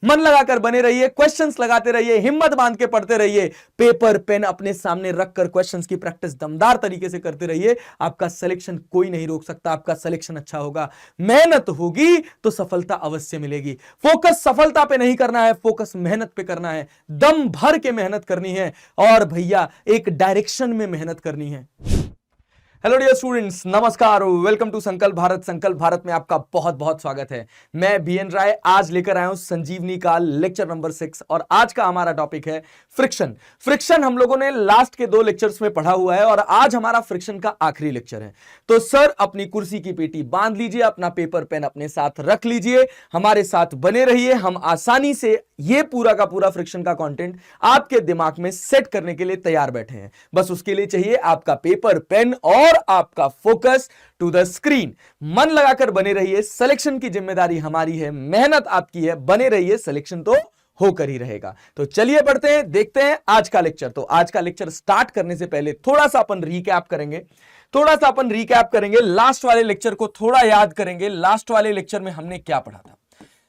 मन लगाकर बने रहिए, क्वेश्चंस लगाते रहिए, हिम्मत बांध के पढ़ते रहिए, पेपर पेन अपने सामने रखकर क्वेश्चंस की प्रैक्टिस दमदार तरीके से करते रहिए। आपका सिलेक्शन कोई नहीं रोक सकता, आपका सिलेक्शन अच्छा होगा। मेहनत होगी तो सफलता अवश्य मिलेगी। फोकस सफलता पे नहीं करना है, फोकस मेहनत पे करना है, दम भर के मेहनत करनी है और भैया एक डायरेक्शन में मेहनत करनी है। हेलो डियर स्टूडेंट्स, नमस्कार, वेलकम टू संकल्प भारत। संकल्प भारत में आपका बहुत बहुत स्वागत है। मैं बीएन राय आज लेकर आया हूं संजीवनी का लेक्चर नंबर 6 और आज का हमारा टॉपिक है फ्रिक्शन। फ्रिक्शन हम लोगों ने लास्ट के 2 लेक्चर्स में पढ़ा हुआ है और आज हमारा फ्रिक्शन का आखिरी लेक्चर है। तो सर अपनी कुर्सी की पेटी बांध लीजिए, अपना पेपर पेन अपने साथ रख लीजिए, हमारे साथ बने रहिए। हम आसानी से ये पूरा का पूरा फ्रिक्शन का कंटेंट आपके दिमाग में सेट करने के लिए तैयार बैठे हैं। बस उसके लिए चाहिए आपका पेपर पेन और आपका फोकस टू द स्क्रीन। मन लगाकर बने रहिए, सिलेक्शन की जिम्मेदारी हमारी है, मेहनत आपकी है, बने रहिए, सिलेक्शन तो होकर ही रहेगा। तो चलिए बढ़ते हैं, देखते हैं आज का लेक्चर। तो आज का लेक्चर स्टार्ट करने से पहले थोड़ा सा अपन रिकैप करेंगे, लास्ट वाले लेक्चर को थोड़ा याद करेंगे। लास्ट वाले लेक्चर में हमने क्या पढ़ा था?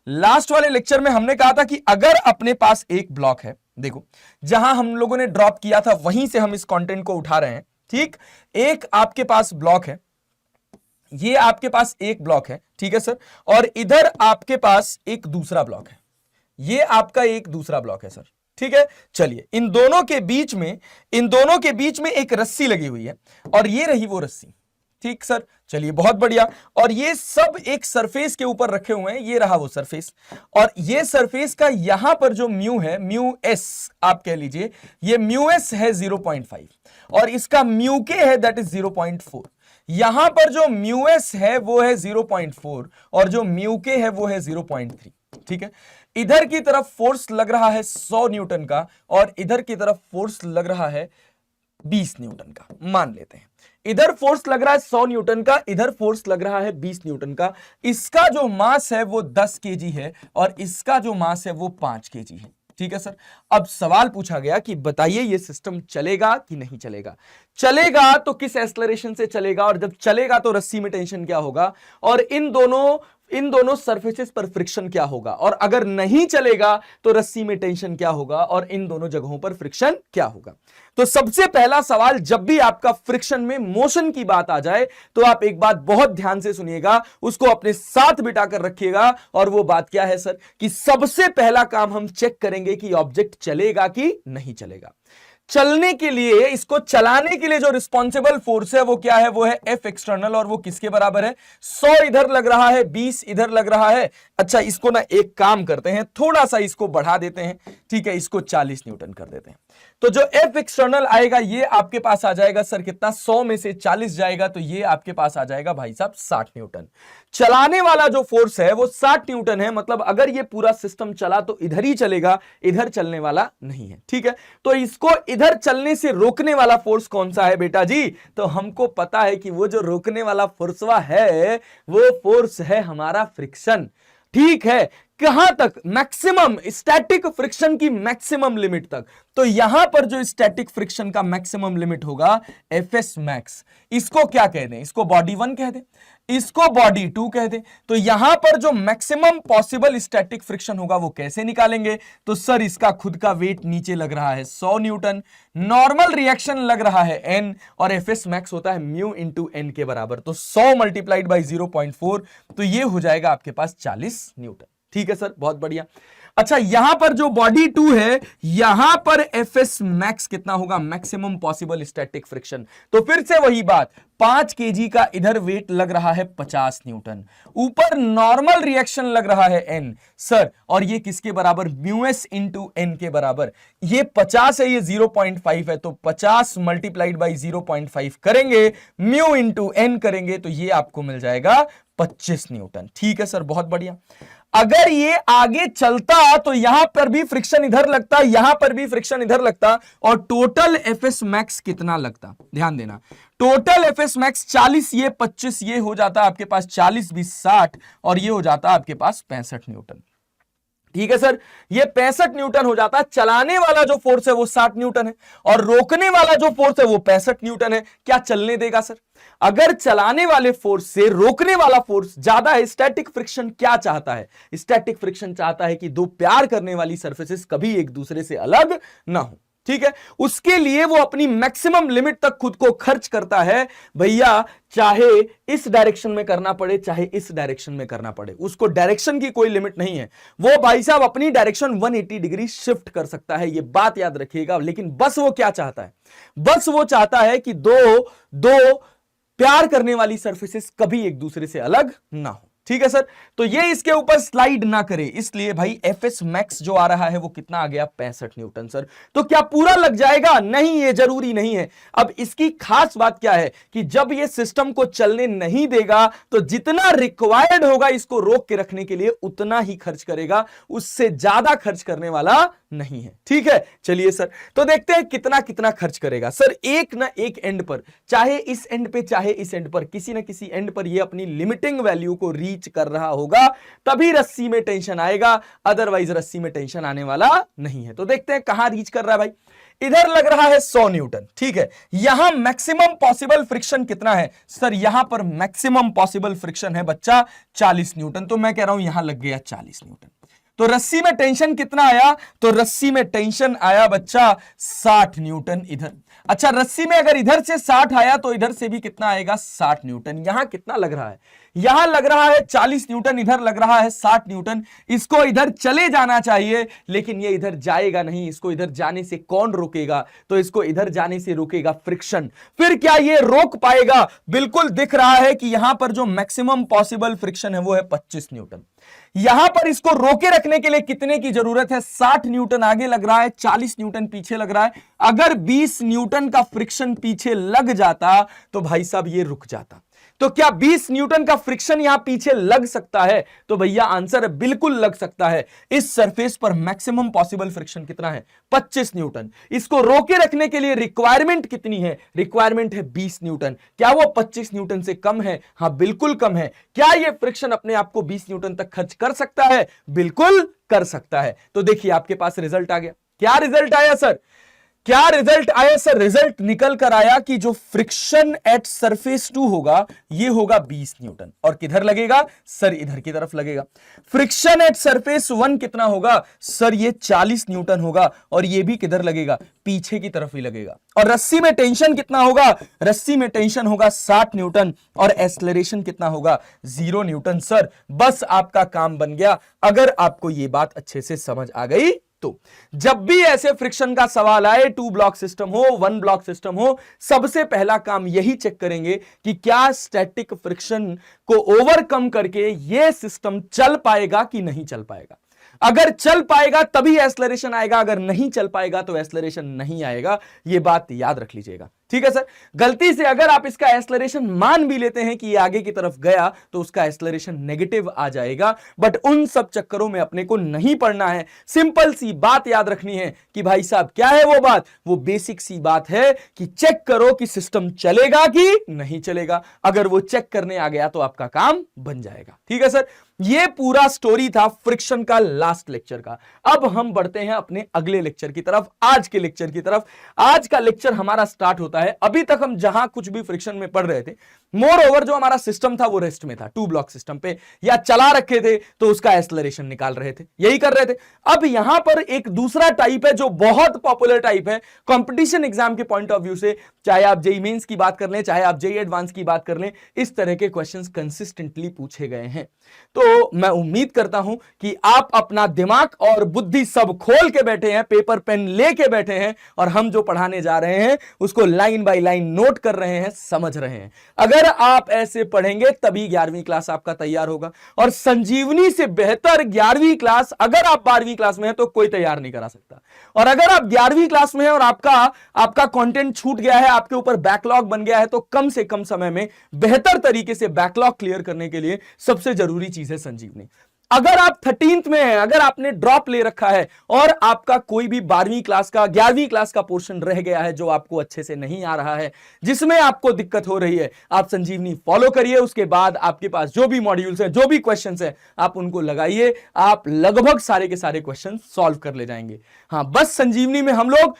लास्ट वाले लेक्चर में हमने कहा था कि अगर अपने पास एक ब्लॉक है, देखो जहां हम लोगों ने ड्रॉप किया था वहीं से हम इस कंटेंट को उठा रहे हैं, ठीक। एक आपके पास ब्लॉक है, ये आपके पास एक ब्लॉक है, ठीक है सर, और इधर आपके पास एक दूसरा ब्लॉक है, ये आपका एक दूसरा ब्लॉक है सर, ठीक है। चलिए इन दोनों के बीच में एक रस्सी लगी हुई है और ये रही वो रस्सी, ठीक सर। चलिए बहुत बढ़िया। और ये सब एक सरफेस के ऊपर रखे हुए हैं, ये रहा वो सरफेस, और ये सरफेस का यहां पर जो म्यू है, म्यू एस आप कह लीजिए, ये म्यू एस है 0.5 और इसका म्यू के है दैट इज 0.4। यहां पर जो म्यू एस है वो है 0.4 और जो म्यू के है वो है 0.3, ठीक है। इधर की तरफ फोर्स लग रहा है 100 न्यूटन का और इधर की तरफ फोर्स लग रहा है 20 न्यूटन का, मान लेते हैं। इधर फोर्स लग रहा है 100 न्यूटन का, इधर फोर्स लग रहा है 20 न्यूटन का। इसका जो मास है वो 10 केजी है और इसका जो मास है वो 5 केजी है, ठीक है सर। अब सवाल पूछा गया कि बताइए ये सिस्टम चलेगा कि नहीं चलेगा। चलेगा तो किस एक्सेलरेशन से चलेगा, और जब चलेगा तो रस्सी में टेंशन क्या होगा, और इन दोनों सरफेसेस पर फ्रिक्शन क्या होगा, और अगर नहीं चलेगा तो रस्सी में टेंशन क्या होगा और इन दोनों जगहों पर फ्रिक्शन क्या होगा। तो सबसे पहला सवाल, जब भी आपका फ्रिक्शन में मोशन की बात आ जाए तो आप एक बात बहुत ध्यान से सुनिएगा, उसको अपने साथ बिठाकर रखिएगा, और वो बात क्या है सर कि सबसे पहला काम हम चेक करेंगे कि ऑब्जेक्ट चलेगा कि नहीं चलेगा। चलने के लिए, इसको चलाने के लिए जो रिस्पॉन्सिबल फोर्स है वो क्या है, वो है एफ एक्सटर्नल, और वो किसके बराबर है, 100 इधर लग रहा है, 20 इधर लग रहा है। अच्छा इसको ना एक काम करते हैं, थोड़ा सा इसको बढ़ा देते हैं, ठीक है, इसको 40 न्यूटन कर देते हैं। तो जो एफ एक्सटर्नल आएगा ये आपके पास आ जाएगा सर कितना, 100 में से 40 जाएगा तो ये आपके पास आ जाएगा भाई साहब 60 न्यूटन। चलाने वाला जो फोर्स है वो 60 न्यूटन है, मतलब अगर ये पूरा सिस्टम चला तो इधर ही चलेगा, इधर चलने वाला नहीं है, ठीक है। तो इसको इधर चलने से रोकने वाला फोर्स कौन सा है बेटा जी, तो हमको पता है कि वो जो रोकने वाला फोर्सवा है वो फोर्स है हमारा फ्रिक्शन, ठीक है। कहां तक, मैक्सिमम स्टैटिक फ्रिक्शन की मैक्सिमम लिमिट तक। तो यहां पर जो स्टैटिक फ्रिक्शन का मैक्सिमम लिमिट होगा एफ एस मैक्स, इसको क्या कह दें, इसको बॉडी 1 कह दें, इसको बॉडी 2 कह दें। तो यहां पर जो मैक्सिमम पॉसिबल स्टैटिक फ्रिक्शन होगा वो कैसे निकालेंगे, तो सर इसका खुद का वेट नीचे लग रहा है 100 न्यूटन, नॉर्मल रिएक्शन लग रहा है n, और एफ एस मैक्स होता है म्यू इंटू एन के बराबर। तो 100 मल्टीप्लाइड बाई 0.4, तो ये हो जाएगा आपके पास 40 न्यूटन, ठीक है सर, बहुत बढ़िया। अच्छा यहां पर जो बॉडी 2 है, यहां पर एफ एस मैक्स कितना होगा, मैक्सिमम पॉसिबल स्टैटिक फ्रिक्शन। तो फिर से वही बात, 5 केजी का इधर वेट लग रहा है 50 न्यूटन, ऊपर नॉर्मल रिएक्शन लग रहा है n सर, और ये किसके बराबर, म्यू एस इंटू एन के बराबर। ये 50 है, ये 0.5 है, तो 50 मल्टीप्लाइड बाई 0.5 करेंगे, म्यू इंटू एन करेंगे, तो ये आपको मिल जाएगा 25 न्यूटन, ठीक है सर, बहुत बढ़िया। अगर ये आगे चलता तो यहां पर भी फ्रिक्शन इधर लगता, यहां पर भी फ्रिक्शन इधर लगता, और टोटल एफ एस मैक्स कितना लगता, ध्यान देना, टोटल एफ एस मैक्स 40, ये 25, ये हो जाता आपके पास 40 20 60, और ये हो जाता आपके पास 65 न्यूटन, ठीक है सर, ये 65 न्यूटन हो जाता है। चलाने वाला जो फोर्स है वो 60 न्यूटन है और रोकने वाला जो फोर्स है वो 65 न्यूटन है। क्या चलने देगा सर? अगर चलाने वाले फोर्स से रोकने वाला फोर्स ज्यादा है, स्टैटिक फ्रिक्शन क्या चाहता है? स्टैटिक फ्रिक्शन चाहता है कि दो प्यार करने वाली सरफेसेस कभी एक दूसरे से अलग ना हो। ठीक है, उसके लिए वो अपनी मैक्सिमम लिमिट तक खुद को खर्च करता है भैया, चाहे इस डायरेक्शन में करना पड़े चाहे इस डायरेक्शन में करना पड़े, उसको डायरेक्शन की कोई लिमिट नहीं है। वो भाई साहब अपनी डायरेक्शन 180 डिग्री शिफ्ट कर सकता है, ये बात याद रखिएगा। लेकिन बस वो क्या चाहता है? बस वो चाहता है कि दो प्यार करने वाली सरफेसेस कभी एक दूसरे से अलग ना हो। ठीक है सर, तो ये इसके ऊपर स्लाइड ना करे, इसलिए भाई एफएस मैक्स जो आ रहा है वो कितना आ गया? 65 न्यूटन सर। तो क्या पूरा लग जाएगा? नहीं, ये जरूरी नहीं है। अब इसकी खास बात क्या है कि जब ये सिस्टम को चलने नहीं देगा तो जितना रिक्वायर्ड होगा इसको रोक के रखने के लिए उतना ही खर्च करेगा, उससे ज्यादा खर्च करने वाला नहीं है। ठीक है, चलिए सर, तो देखते हैं कितना कितना खर्च करेगा सर। एक ना एक एंड पर, चाहे इस एंड पे चाहे इस एंड पर, किसी ना किसी एंड पर ये अपनी लिमिटिंग वैल्यू को रीच कर रहा होगा, तभी रस्सी में टेंशन आएगा, अदरवाइज रस्सी में टेंशन आने वाला नहीं है। तो देखते हैं कहां रीच कर रहा है भाई। इधर लग रहा है 100 न्यूटन। ठीक है, यहां मैक्सिमम पॉसिबल फ्रिक्शन कितना है सर? यहां पर मैक्सिमम पॉसिबल फ्रिक्शन है बच्चा 40 न्यूटन। तो मैं कह रहा हूं यहां लग गया 40 न्यूटन। तो रस्सी में टेंशन कितना आया? तो रस्सी में टेंशन आया बच्चा 60 न्यूटन इधर। अच्छा, रस्सी में अगर इधर से 60 आया तो इधर से भी कितना आएगा? 60 न्यूटन। यहां कितना लग रहा है? यहां लग रहा है 40 न्यूटन, इधर लग रहा है 60 न्यूटन। इसको इधर चले जाना चाहिए, लेकिन ये इधर जाएगा नहीं। इसको इधर जाने से कौन रोकेगा? तो इसको इधर जाने से रोकेगा फ्रिक्शन। फिर क्या ये रोक पाएगा? बिल्कुल दिख रहा है कि यहां पर जो मैक्सिमम पॉसिबल फ्रिक्शन है वो है 25 न्यूटन। यहां पर इसको रोके रखने के लिए कितने की जरूरत है? 60 न्यूटन आगे लग रहा है, 40 न्यूटन पीछे लग रहा है। अगर 20 न्यूटन का फ्रिक्शन पीछे लग जाता तो भाई साहब ये रुक जाता। तो क्या 20 न्यूटन का फ्रिक्शन यहां पीछे लग सकता है? तो भैया आंसर है बिल्कुल लग सकता है। इस सरफेस पर मैक्सिमम पॉसिबल फ्रिक्शन कितना है? 25 न्यूटन। इसको रोके रखने के लिए रिक्वायरमेंट कितनी है? रिक्वायरमेंट है 20 न्यूटन। क्या वो 25 न्यूटन से कम है? हां, बिल्कुल कम है। क्या ये फ्रिक्शन अपने आप को 20 न्यूटन तक खर्च कर सकता है? बिल्कुल कर सकता है। तो देखिए आपके पास रिजल्ट आ गया। क्या रिजल्ट आया सर? क्या रिजल्ट आया सर? रिजल्ट निकल कर आया कि जो फ्रिक्शन एट सरफेस 2 होगा ये होगा 20 न्यूटन। और किधर लगेगा सर? इधर की तरफ लगेगा। फ्रिक्शन एट सरफेस 1 कितना होगा सर? ये 40 न्यूटन होगा। और ये भी किधर लगेगा? पीछे की तरफ ही लगेगा। और रस्सी में टेंशन कितना होगा? रस्सी में टेंशन होगा 60 न्यूटन। और एक्सेलरेशन कितना होगा? 0 न्यूटन। सर बस आपका काम बन गया। अगर आपको ये बात अच्छे से समझ आ गई तो जब भी ऐसे फ्रिक्शन का सवाल आए, 2 ब्लॉक सिस्टम हो 1 ब्लॉक सिस्टम हो, सबसे पहला काम यही चेक करेंगे कि क्या स्टैटिक फ्रिक्शन को ओवरकम करके यह सिस्टम चल पाएगा कि नहीं चल पाएगा। अगर चल पाएगा तभी एक्सेलरेशन आएगा, अगर नहीं चल पाएगा तो एक्सेलरेशन नहीं आएगा। यह बात याद रख लीजिएगा। ठीक है सर, गलती से अगर आप इसका एक्सेलरेशन मान भी लेते हैं कि ये आगे की तरफ गया तो उसका एक्सेलरेशन नेगेटिव आ जाएगा। बट उन सब चक्करों में अपने को नहीं पड़ना है। सिंपल सी बात याद रखनी है कि भाई साहब क्या है वो बात? वो बेसिक सी बात है कि चेक करो कि सिस्टम चलेगा कि नहीं चलेगा। अगर वो चेक करने आ गया तो आपका काम बन जाएगा। ठीक है सर, ये पूरा स्टोरी था फ्रिक्शन का लास्ट लेक्चर का। अब हम बढ़ते हैं अपने अगले लेक्चर की तरफ, आज के लेक्चर की तरफ। आज का लेक्चर हमारा स्टार्ट होता है, अभी तक हम जहां कुछ भी फ्रिक्शन में पढ़ रहे थे, मोर ओवर जो हमारा सिस्टम था वो रेस्ट में था, 2 ब्लॉक सिस्टम पे, या चला रखे थे तो उसका एक्सेलरेशन निकाल रहे थे, यही कर रहे थे। अब यहां पर एक दूसरा टाइप है जो बहुत पॉपुलर टाइप है कंपटीशन एग्जाम के पॉइंट ऑफ व्यू से, चाहे आप जेईई मेंस की बात कर लें, चाहे आप जेईई एडवांस की बात कर लें, इस तरह के क्वेश्चंस कंसिस्टेंटली पूछे गए हैं। तो मैं उम्मीद करता हूं कि आप अपना दिमाग और बुद्धि सब खोल के बैठे हैं, पेपर पेन लेके बैठे हैं, और हम जो पढ़ाने जा रहे हैं उसको लाइन बाय लाइन नोट कर रहे हैं, समझ रहे हैं। अगर आप ऐसे पढ़ेंगे तभी 11वीं क्लास आपका तैयार होगा। और संजीवनी से बेहतर 11वीं क्लास अगर आप 12वीं क्लास में हैं तो कोई तैयार नहीं करा सकता। और अगर आप 11वीं क्लास में हैं और आपका कंटेंट छूट गया है, आपके ऊपर बैकलॉग बन गया है, तो कम से कम समय में बेहतर तरीके से बैकलॉग क्लियर करने के लिए सबसे जरूरी चीज है संजीवनी। अगर आप 13th में हैं, अगर आपने ड्रॉप ले रखा है और आपका कोई भी 12वीं क्लास का 11वीं क्लास का पोर्शन रह गया है जो आपको अच्छे से नहीं आ रहा है, जिसमें आपको दिक्कत हो रही है, आप संजीवनी फॉलो करिए। उसके बाद आपके पास जो भी मॉड्यूल्स हैं, जो भी क्वेश्चंस हैं, आप उनको लगाइए, आप लगभग सारे के सारे क्वेश्चन सॉल्व कर ले जाएंगे। हां, बस संजीवनी में हम लोग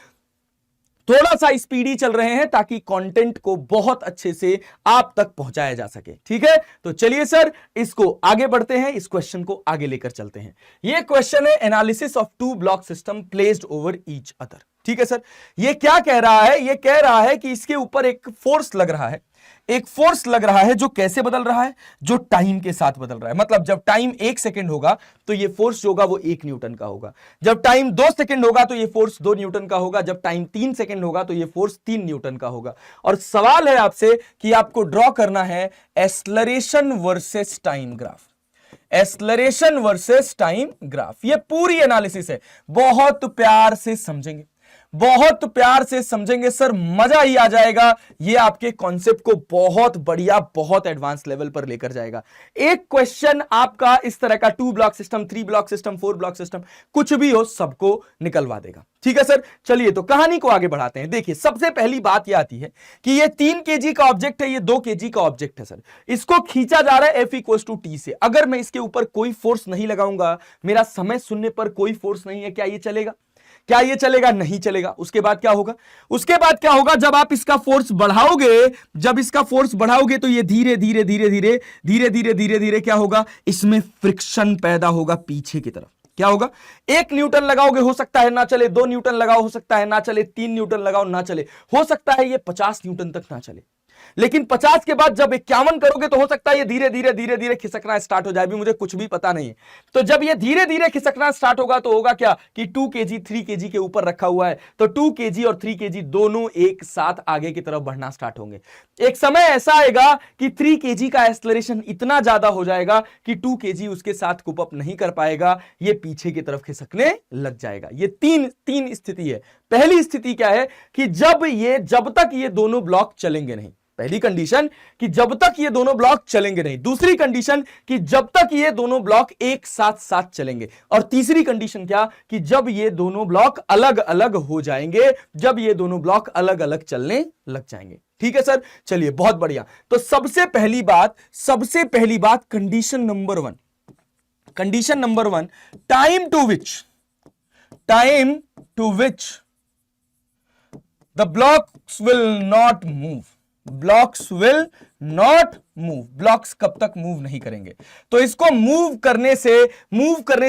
थोड़ा सा स्पीडी चल रहे हैं ताकि कंटेंट को बहुत अच्छे से आप तक पहुंचाया जा सके। ठीक है, तो चलिए सर इसको आगे बढ़ते हैं, इस क्वेश्चन को आगे लेकर चलते हैं। यह क्वेश्चन है analysis of two block system placed over each other. ठीक है सर, ये क्या कह रहा है? ये कह रहा है कि इसके ऊपर एक फोर्स लग रहा है, एक फोर्स लग रहा है जो कैसे बदल रहा है? जो टाइम के साथ बदल रहा है। मतलब जब टाइम 1 सेकंड होगा तो ये फोर्स जो होगा वो 1 न्यूटन का होगा, जब टाइम 2 सेकंड होगा तो ये फोर्स 2 न्यूटन का होगा, जब टाइम 3 सेकंड होगा तो ये फोर्स 3 न्यूटन का होगा। और सवाल है आपसे कि आपको ड्रॉ करना है acceleration versus time graph. Acceleration versus time graph, ये पूरी एनालिसिस है। बहुत प्यार से समझेंगे, बहुत प्यार से समझेंगे सर, मजा ही आ जाएगा। ये आपके कॉन्सेप्ट को बहुत बढ़िया, बहुत एडवांस लेवल पर लेकर जाएगा। एक क्वेश्चन आपका इस तरह का 2 block system, 3 block system, 4 block system, कुछ भी हो सबको निकलवा देगा। ठीक है सर, चलिए तो कहानी को आगे बढ़ाते हैं। देखिए सबसे पहली बात यह आती है कि ये 3 kg का ऑब्जेक्ट है, ये 2 kg का ऑब्जेक्ट है सर, इसको खींचा जा रहा है F=T से। अगर मैं इसके ऊपर कोई फोर्स नहीं लगाऊंगा, मेरा समय शून्य पर कोई फोर्स नहीं है, क्या ये चलेगा? क्या ये चलेगा? नहीं चलेगा। उसके बाद क्या होगा? उसके बाद क्या होगा? जब आप इसका फोर्स बढ़ाओगे, जब इसका फोर्स बढ़ाओगे तो ये धीरे धीरे धीरे धीरे धीरे धीरे धीरे धीरे क्या होगा? इसमें फ्रिक्शन पैदा होगा पीछे की तरफ। क्या होगा? 1 न्यूटन लगाओगे हो सकता है ना चले, 2 न्यूटन लगाओ हो सकता है ना चले, 3 न्यूटन लगाओ ना चले, हो सकता है ये 50 न्यूटन तक ना चले। लेकिन 50 के बाद जब 51 करोगे तो हो सकता है ये धीरे धीरे धीरे धीरे खिसकना स्टार्ट हो जाए, भी मुझे कुछ भी पता नहीं है। तो जब ये धीरे धीरे खिसकना स्टार्ट होगा तो होगा क्या कि 2 kg 3 kg के ऊपर रखा हुआ है, तो 2 kg और 3 kg दोनों एक साथ आगे की तरफ बढ़ना स्टार्ट होंगे। एक समय ऐसा आएगा कि 3 kg का एक्सेलरेशन इतना ज्यादा हो जाएगा कि 2 kg उसके साथ कुप अप नहीं कर पाएगा, ये पीछे की तरफ खिसकने लग जाएगा। ये तीन स्थिति है। पहली स्थिति क्या है कि जब तक ये दोनों ब्लॉक चलेंगे नहीं। पहली कंडीशन कि जब तक ये दोनों ब्लॉक चलेंगे नहीं। दूसरी कंडीशन कि जब तक ये दोनों ब्लॉक एक साथ चलेंगे। और तीसरी कंडीशन क्या कि जब ये दोनों ब्लॉक अलग अलग हो जाएंगे, जब ये दोनों ब्लॉक अलग अलग चलने लग जाएंगे। ठीक है सर, चलिए बहुत बढ़िया। तो सबसे पहली बात condition number 1, condition number 1, time to which the blocks will not move. Blocks will not move, blocks कब तक मूव नहीं करेंगे? तो इसको मूव करने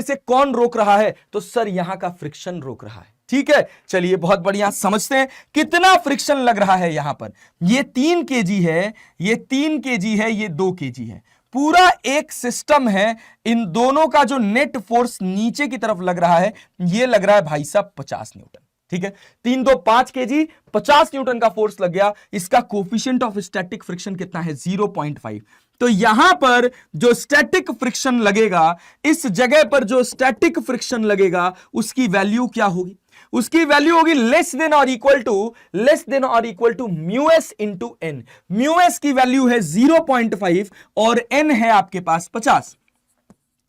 से कौन रोक रहा है? तो सर यहां का फ्रिक्शन रोक रहा है। ठीक है, चलिए बहुत बढ़िया, समझते हैं कितना फ्रिक्शन लग रहा है यहां पर। ये 3 kg है, ये 3 kg है, ये 2 kg है, पूरा एक सिस्टम है। इन दोनों का जो नेट फोर्स नीचे की तरफ लग रहा है, ये लग रहा है भाई साहब 50 न्यूटन। ठीक है, 3 2 5 kg, 50 न्यूटन का फोर्स लग गया। इसका कोफिशिएंट ऑफ स्टैटिक फ्रिक्शन कितना है? 0.5। तो यहां पर जो स्टैटिक फ्रिक्शन लगेगा, इस जगह पर जो स्टैटिक फ्रिक्शन लगेगा, उसकी वैल्यू क्या होगी? उसकी वैल्यू होगी लेस देन और equal to mu S into N. Mu S की वैल्यू है 0.5 और एन है आपके पास 50।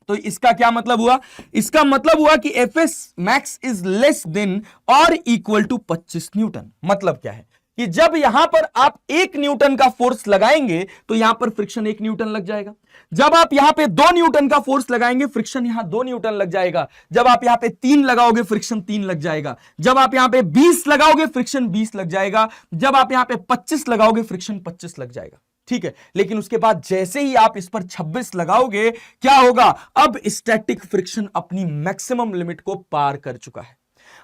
तो इसका क्या मतलब हुआ? इसका मतलब हुआ कि F S max is less than और इक्वल टू 25 न्यूटन। मतलब क्या है कि जब यहां पर आप 1 न्यूटन का फोर्स लगाएंगे तो यहां पर फ्रिक्शन 1 न्यूटन लग जाएगा। जब आप यहां पे 2 न्यूटन का फोर्स लगाएंगे, फ्रिक्शन यहां 2 न्यूटन लग जाएगा। जब आप यहां पे 3 लगाओगे, फ्रिक्शन 3 लग जाएगा। जब आप यहां पे 20 लगाओगे, फ्रिक्शन 20 लग जाएगा। जब आप यहां पे 25 लगाओगे, फ्रिक्शन 25 लग जाएगा। ठीक है, लेकिन उसके बाद जैसे ही आप इस पर 26 लगाओगे, क्या होगा? अब स्टैटिक फ्रिक्शन अपनी मैक्सिमम लिमिट को पार कर चुका है।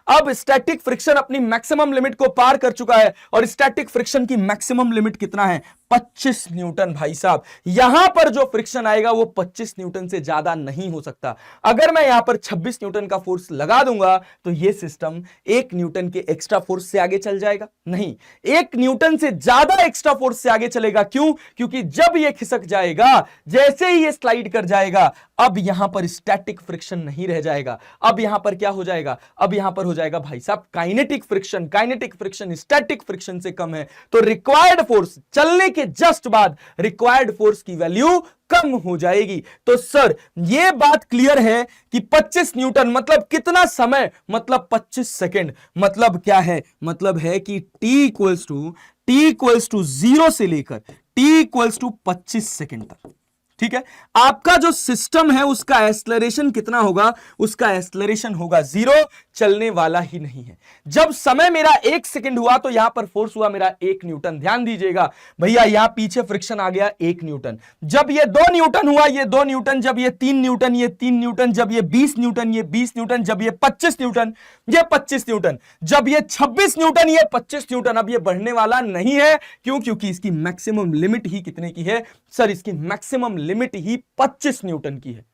अब स्टैटिक फ्रिक्शन अपनी मैक्सिमम लिमिट को पार कर चुका है। और स्टैटिक फ्रिक्शन की मैक्सिमम लिमिट कितना है? 25 न्यूटन। भाई साहब यहां पर जो फ्रिक्शन आएगा वो 25 न्यूटन से ज्यादा नहीं हो सकता। अगर मैं यहां पर 26 न्यूटन का फोर्स लगा दूंगा तो यह सिस्टम 1 न्यूटन के एक्स्ट्रा फोर्स से आगे चल जाएगा? नहीं, 1 न्यूटन से ज्यादा एक्स्ट्रा फोर्स से आगे चलेगा। क्यों? क्योंकि जब यह खिसक जाएगा, जैसे ही यह स्लाइड कर जाएगा, अब यहां पर स्टैटिक फ्रिक्शन नहीं रह जाएगा। अब यहां पर क्या हो जाएगा? अब यहां पर हो जाएगा भाई साहब kinetic friction. Kinetic friction static friction से कम है, तो रिक्वायर्ड फोर्स, चलने के के जस्ट बाद रिक्वायर्ड फोर्स की वैल्यू कम हो जाएगी। तो सर यह बात क्लियर है कि 25 न्यूटन मतलब कितना समय, मतलब 25 सेकेंड। मतलब क्या है, मतलब है कि t इक्वल्स टू 0 से लेकर t इक्वल्स टू 25 सेकेंड तक, ठीक है, आपका जो सिस्टम है उसका एक्सेलरेशन कितना होगा, उसका एक्सेलरेशन होगा 0, चलने वाला ही नहीं है। जब समय मेरा 1 सेकंड हुआ तो यहां पर फोर्स हुआ मेरा 1 न्यूटन। ध्यान दीजिएगा भैया, यहां पीछे फ्रिक्शन आ गया 1 न्यूटन। जब ये 2 न्यूटन हुआ, ये 2 न्यूटन, जब ये 3 न्यूटन, ये 3 न्यूटन, जब ये 20 न्यूटन, ये 20 न्यूटन, जब ये 25 न्यूटन, ये 25 न्यूटन, जब ये 26 न्यूटन, ये 25 न्यूटन। अब ये बढ़ने वाला नहीं है, क्यों? क्योंकि इसकी मैक्सिमम लिमिट ही कितने की है सर, इसकी मैक्सिमम लिमिट ही 25 न्यूटन की है।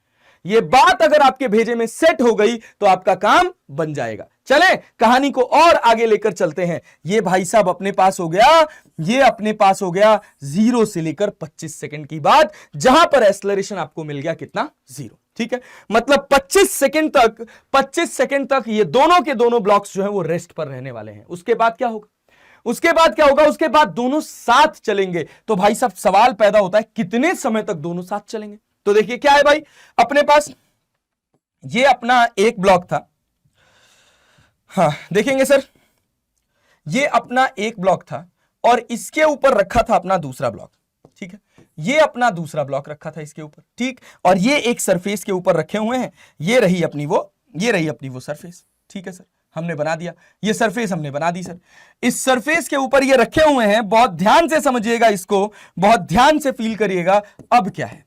ये बात अगर आपके भेजे में सेट हो गई तो आपका काम बन जाएगा। चले कहानी को और आगे लेकर चलते हैं। ये भाई साहब अपने पास हो गया, ये अपने पास हो गया 0 से लेकर 25 सेकंड की बात, जहां पर एक्सेलरेशन आपको मिल गया कितना, 0। ठीक है, मतलब 25 सेकंड तक ये दोनों के दोनों ब्लॉक्स जो है वो रेस्ट पर रहने वाले हैं। उसके बाद क्या होगा, उसके बाद क्या होगा, उसके बाद दोनों साथ चलेंगे। तो भाई साहब सवाल पैदा होता है कितने समय तक दोनों साथ चलेंगे। तो देखिए क्या है भाई, अपने पास ये अपना एक ब्लॉक था, हाँ देखेंगे सर, ये अपना एक ब्लॉक था और इसके ऊपर रखा था अपना दूसरा ब्लॉक, ठीक है, ये अपना दूसरा ब्लॉक रखा था इसके ऊपर, ठीक, और ये एक सरफेस के ऊपर रखे हुए हैं। ये रही अपनी वो सरफेस, ठीक है सर, हमने बना दिया, ये सरफेस हमने बना दी सर। इस सरफेस के ऊपर ये रखे हुए हैं, बहुत ध्यान से समझिएगा इसको, बहुत ध्यान से फील करिएगा। अब क्या है,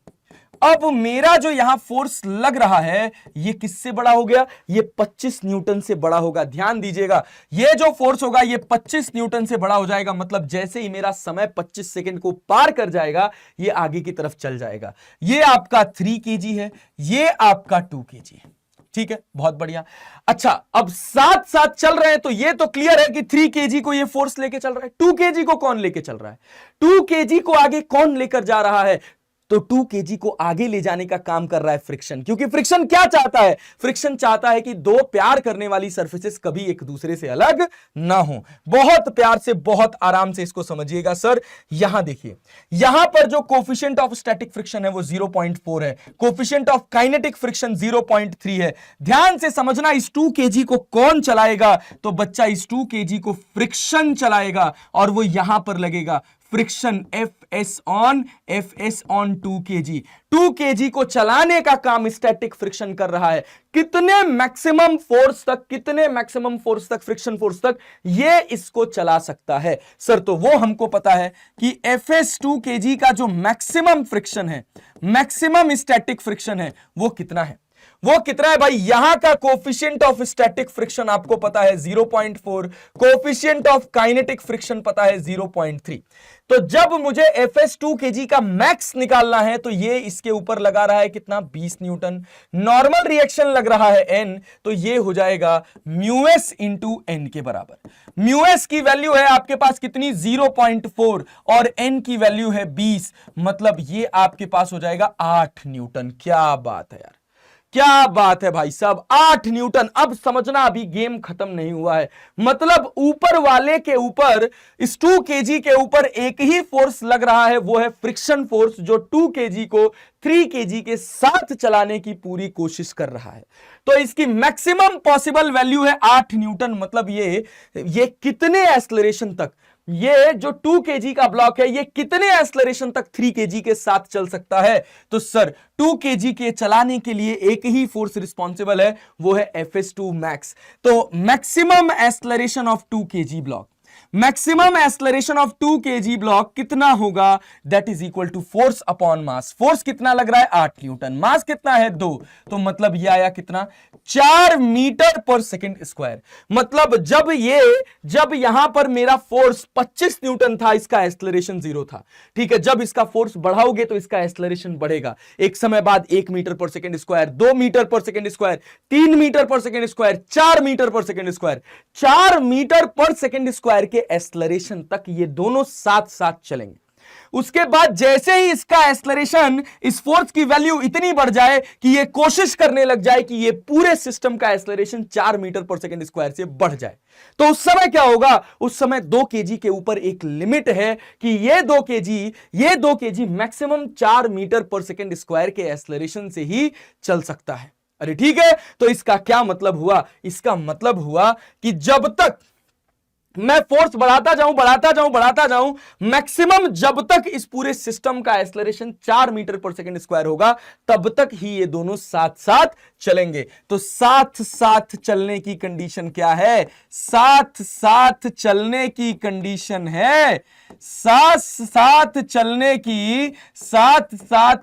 अब मेरा जो यहां फोर्स लग रहा है ये किससे बड़ा हो गया, ये 25 न्यूटन से बड़ा होगा। ध्यान दीजिएगा, ये जो फोर्स होगा ये 25 न्यूटन से बड़ा हो जाएगा। मतलब जैसे ही मेरा समय 25 सेकंड को पार कर जाएगा ये आगे की तरफ चल जाएगा। ये आपका 3 kg है, ये आपका 2 kg है, ठीक है, बहुत बढ़िया। अच्छा, अब साथ साथ चल रहे हैं तो ये तो क्लियर है कि 3 kg को ये फोर्स लेके चल रहा है। 2 kg को कौन लेके चल रहा है, 2 kg को आगे कौन लेकर जा रहा है, तो 2 kg को आगे ले जाने का काम कर रहा है फ्रिक्शन। क्योंकि फ्रिक्शन क्या चाहता है, फ्रिक्शन चाहता है कि दो प्यार करने वाली सरफेसेस कभी एक दूसरे से अलग ना हो। बहुत प्यार से, बहुत आराम से इसको समझिएगा सर। यहां देखिए, यहां पर जो कोफिशिएंट ऑफ स्टैटिक फ्रिक्शन है वो 0.4 है, कोफिशिएंट ऑफ काइनेटिक फ्रिक्शन 0.3 है। ध्यान से समझना, इस 2 kg को कौन चलाएगा, तो बच्चा इस 2 kg को फ्रिक्शन चलाएगा और वो यहां पर लगेगा friction F S on 2 kg। 2 kg को चलाने का काम स्टैटिक फ्रिक्शन कर रहा है। कितने मैक्सिमम फोर्स तक फ्रिक्शन फोर्स तक ये इसको चला सकता है सर, तो वो हमको पता है कि एफएस 2 kg का जो मैक्सिमम फ्रिक्शन है, मैक्सिमम स्टैटिक फ्रिक्शन है, वो कितना है, वो कितना है भाई। यहां का कोफिशिएंट ऑफ स्टैटिक फ्रिक्शन आपको पता है 0.4, कोफिशिएंट ऑफ काइनेटिक फ्रिक्शन पता है 0.3। तो जब मुझे एफएस 2 kg का मैक्स निकालना है तो ये इसके ऊपर लगा रहा है कितना, 20 न्यूटन। नॉर्मल रिएक्शन लग रहा है n, तो ये हो जाएगा म्यूएस इंटू n के बराबर। म्यूएस की वैल्यू है आपके पास कितनी, 0.4 और n की वैल्यू है 20, मतलब ये आपके पास हो जाएगा 8 न्यूटन। क्या बात है यार, क्या बात है भाई साहब, 8 न्यूटन। अब समझना, अभी गेम खत्म नहीं हुआ है। मतलब ऊपर वाले के ऊपर, इस 2 kg के ऊपर एक ही फोर्स लग रहा है, वो है फ्रिक्शन फोर्स, जो 2 kg को 3 kg के साथ चलाने की पूरी कोशिश कर रहा है। तो इसकी मैक्सिमम पॉसिबल वैल्यू है 8 न्यूटन। मतलब ये कितने एक्सेलरेशन तक, ये जो 2 kg का ब्लॉक है, ये कितने एक्सेलरेशन तक 3 kg के साथ चल सकता है। तो सर 2 kg के चलाने के लिए एक ही फोर्स रिस्पॉन्सिबल है, वो है एफएस2 मैक्स। तो maximum acceleration of 2 kg block, maximum acceleration of 2 kg block कितना होगा, that is equal to force upon mass. Force कितना लग रहा है, 8 न्यूटन, मास कितना है 2, तो मतलब ये आया कितना, 4 मीटर पर सेकंड स्क्वायर। मतलब जब यहां पर मेरा फोर्स 25 न्यूटन था, इसका एक्सेलरेशन 0 था, ठीक है। जब इसका फोर्स बढ़ाओगे तो इसका एक्सेलरेशन बढ़ेगा, एक समय बाद 1 metre per second square, 2 metre per second square, 3 metre per second square, 4 metre per second square. 4 metre per second square के एक्सेलरेशन तक ये दोनों साथ साथ चलेंगे। उसके बाद जैसे ही इसका एक्सेलरेशन, इस फोर्स की वैल्यू इतनी बढ़ जाए कि ये कोशिश करने लग जाए कि ये पूरे सिस्टम का acceleration 4 metre per second square से बढ़ जाए, तो उस समय क्या होगा? उस समय 2 केजी के ऊपर एक लिमिट है कि ये 2 KG maximum 4 metre per second square के एक्सेलरेशन से ही चल सकता है। अरे ठीक है, तो इसका क्या मतलब हुआ? इसका मतलब हुआ कि जब तक मैं फोर्स बढ़ाता जाऊं, मैक्सिमम जब तक इस पूरे सिस्टम का acceleration 4 metre per second square होगा, तब तक ही ये दोनों साथ साथ चलेंगे। तो साथ साथ चलने की कंडीशन क्या है? साथ साथ चलने की कंडीशन है, साथ साथ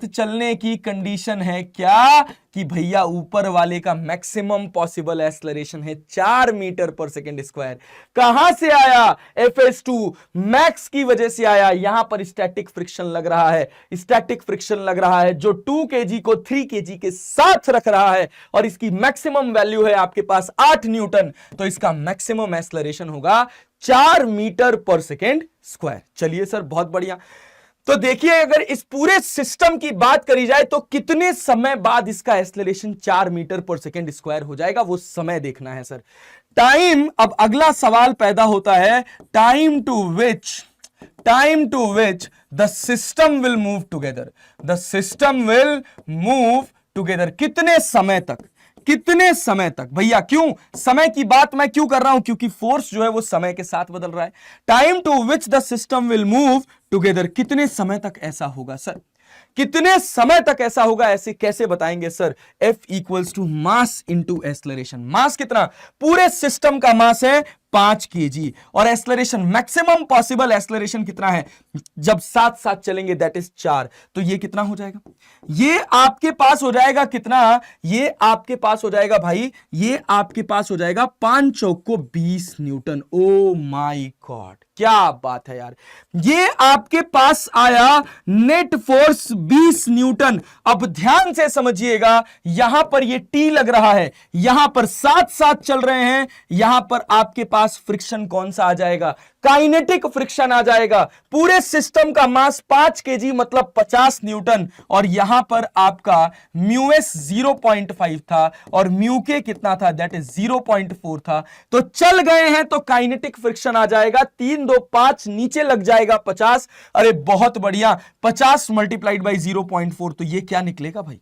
चलने की कंडीशन है क्या? कि भैया ऊपर वाले का मैक्सिमम पॉसिबल एक्सेलरेशन है 4 मीटर पर सेकंड स्क्वायर। कहां से आया? Fs2 मैक्स की वजह से आया। यहां पर स्टैटिक फ्रिक्शन लग रहा है, जो 2 केजी को 3 केजी के साथ रख रहा है, और इसकी मैक्सिमम वैल्यू है आपके पास 8 न्यूटन। तो इसका मैक्सिमम एक्सेलरेशन होगा 4 मीटर पर सेकेंड स्क्वायर। चलिए सर, बहुत बढ़िया। तो देखिए, अगर इस पूरे सिस्टम की बात करी जाए तो कितने समय बाद इसका acceleration 4 metre per second square हो जाएगा, वो समय देखना है सर। टाइम, अब अगला सवाल पैदा होता है, time to which the system will move together. कितने समय तक भैया? क्यों समय की बात मैं क्यों कर रहा हूं? क्योंकि फोर्स जो है वो समय के साथ बदल रहा है। Time to which the system will move together, कितने समय तक ऐसा होगा सर? कितने समय तक ऐसा होगा? ऐसे कैसे बताएंगे sir? F equals to mass into acceleration. Mass कितना? पूरे सिस्टम का मास है 5 केजी, और एक्सेलरेशन, मैक्सिमम पॉसिबल एक्सेलरेशन कितना है जब साथ साथ चलेंगे? That is 4। तो ये कितना हो जाएगा? ये आपके पास हो जाएगा कितना? ये आपके पास हो जाएगा भाई, ये आपके पास हो जाएगा 5 चौक को 20 न्यूटन। ओ माय गॉड, क्या बात है यार। ये आपके पास आया नेट फोर्स 20 न्यूटन। अब ध्यान से समझिएगा, यहां पर ये टी लग रहा है, यहां पर साथ साथ चल रहे हैं, यहां पर आपके पास फ्रिक्शन कौन सा आ जाएगा? काइनेटिक फ्रिक्शन आ जाएगा। पूरे सिस्टम का मास 5 केजी मतलब 50 न्यूटन, और यहां पर आपका म्यू एस 0.5 था और म्यू के कितना था? दैट इज 0.4 था। तो चल गए हैं तो काइनेटिक फ्रिक्शन आ जाएगा 3 2 5, नीचे लग जाएगा 50। अरे बहुत बढ़िया, 50 मल्टीप्लाइड बाई 0.4, तो ये क्या निकलेगा भाई?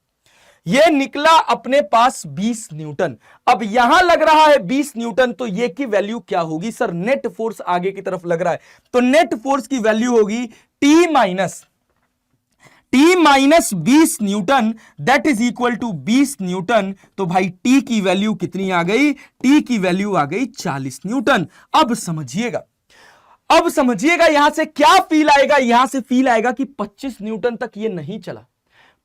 ये निकला अपने पास 20 न्यूटन। अब यहां लग रहा है 20 न्यूटन, तो ये की वैल्यू क्या होगी सर? नेट फोर्स आगे की तरफ लग रहा है, तो नेट फोर्स की वैल्यू होगी T minus 20 newton, that is equal to 20 newton. तो भाई टी की वैल्यू कितनी आ गई? टी की वैल्यू आ गई 40 न्यूटन। अब समझिएगा, यहां से क्या फील आएगा? यहां से फील आएगा कि 25 न्यूटन तक ये नहीं चला,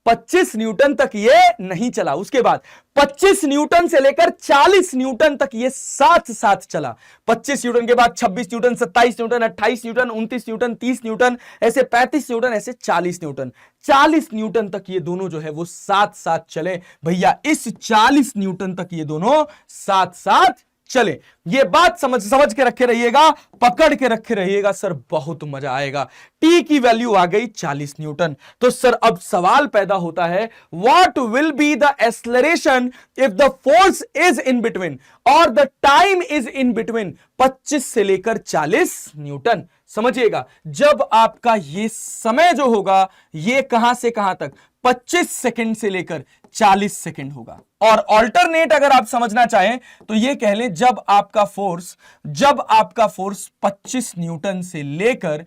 25 न्यूटन तक ये नहीं चला। उसके बाद 25 न्यूटन से लेकर 40 न्यूटन तक ये साथ साथ चला। 25 न्यूटन के बाद 26 Newton, 27 Newton, 28 Newton, 29 Newton, 30 Newton, ऐसे 35 न्यूटन, ऐसे 40 न्यूटन। 40 न्यूटन तक ये दोनों जो है वो साथ साथ चले। भैया इस 40 न्यूटन तक ये दोनों साथ साथ चले। ये बात समझ के रखे रहिएगा, पकड़ के रखे रहिएगा सर, बहुत मजा आएगा। टी की वैल्यू आ गई 40 न्यूटन। तो सर अब सवाल पैदा होता है, what will be the acceleration if the force is in between और the time is in between 25 से लेकर 40 न्यूटन। समझिएगा, जब आपका ये समय जो होगा ये कहां से कहां तक? 25 सेकंड से लेकर 40 सेकंड होगा। और ऑल्टरनेट अगर आप समझना चाहें तो ये कह लें, जब आपका फोर्स 25 न्यूटन से लेकर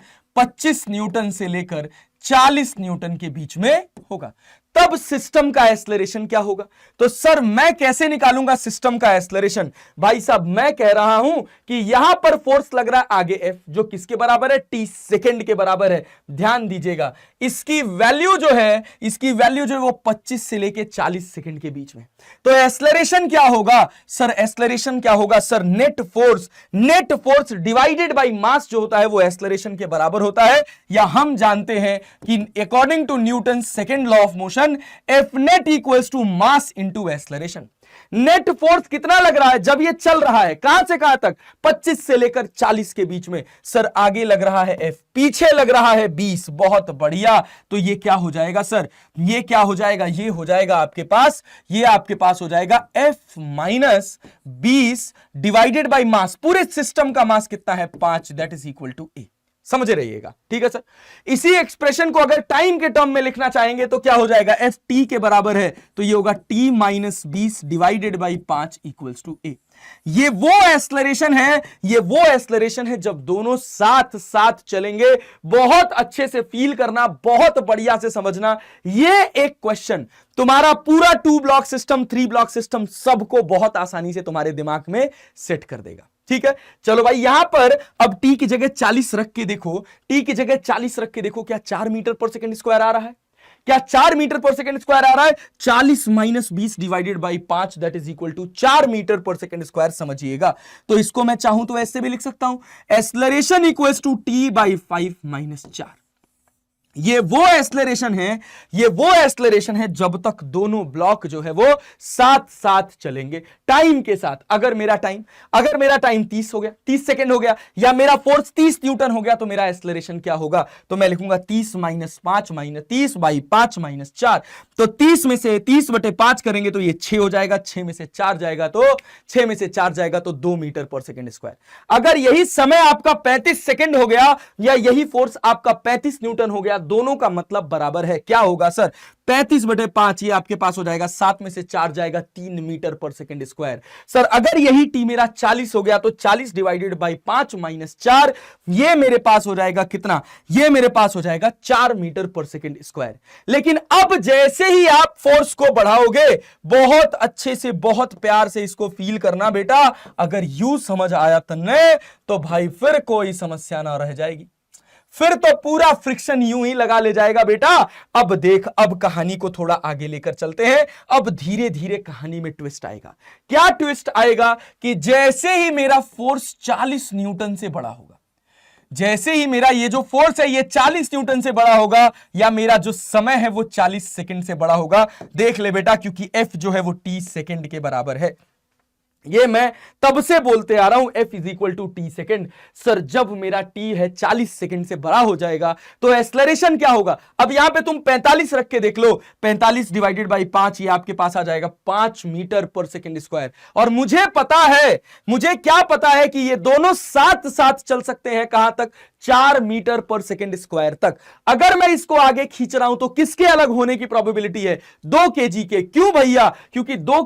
40 न्यूटन के बीच में होगा, तब सिस्टम का एक्सेलरेशन क्या होगा? तो सर मैं कैसे निकालूंगा सिस्टम का एक्सेलरेशन? भाई साहब मैं कह रहा हूं कि यहां पर फोर्स लग रहा है आगे F, जो किसके बराबर है? T सेकंड के बराबर है। ध्यान दीजिएगा, इसकी वैल्यू जो है वो 25 से लेके 40 सेकंड के बीच में। तो एक्सेलरेशन क्या होगा सर? एक्सेलरेशन क्या होगा sir? Net force divided by मास जो होता है वो एक्सेलरेशन के बराबर होता है। या हम जानते हैं कि according to Newton second law of motion, F net equals to mass into acceleration. Net force कितना लग रहा है जब ये चल रहा है, कहां से कहां तक, 25 से लेकर 40 के बीच में। सर आगे लग रहा है F, पीछे लग रहा है 20। बहुत बढ़िया। तो ये क्या हो जाएगा सर, ये क्या हो जाएगा, ये हो जाएगा आपके पास, ये आपके पास हो जाएगा F minus 20 divided by mass. पूरे सिस्टम का मास कितना है, 5, that is equal to A। समझ रहिएगा, ठीक है सर। इसी एक्सप्रेशन को अगर टाइम के टर्म में लिखना चाहेंगे तो क्या हो जाएगा, एफ टी के बराबर है तो ये होगा t minus 20 divided by 5 equals to A। ये वो एक्सेलरेशन है, ये वो एक्सेलरेशन है जब दोनों साथ साथ चलेंगे। बहुत अच्छे से फील करना, बहुत बढ़िया से समझना। ये एक क्वेश्चन तुम्हारा पूरा 2 ब्लॉक सिस्टम, 3 ब्लॉक सिस्टम सबको बहुत आसानी से तुम्हारे दिमाग में सेट कर देगा। ठीक है, चलो भाई यहां पर अब t की जगह 40 रख के देखो, t की जगह 40 रख के देखो, क्या 4 मीटर पर सेकंड स्क्वायर आ रहा है, क्या 4 मीटर पर सेकंड स्क्वायर आ रहा है। 40 minus 20 divided by 5 that is equal to 4 metre per second square. समझिएगा, तो इसको मैं चाहूं तो ऐसे भी लिख सकता हूं, acceleration equals to t by 5 minus 4। ये वो एक्सेलरेशन है, ये वो एक्सेलरेशन है जब तक दोनों ब्लॉक जो है वो साथ साथ चलेंगे टाइम के साथ। अगर मेरा टाइम 30 हो गया, 30 सेकंड हो गया, या मेरा फोर्स 30 न्यूटन हो गया, तो मेरा एक्सेलरेशन क्या होगा, तो मैं लिखूंगा 30 माइनस 5 माइनस 30 बाई 5 माइनस 4। तो 30 में से 30 बटे 5 करेंगे तो ये 6 हो जाएगा, 6 में से 4 जाएगा तो 6 में से 4 जाएगा तो 2 मीटर पर सेकंड स्क्वायर। अगर यही समय आपका 35 सेकंड हो गया, या यही फोर्स आपका 35 न्यूटन हो गया, दोनों का मतलब बराबर है। क्या होगा सर, 35 बटे 5 ये आपके पास हो जाएगा, 7 में से 4 जाएगा 3 metre per second square. Sir अगर यही टी मेरा 40 हो गया तो 40 डिवाइडेड बाई 5 माइनस 4, ये मेरे पास हो जाएगा कितना, ये मेरे पास हो जाएगा 4 मीटर पर सेकंड स्क्वायर। लेकिन अब जैसे ही आप फोर्स को बढ़ाओगे, बहुत अच्छे से बहुत प्यार से इसको फील करना बेटा, अगर यू समझ आया तन्ने तो भाई फिर कोई समस्या ना रह जाएगी, फिर तो पूरा फ्रिक्शन यूं ही लगा ले जाएगा बेटा। अब देख, अब कहानी को थोड़ा आगे लेकर चलते हैं। अब धीरे धीरे कहानी में ट्विस्ट आएगा। क्या ट्विस्ट आएगा कि जैसे ही मेरा फोर्स 40 न्यूटन से बड़ा होगा, जैसे ही मेरा ये जो फोर्स है ये 40 न्यूटन से बड़ा होगा, या मेरा जो समय है वो 40 सेकंड से बड़ा होगा, देख ले बेटा, क्योंकि एफ जो है वो टी सेकंड के बराबर है। ये मैं तब से बोलते आ रहा हूं, F is equal to T second. Sir जब मेरा t है 40 सेकेंड से बड़ा हो जाएगा तो एक्सेलरेशन क्या होगा। अब यहां पे तुम 45 रख के देख लो, 45 डिवाइडेड बाई 5 ये आपके पास आ जाएगा 5 मीटर पर सेकेंड स्क्वायर। और मुझे पता है, मुझे क्या पता है कि ये दोनों साथ साथ चल सकते हैं, कहां तक, 4 मीटर पर सेकेंड स्क्वायर तक। अगर मैं इसको आगे खींच रहा हूं तो किसके अलग होने की प्रोबेबिलिटी है, 2 केजी के। क्यों भैया, क्योंकि 2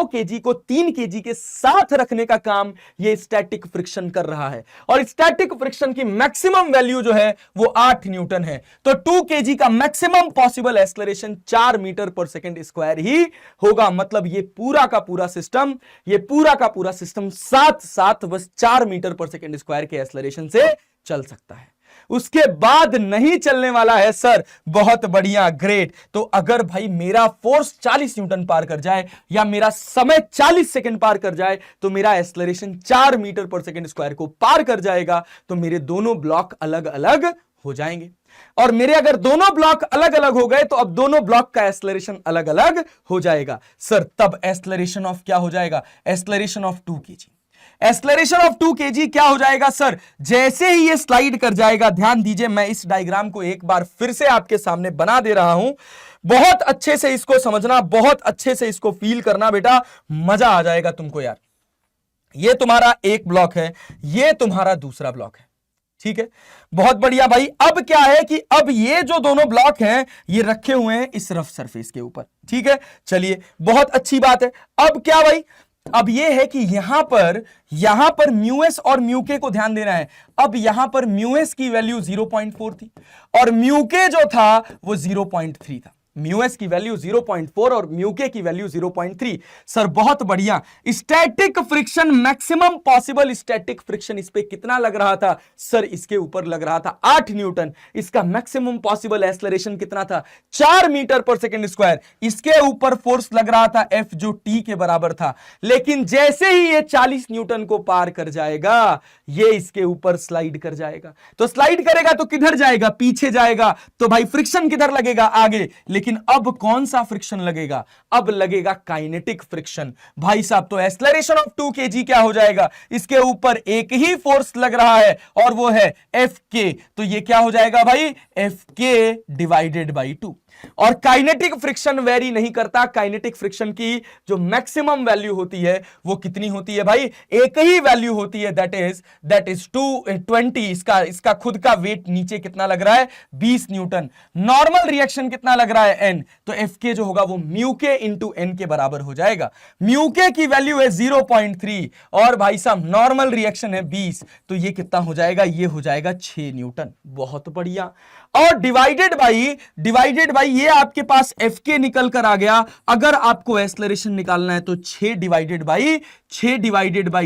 केजी को 3 केजी के साथ रखने का काम ये स्टैटिक फ्रिक्शन कर रहा है, और स्टैटिक फ्रिक्शन की मैक्सिमम वैल्यू जो है वो 8 न्यूटन है। तो 2 केजी का maximum possible acceleration 4 metre per second square ही होगा। मतलब ये पूरा का पूरा सिस्टम साथ साथ बस 4 मीटर पर सेकेंड स्क्वायर के एक्सेलरेशन से चल सकता है, उसके बाद नहीं चलने वाला है। सर बहुत बढ़िया, ग्रेट। तो अगर भाई मेरा फोर्स 40 न्यूटन पार कर जाए, या मेरा समय 40 सेकंड पार कर जाए, तो मेरा acceleration 4 metre per second square को पार कर जाएगा, तो मेरे दोनों ब्लॉक अलग अलग हो जाएंगे। और मेरे अगर दोनों ब्लॉक अलग अलग हो गए तो अब दोनों ब्लॉक का एक्सेलरेशन अलग अलग हो जाएगा। सर तब एक्सेलरेशन ऑफ क्या हो जाएगा, acceleration of 2 KG. Acceleration of 2 KG क्या हो जाएगा सर, जैसे ही ये स्लाइड कर जाएगा, ध्यान दीजिए मैं इस डायग्राम को एक बार फिर से आपके सामने बना दे रहा हूं, बहुत अच्छे से इसको समझना, बहुत अच्छे से इसको फील करना बेटा, मजा आ जाएगा तुमको यार। ये तुम्हारा एक ब्लॉक है, ये तुम्हारा दूसरा ब्लॉक है, ठीक है, बहुत बढ़िया भाई। अब क्या है कि अब ये जो दोनों ब्लॉक हैं ये रखे हुए हैं इस रफ सरफेस के ऊपर, ठीक है, चलिए बहुत अच्छी बात है। अब क्या भाई, अब यह है कि यहां पर म्यू एस और म्यू के को ध्यान देना है। अब यहां पर म्यू एस की वैल्यू 0.4 थी और म्यू के जो था वो 0.3 था। म्यू एस की वैल्यू 0.4 और म्यू के की वैल्यू 0.3। सर बहुत बढ़िया। Static friction, maximum possible static friction इस पे कितना लग रहा था सर, इसके ऊपर लग रहा था 8 न्यूटन। इसका मैक्सिमम पॉसिबल एक्सेलरेशन कितना था, 4 मीटर पर सेकंड स्क्वायर। इसके ऊपर फोर्स लग रहा था F जो T के बराबर था। लेकिन जैसे ही ये 40 न्यूटन को पार कर जाएगा, ये इसके ऊपर स्लाइड कर जाएगा। तो स्लाइड करेगा तो किधर जाएगा, पीछे जाएगा। तो भाई फ्रिक्शन किधर लगेगा, आगे। लेकिन अब कौन सा फ्रिक्शन लगेगा? अब लगेगा काइनेटिक फ्रिक्शन भाई साहब। तो एक्सेलरेशन ऑफ 2 kg क्या हो जाएगा? इसके ऊपर एक ही फोर्स लग रहा है और वो है Fk। तो ये क्या हो जाएगा भाई? Fk divided by 2। और काइनेटिक फ्रिक्शन वेरी नहीं करता। काइनेटिक फ्रिक्शन की जो मैक्सिमम वैल्यू होती है वो कितनी होती है भाई? एक ही वैल्यू होती है, दैट इज 220। इसका खुद का वेट नीचे कितना लग रहा है? 20 न्यूटन। नॉर्मल रिएक्शन कितना लग रहा है? n। तो Fk जो होगा वो म्यू के इंटू एन के बराबर हो जाएगा। म्यू के की वैल्यू है 0.3 और भाई साहब नॉर्मल रिएक्शन है 20, तो ये कितना हो जाएगा? ये हो जाएगा 6 न्यूटन। बहुत बढ़िया। और डिवाइडेड बाई ये आपके पास Fk निकल कर आ गया। अगर आपको एक्सेलरेशन निकालना है तो 6 डिवाइडेड बाई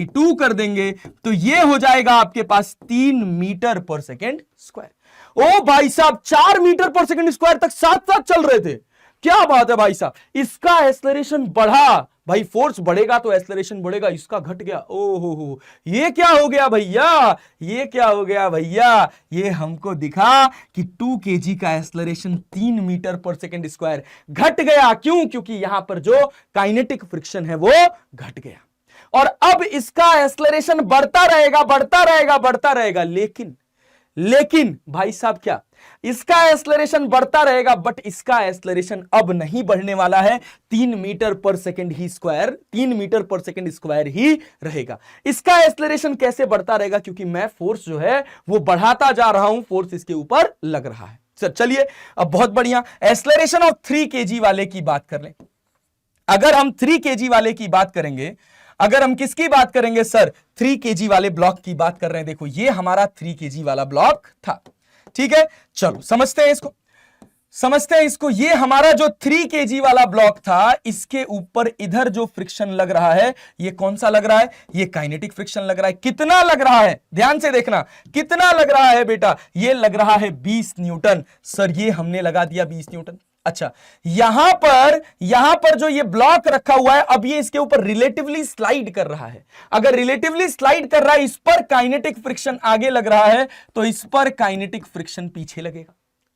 2 कर देंगे तो ये हो जाएगा आपके पास 3 मीटर पर सेकेंड स्क्वायर। ओ भाई साहब 4 मीटर पर सेकेंड स्क्वायर तक साथ साथ चल रहे थे। क्या बात है भाई साहब। इसका एक्सेलरेशन बढ़ा, भाई फोर्स बढ़ेगा तो एक्सेलरेशन बढ़ेगा, इसका घट गया। ओहो, ये क्या हो गया भैया? ये क्या हो गया भैया? ये हमको दिखा कि 2 kg का acceleration 3 metre per second square घट गया। क्यों? क्योंकि यहां पर जो काइनेटिक फ्रिक्शन है वो घट गया। और अब इसका एक्सेलरेशन बढ़ता रहेगा, लेकिन भाई साहब क्या? इसका एक्सेलरेशन बढ़ता रहेगा, बट इसका एक्सेलरेशन अब नहीं बढ़ने वाला है। 3 मीटर पर सेकेंड स्क्वायर ही रहेगा। इसका एक्सेलरेशन कैसे बढ़ता रहेगा? क्योंकि मैं फोर्स जो है वो बढ़ाता जा रहा हूं, फोर्स इसके ऊपर लग रहा है। सर चलिए अब बहुत बढ़िया, एक्सेलरेशन ऑफ 3 kg वाले की बात कर लें। अगर हम 3 kg वाले की बात करेंगे, अगर हम किसकी बात करेंगे सर? 3 kg वाले ब्लॉक की बात कर रहे हैं। देखो ये हमारा 3 kg वाला ब्लॉक था, ठीक है। चलो समझते हैं इसको। ये हमारा जो 3 kg वाला ब्लॉक था, इसके ऊपर इधर जो फ्रिक्शन लग रहा है ये कौन सा लग रहा है? ये काइनेटिक फ्रिक्शन लग रहा है। कितना लग रहा है? ध्यान से देखना, कितना लग रहा है बेटा? ये लग रहा है 20 न्यूटन। सर ये हमने लगा दिया 20 न्यूटन। अच्छा, यहां पर जो ये ब्लॉक रखा हुआ है, अब ये इसके ऊपर रिलेटिवली स्लाइड कर रहा है। अगर रिलेटिवली स्लाइड कर रहा है, इस पर काइनेटिक फ्रिक्शन आगे लग रहा है, तो इस पर काइनेटिक फ्रिक्शन पीछे लगेगा।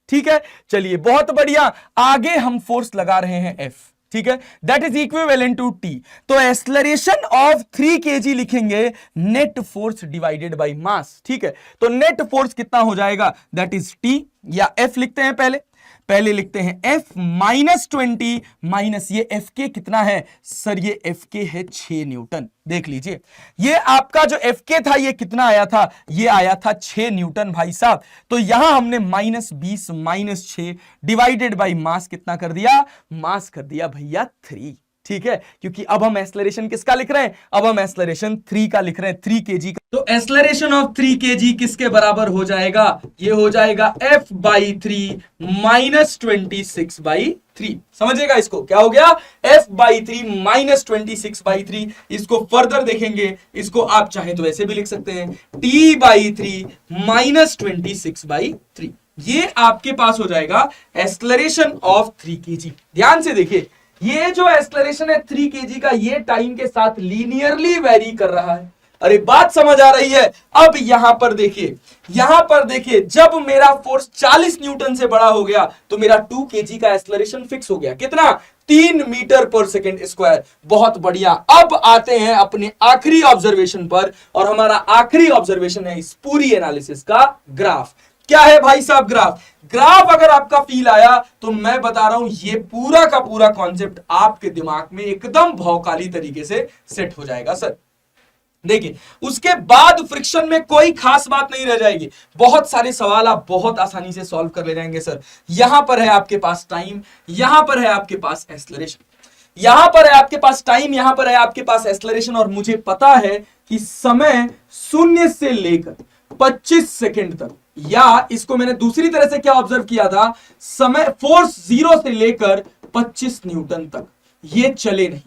ठीक है, चलिए बहुत बढ़िया। आगे हम फोर्स लगा रहे हैं F, ठीक है, that is equivalent to T। तो एक्सेलरेशन ऑफ 3 kg लिखेंगे net force divided by mass. ठीक है, तो नेट फोर्स कितना हो जाएगा? दैट इज T, या F लिखते हैं पहले लिखते हैं F -20 माइनस ये Fk कितना है सर? ये Fk है 6 न्यूटन। देख लीजिए, ये आपका जो Fk था ये कितना आया था? ये आया था 6 न्यूटन भाई साहब। तो यहां हमने -20 माइनस 6 डिवाइडेड बाई मास कितना कर दिया? मास कर दिया भैया 3। ठीक है, क्योंकि अब हम एक्सेलरेशन किसका लिख रहे हैं? अब हम एक्सेलरेशन 3 का लिख रहे हैं, 3 kg का। तो एक्सेलरेशन ऑफ 3 kg किसके बराबर हो जाएगा? ये हो जाएगा F/3 -26/3। समझिएगा इसको, क्या हो गया? F/3 -26/3। इसको फर्दर देखेंगे, इसको आप चाहे तो ऐसे भी लिख सकते हैं, T/3 -26/3। ये आपके पास हो जाएगा एक्सेलरेशन ऑफ 3 kg। ध्यान से देखिए, ये जो एक्सेलरेशन है 3 kg का, ये टाइम के साथ लीनियरली वेरी कर रहा है। अरे बात समझ आ रही है? अब यहां पर देखिए, जब मेरा फोर्स 40 न्यूटन से बड़ा हो गया तो मेरा 2 kg का एक्सेलरेशन फिक्स हो गया। कितना? 3 मीटर पर सेकेंड स्क्वायर। बहुत बढ़िया। अब आते हैं अपने आखिरी ऑब्जर्वेशन पर, और हमारा आखिरी ऑब्जर्वेशन है इस पूरी एनालिसिस का ग्राफ। क्या है भाई साहब? ग्राफ अगर आपका फील आया तो मैं बता रहा हूं, ये पूरा का पूरा कॉन्सेप्ट आपके दिमाग में एकदम भौकाली तरीके से सेट हो जाएगा सर। देखिए, उसके बाद फ्रिक्शन में कोई खास बात नहीं रह जाएगी। बहुत सारे सवाल आप बहुत आसानी से सॉल्व कर ले जाएंगे सर। यहां पर है आपके पास टाइम, यहां पर है आपके पास एक्सेलरेशन, यहां पर है आपके पास टाइम, यहां पर है आपके पास एक्सेलरेशन, और मुझे पता है कि समय 0 से लेकर 25 सेकेंड तक, या इसको मैंने दूसरी तरह से क्या ऑब्जर्व किया था, समय फोर्स 0 से लेकर 25 न्यूटन तक ये चले नहीं।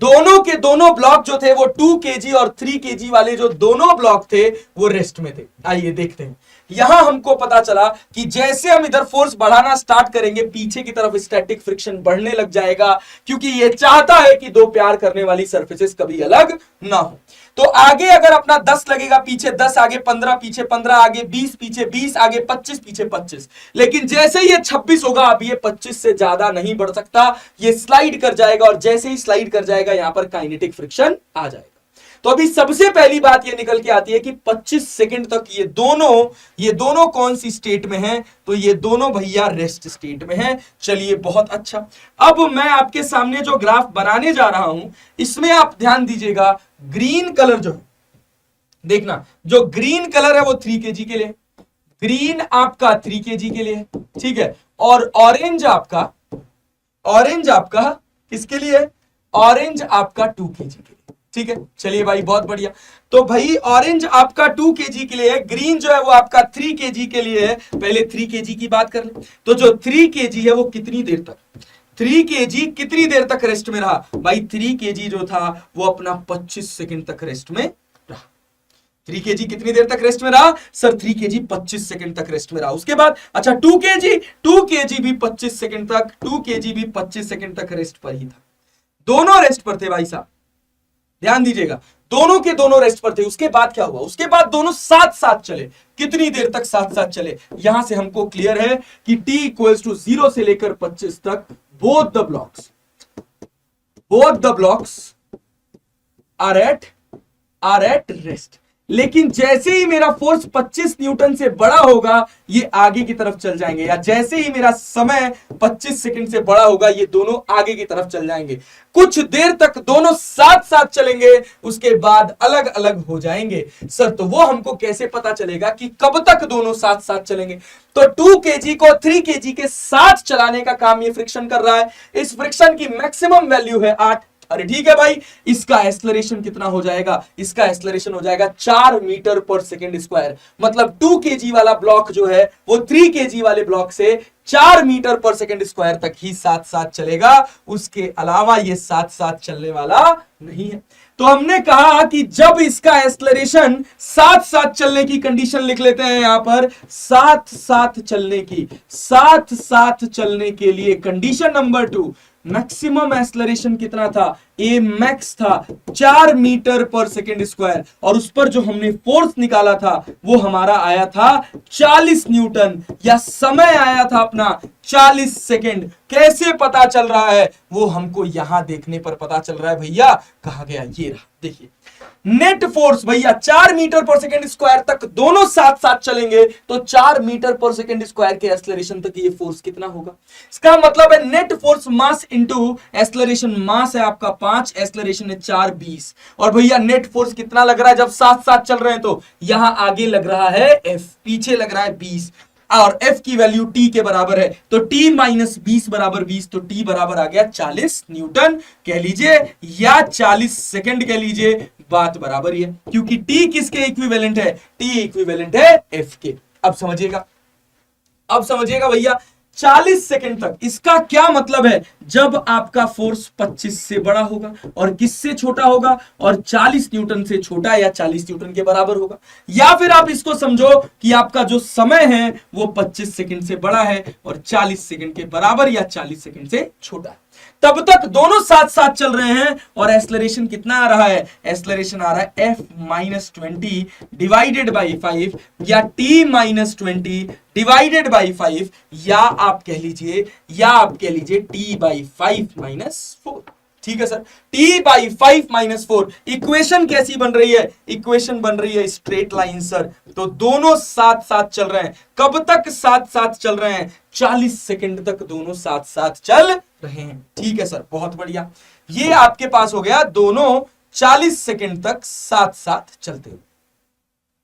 दोनों के दोनों ब्लॉक जो थे वो 2 kg और 3 kg वाले जो दोनों ब्लॉक थे वो रेस्ट में थे। आइए देखते हैं यहां हमको पता चला कि जैसे हम इधर फोर्स बढ़ाना स्टार्ट करेंगे पीछे की तरफ स्टैटिक फ्रिक्शन बढ़ने लग जाएगा, क्योंकि ये चाहता है कि दो प्यार करने वाली सरफेसेस कभी अलग ना हो। तो आगे अगर अपना 10 लगेगा, पीछे 10, आगे 15, पीछे 15, आगे 20, पीछे 20, आगे 25, पीछे 25। लेकिन जैसे ही ये 26 होगा, अब ये 25 से ज्यादा नहीं बढ़ सकता, ये स्लाइड कर जाएगा, और जैसे ही स्लाइड कर जाएगा यहां पर काइनेटिक फ्रिक्शन आ जाएगा। तो अभी सबसे पहली बात ये निकल के आती है कि 25 सेकंड तक ये दोनों कौन सी स्टेट में हैं? तो ये दोनों भैया रेस्ट स्टेट में हैं। चलिए बहुत अच्छा। अब मैं आपके सामने जो ग्राफ बनाने जा रहा हूं, इसमें आप ध्यान दीजिएगा, ग्रीन कलर जो है, देखना, जो ग्रीन कलर है वो 3 kg के लिए, ग्रीन आपका 3 kg के लिए, ठीक है, और ऑरेंज आपका किसके लिए? ऑरेंज आपका 2 kg के लिए, ठीक है। चलिए भाई बहुत बढ़िया। तो भाई ऑरेंज आपका 2 kg के लिए है, ग्रीन जो है वो आपका 3 kg के लिए है। पहले 3 kg की बात कर ले। तो जो 3 kg है वो कितनी देर तक, 3 kg कितनी देर तक रेस्ट में रहा? भाई 3 kg जो था वो अपना 25 सेकंड तक रेस्ट में रहा। 3 kg कितनी देर तक रेस्ट में रहा? सर 3 kg 25 सेकंड तक रेस्ट में रहा। उसके बाद अच्छा 2 kg भी 25 सेकंड तक, 2 kg भी 25 सेकंड तक रेस्ट पर ही था। दोनों रेस्ट पर थे भाई साहब, ध्यान दीजिएगा, दोनों के दोनों रेस्ट पर थे। उसके बाद क्या हुआ? उसके बाद दोनों साथ साथ चले। कितनी देर तक साथ साथ चले? यहां से हमको क्लियर है कि t इक्वल्स टू 0 से लेकर 25 तक both the blocks are at rest. लेकिन जैसे ही मेरा फोर्स 25 न्यूटन से बड़ा होगा ये आगे की तरफ चल जाएंगे, या जैसे ही मेरा समय 25 सेकंड से बड़ा होगा ये दोनों आगे की तरफ चल जाएंगे। कुछ देर तक दोनों साथ साथ चलेंगे, उसके बाद अलग अलग हो जाएंगे। सर तो वो हमको कैसे पता चलेगा कि कब तक दोनों साथ साथ चलेंगे? तो 2 kg को 3 kg के साथ चलाने का काम ये फ्रिक्शन कर रहा है। इस फ्रिक्शन की मैक्सिमम वैल्यू है 8। अरे ठीक है भाई, इसका एक्सेलरेशन कितना हो जाएगा? इसका एक्सेलरेशन हो जाएगा 4 मीटर पर सेकेंड स्क्वायर। मतलब 2 kg वाला ब्लॉक जो है वो 3 kg वाले ब्लॉक से 4 मीटर पर सेकेंड स्क्वायर तक ही साथ साथ चलेगा, उसके अलावा ये साथ साथ चलने वाला नहीं है। तो हमने कहा कि जब इसका एक्सेलरेशन साथ साथ चलने की कंडीशन लिख लेते हैं यहां पर, साथ साथ चलने के लिए कंडीशन नंबर 2, मैक्सिमम एक्सेलरेशन कितना था? ए मैक्स था 4 मीटर पर सेकेंड स्क्वायर, और उस पर जो हमने फोर्स निकाला था वो हमारा आया था 40 न्यूटन, या समय आया था अपना 40 सेकेंड। कैसे पता चल रहा है? वो हमको यहां देखने पर पता चल रहा है भैया। कहा गया ये रहा, देखिए नेट फोर्स भैया 4 मीटर पर सेकेंड स्क्वायर तक दोनों साथ साथ चलेंगे तो 4 मीटर पर सेकेंड स्क्वायर के एक्सेलरेशन तक ये फोर्स कितना होगा? इसका मतलब है net force mass into acceleration. Mass है आपका 5, एक्सेलरेशन है 4, 20। और भैया नेट फोर्स कितना लग रहा है जब साथ साथ चल रहे हैं? तो यहां आगे लग रहा है F, पीछे लग रहा है 20, और F की वैल्यू T के बराबर है। तो T माइनस 20 बराबर 20, तो T बराबर आ गया 40 न्यूटन कह लीजिए, या 40 सेकंड कह लीजिए, बात बराबर ही है, क्योंकि T किसके इक्विवेलेंट है? T इक्विवेलेंट है F के। अब समझिएगा भैया, 40 सेकंड तक। इसका क्या मतलब है? जब आपका फोर्स 25 से बड़ा होगा और किससे छोटा होगा? और 40 न्यूटन से छोटा या 40 न्यूटन के बराबर होगा। या फिर आप इसको समझो कि आपका जो समय है वो 25 सेकंड से बड़ा है और 40 सेकंड के बराबर या 40 सेकंड से छोटा है। तब तक दोनों साथ साथ चल रहे हैं, और एक्सेलरेशन कितना आ रहा है? एक्सेलरेशन आ रहा है F माइनस 20 डिवाइडेड बाई 5, या T माइनस 20 डिवाइडेड बाई 5, या आप कह लीजिए T बाई 5 माइनस 4। ठीक है sir, T by 5 minus 4। Equation कैसी बन रही है? इक्वेशन बन रही है स्ट्रेट लाइन सर। तो दोनों साथ साथ चल रहे हैं। कब तक साथ साथ चल रहे हैं? 40 सेकंड तक दोनों साथ साथ चल रहे हैं। ठीक है सर, बहुत बढ़िया। ये आपके पास हो गया दोनों 40 सेकंड तक साथ साथ चलते हुए।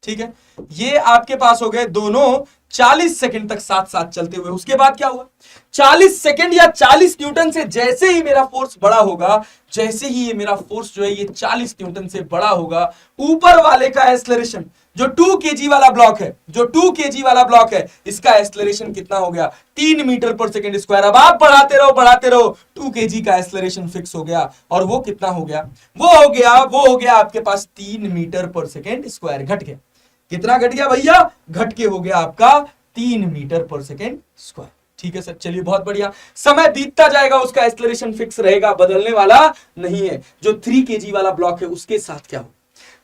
ठीक है, ये आपके पास हो गए दोनों 40 सेकंड तक साथ साथ चलते हुए। उसके बाद क्या हुआ? 40 सेकंड या 40 न्यूटन से जैसे ही मेरा फोर्स बड़ा होगा, जैसे ही ये मेरा फोर्स जो है ये 40 न्यूटन से बड़ा होगा, ऊपर वाले का एक्सेलरेशन जो 2 kg वाला ब्लॉक है, इसका एक्सेलरेशन कितना हो गया? 3 मीटर पर सेकंड स्क्वायर। अब आप बढ़ाते रहो, 2 kg का एक्सेलरेशन फिक्स हो गया, और वो कितना हो गया? वो हो गया आपके पास 3 मीटर पर सेकंड स्क्वायर। घट गया। कितना घट गया भैया, घट के हो गया आपका 3 मीटर पर सेकेंड स्क्वायर। ठीक है सर, चलिए बहुत बढ़िया। समय बीतता जाएगा, उसका एक्सेलरेशन फिक्स रहेगा, बदलने वाला नहीं है। जो 3 kg वाला ब्लॉक है उसके साथ क्या हो,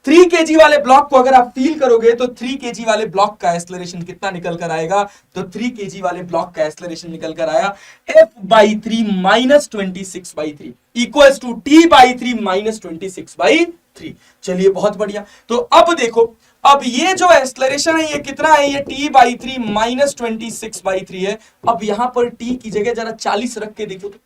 3 kg वाले ब्लॉक को अगर आप फील करोगे तो 3 kg वाले ब्लॉक का एक्सेलरेशन कितना निकल कर आएगा, तो 3 kg वाले ब्लॉक का एक्सेलरेशन निकल कर आया F/3 minus 26/3 equals to T/3 minus 26/3। चलिए बहुत बढ़िया। तो अब देखो, अब ये जो एक्सेलरेशन है ये कितना है, ये T/3 माइनस 26/3 है। अब यहां पर T की जगह जरा 40 रख के देखो, तो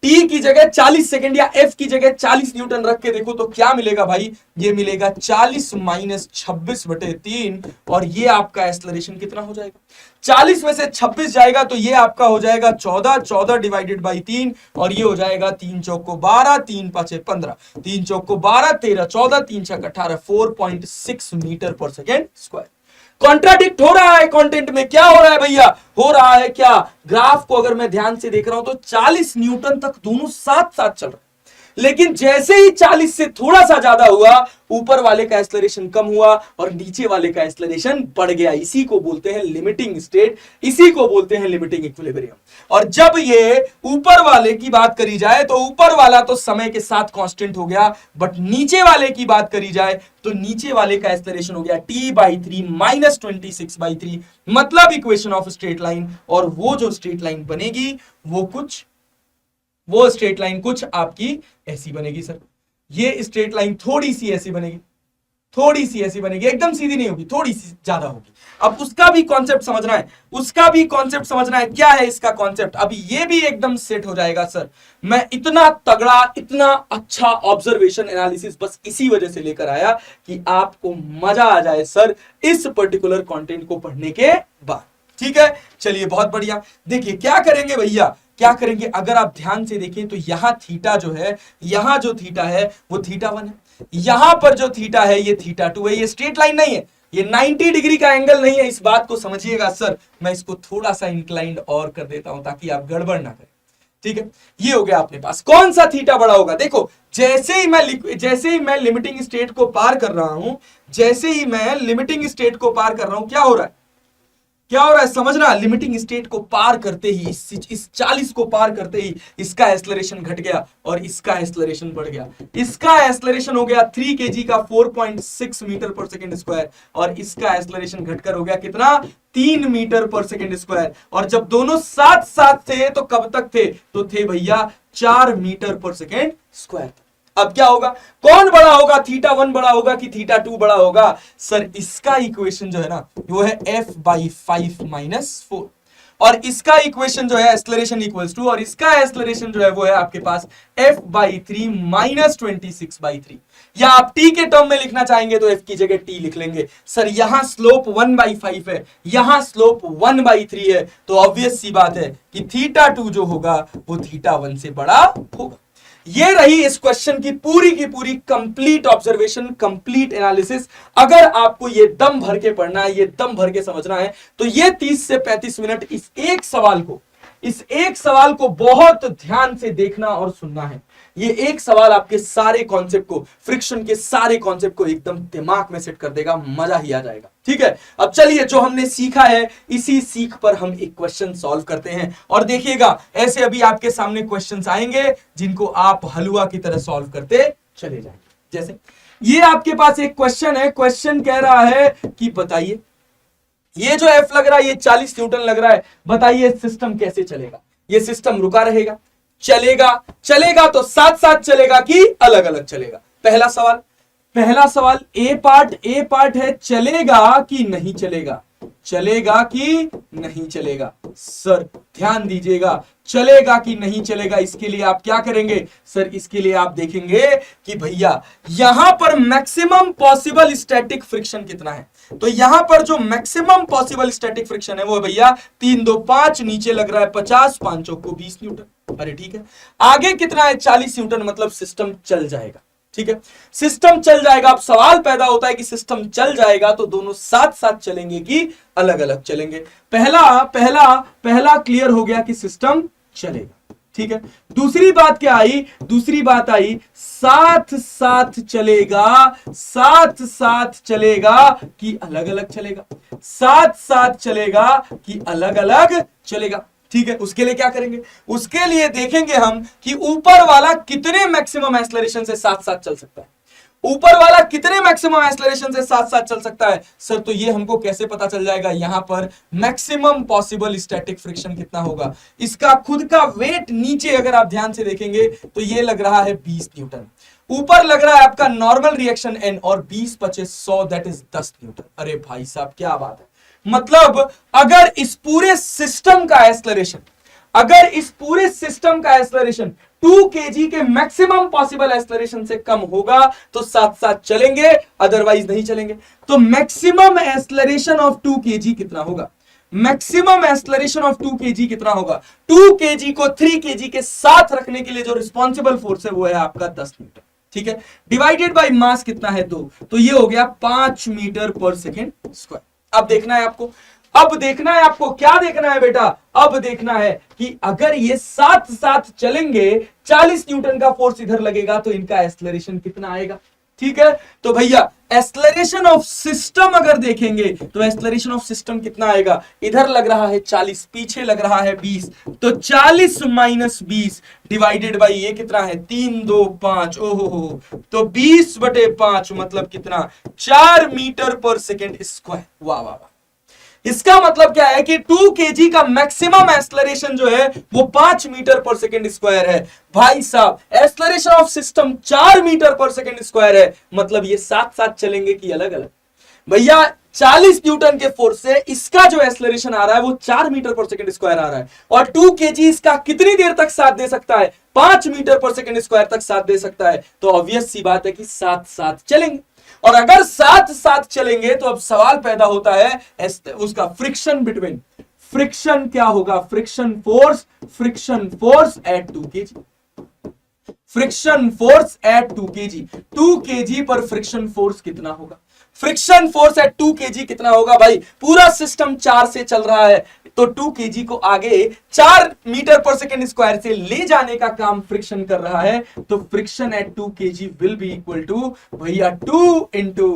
T की जगह 40 सेकेंड या F की जगह 40 न्यूटन रख के देखो तो क्या मिलेगा भाई, ये मिलेगा 40 माइनस 26/3 और ये आपका एक्सेलरेशन कितना हो जाएगा, 40 में से 26 जाएगा तो ये आपका हो जाएगा 14, 14 डिवाइडेड बाई 3 और ये हो जाएगा 3 चौक को 12, 3 5 15, 3 चौक को 12, 13 14, 3 6 18, 4.6 metre per second square. Contradict हो रहा है कंटेंट में, क्या हो रहा है भैया, हो रहा है क्या, ग्राफ को अगर मैं ध्यान से देख रहा हूं तो 40 न्यूटन तक दोनों साथ साथ चल रहे, लेकिन जैसे ही 40 से थोड़ा सा ज्यादा हुआ ऊपर वाले का एक्सेलरेशन कम हुआ और नीचे वाले का एक्सेलरेशन बढ़ गया। इसी को बोलते हैं लिमिटिंग स्टेट, इसी को बोलते हैं लिमिटिंग इक्विलिब्रियम। और जब ये ऊपर वाले की बात करी जाए तो ऊपर वाला तो समय के साथ कांस्टेंट हो गया, बट नीचे वाले की बात करी जाए तो नीचे वाले का एक्सेलरेशन हो गया T/3 माइनस 26/3, मतलब इक्वेशन ऑफ स्ट्रेट लाइन। और वो जो स्ट्रेट लाइन बनेगी वो स्ट्रेट लाइन कुछ आपकी ऐसी बनेगी सर, ये स्ट्रेट लाइन थोड़ी सी ऐसी बनेगी, थोड़ी सी ऐसी बनेगी, एकदम सीधी नहीं होगी, थोड़ी सी ज्यादा होगी। अब उसका भी कॉन्सेप्ट समझना है, उसका भी कॉन्सेप्ट समझना है, क्या है इसका कॉन्सेप्ट, अभी ये भी एकदम सेट हो जाएगा सर। मैं इतना तगड़ा, इतना अच्छा ऑब्जर्वेशन एनालिसिस बस इसी वजह से लेकर आया कि आपको मजा आ जाए सर इस पर्टिकुलर कंटेंट को पढ़ने के बाद। ठीक है, चलिए बहुत बढ़िया। देखिए क्या करेंगे भैया, क्या करेंगे, अगर आप ध्यान से देखें तो यहां थीटा जो है, यहां जो थीटा है वो θ1 है, यहां पर जो थीटा है ये θ2 है। ये स्ट्रेट लाइन नहीं है, ये 90 डिग्री का एंगल नहीं है, इस बात को समझिएगा सर। मैं इसको थोड़ा सा इंक्लाइंड और कर देता हूं ताकि आप गड़बड़ ना करें। ठीक है, ये हो गया अपने पास। कौन सा थीटा बड़ा होगा, देखो जैसे ही मैं लिमिटिंग स्टेट को पार कर रहा हूं, जैसे ही मैं लिमिटिंग स्टेट को पार कर रहा हूं, क्या हो रहा है, क्या हो रहा है समझना, लिमिटिंग स्टेट को पार करते ही, इस 40 को पार करते ही इसका एक्सेलरेशन घट गया और इसका एक्सेलरेशन बढ़ गया। इसका एक्सेलरेशन हो गया 3 kg का 4.6 मीटर पर सेकेंड स्क्वायर और इसका एक्सेलरेशन घटकर हो गया कितना, 3 मीटर पर सेकेंड स्क्वायर। और जब दोनों साथ साथ थे तो कब तक थे, तो थे भैया 4 मीटर पर सेकेंड स्क्वायर। अब क्या होगा, कौन बड़ा होगा, θ1 बड़ा होगा कि θ2 बड़ा होगा, सर इसका इक्वेशन जो है ना वो है F/5 माइनस 4 और इसका इक्वेशन जो है एक्सेलरेशन इक्वल्स टू, और इसका एक्सेलरेशन जो है वो है आपके पास F/3 माइनस 26/3। या आप t के टर्म में लिखना चाहेंगे तो f की जगह t लिख लेंगे। सर यहां स्लोप 1/5 है, यहां स्लोप 1/3 है, तो ऑब्वियस सी बात है कि θ2 जो होगा वो θ1 से बड़ा होगा। ये रही इस क्वेश्चन की पूरी कंप्लीट ऑब्जर्वेशन, कंप्लीट एनालिसिस। अगर आपको ये दम भर के पढ़ना है, ये दम भर के समझना है, तो ये 30 से 35 मिनट इस एक सवाल को बहुत ध्यान से देखना और सुनना है। ये एक सवाल आपके सारे कॉन्सेप्ट को, फ्रिक्शन के सारे कॉन्सेप्ट को एकदम दिमाग में सेट कर देगा, मजा ही आ जाएगा। ठीक है, अब चलिए जो हमने सीखा है इसी सीख पर हम एक क्वेश्चन सॉल्व करते हैं और देखिएगा ऐसे अभी आपके सामने क्वेश्चंस आएंगे जिनको आप हलवा की तरह सॉल्व करते चले जाएंगे। जैसे ये आपके पास एक क्वेश्चन है, क्वेश्चन कह रहा है कि बताइए ये जो F लग रहा है ये 40 न्यूटन लग रहा है, बताइए सिस्टम कैसे चलेगा। ये सिस्टम रुका रहेगा, चलेगा तो साथ साथ चलेगा कि अलग अलग चलेगा। पहला सवाल ए पार्ट है, चलेगा कि नहीं चलेगा, चलेगा कि नहीं चलेगा। सर ध्यान दीजिएगा, चलेगा कि नहीं चलेगा, इसके लिए आप क्या करेंगे सर, इसके लिए आप देखेंगे कि भैया यहां पर मैक्सिमम पॉसिबल स्टैटिक फ्रिक्शन कितना है। तो यहां पर जो मैक्सिमम पॉसिबल स्टैटिक फ्रिक्शन है वो भैया 3 2 5, नीचे लग रहा है 50, 5 चौक को 20 न्यूटन। अरे ठीक है, आगे कितना है 40 न्यूटन, मतलब सिस्टम चल जाएगा। ठीक है, सिस्टम चल जाएगा। अब सवाल पैदा होता है कि सिस्टम चल जाएगा तो दोनों साथ साथ चलेंगे कि अलग अलग चलेंगे। पहला क्लियर हो गया कि सिस्टम चलेगा। ठीक है। दूसरी बात क्या आई, दूसरी बात आई साथ साथ चलेगा, साथ साथ चलेगा कि अलग अलग चलेगा, साथ साथ चलेगा कि अलग अलग चलेगा। ठीक है, उसके लिए क्या करेंगे, उसके लिए देखेंगे हम कि ऊपर वाला कितने मैक्सिमम एक्सेलरेशन से साथ साथ चल सकता है, ऊपर वाला कितने मैक्सिमम एक्सेलरेशन से साथ साथ चल सकता है सर। तो ये हमको कैसे पता चल जाएगा, यहां पर मैक्सिमम पॉसिबल स्टैटिक फ्रिक्शन कितना होगा, इसका खुद का वेट नीचे अगर आप ध्यान से देखेंगे तो ये लग रहा है 20 न्यूटन, ऊपर लग रहा है आपका नॉर्मल रिएक्शन एन, और 20 25 100 दैट इज 10 न्यूटन। अरे भाई साहब क्या बात है, मतलब अगर इस पूरे सिस्टम का एक्सेलरेशन, अगर इस पूरे सिस्टम का एक्सेलरेशन 2 kg के मैक्सिमम पॉसिबल एक्सेलरेशन से कम होगा तो साथ साथ चलेंगे, अदरवाइज नहीं चलेंगे। तो मैक्सिमम एक्सेलरेशन ऑफ 2 kg कितना होगा, मैक्सिमम एक्सेलरेशन ऑफ 2 kg कितना होगा, 2 kg को 3 kg के साथ रखने के लिए जो रिस्पॉन्सिबल फोर्स है वो है आपका 10 न्यूटन। ठीक है, डिवाइडेड बाय मास कितना है 2, तो ये हो गया 5 मीटर पर सेकेंड स्क्वायर। अब देखना है आपको, अब देखना है आपको, क्या देखना है बेटा, अब देखना है कि अगर ये साथ साथ चलेंगे 40 न्यूटन का फोर्स इधर लगेगा तो इनका एक्सेलरेशन कितना आएगा। ठीक है, तो भैया एक्सेलरेशन ऑफ सिस्टम अगर देखेंगे तो एक्सेलरेशन ऑफ सिस्टम कितना आएगा, इधर लग रहा है 40, पीछे लग रहा है 20, तो 40 माइनस 20 डिवाइडेड बाई ये कितना है 3 2 5, ओहो हो, तो 20/5 मतलब कितना 4 मीटर पर सेकेंड स्क्वायर। वाह वाह वाह, इसका मतलब क्या है कि 2 kg का मैक्सिमम एक्सेलरेशन जो है वो 5 मीटर पर सेकेंड स्क्वायर है। भाई साहब acceleration of system 4 metre per second square है, मतलब ये साथ साथ चलेंगे कि अलग अलग। भैया 40 न्यूटन के फोर्स से इसका जो एक्सेलरेशन आ रहा है वो 4 मीटर पर सेकेंड स्क्वायर आ रहा है, और 2 kg इसका कितनी देर तक साथ दे सकता है, 5 मीटर पर सेकेंड स्क्वायर तक साथ दे सकता है। तो ऑब्वियस सी बात है कि साथ साथ चलेंगे, और अगर साथ साथ चलेंगे तो अब सवाल पैदा होता है उसका फ्रिक्शन बिटवीन, फ्रिक्शन क्या होगा, friction force at 2 kg, friction force at 2 kg, 2 kg पर फ्रिक्शन फोर्स कितना होगा, फ्रिक्शन फोर्स एट 2 kg कितना होगा। भाई पूरा सिस्टम 4 से चल रहा है तो 2 kg को आगे 4 मीटर पर सेकेंड स्क्वायर से ले जाने का काम फ्रिक्शन कर रहा है, तो friction at 2 kg will be equal to भैया 2 इंटू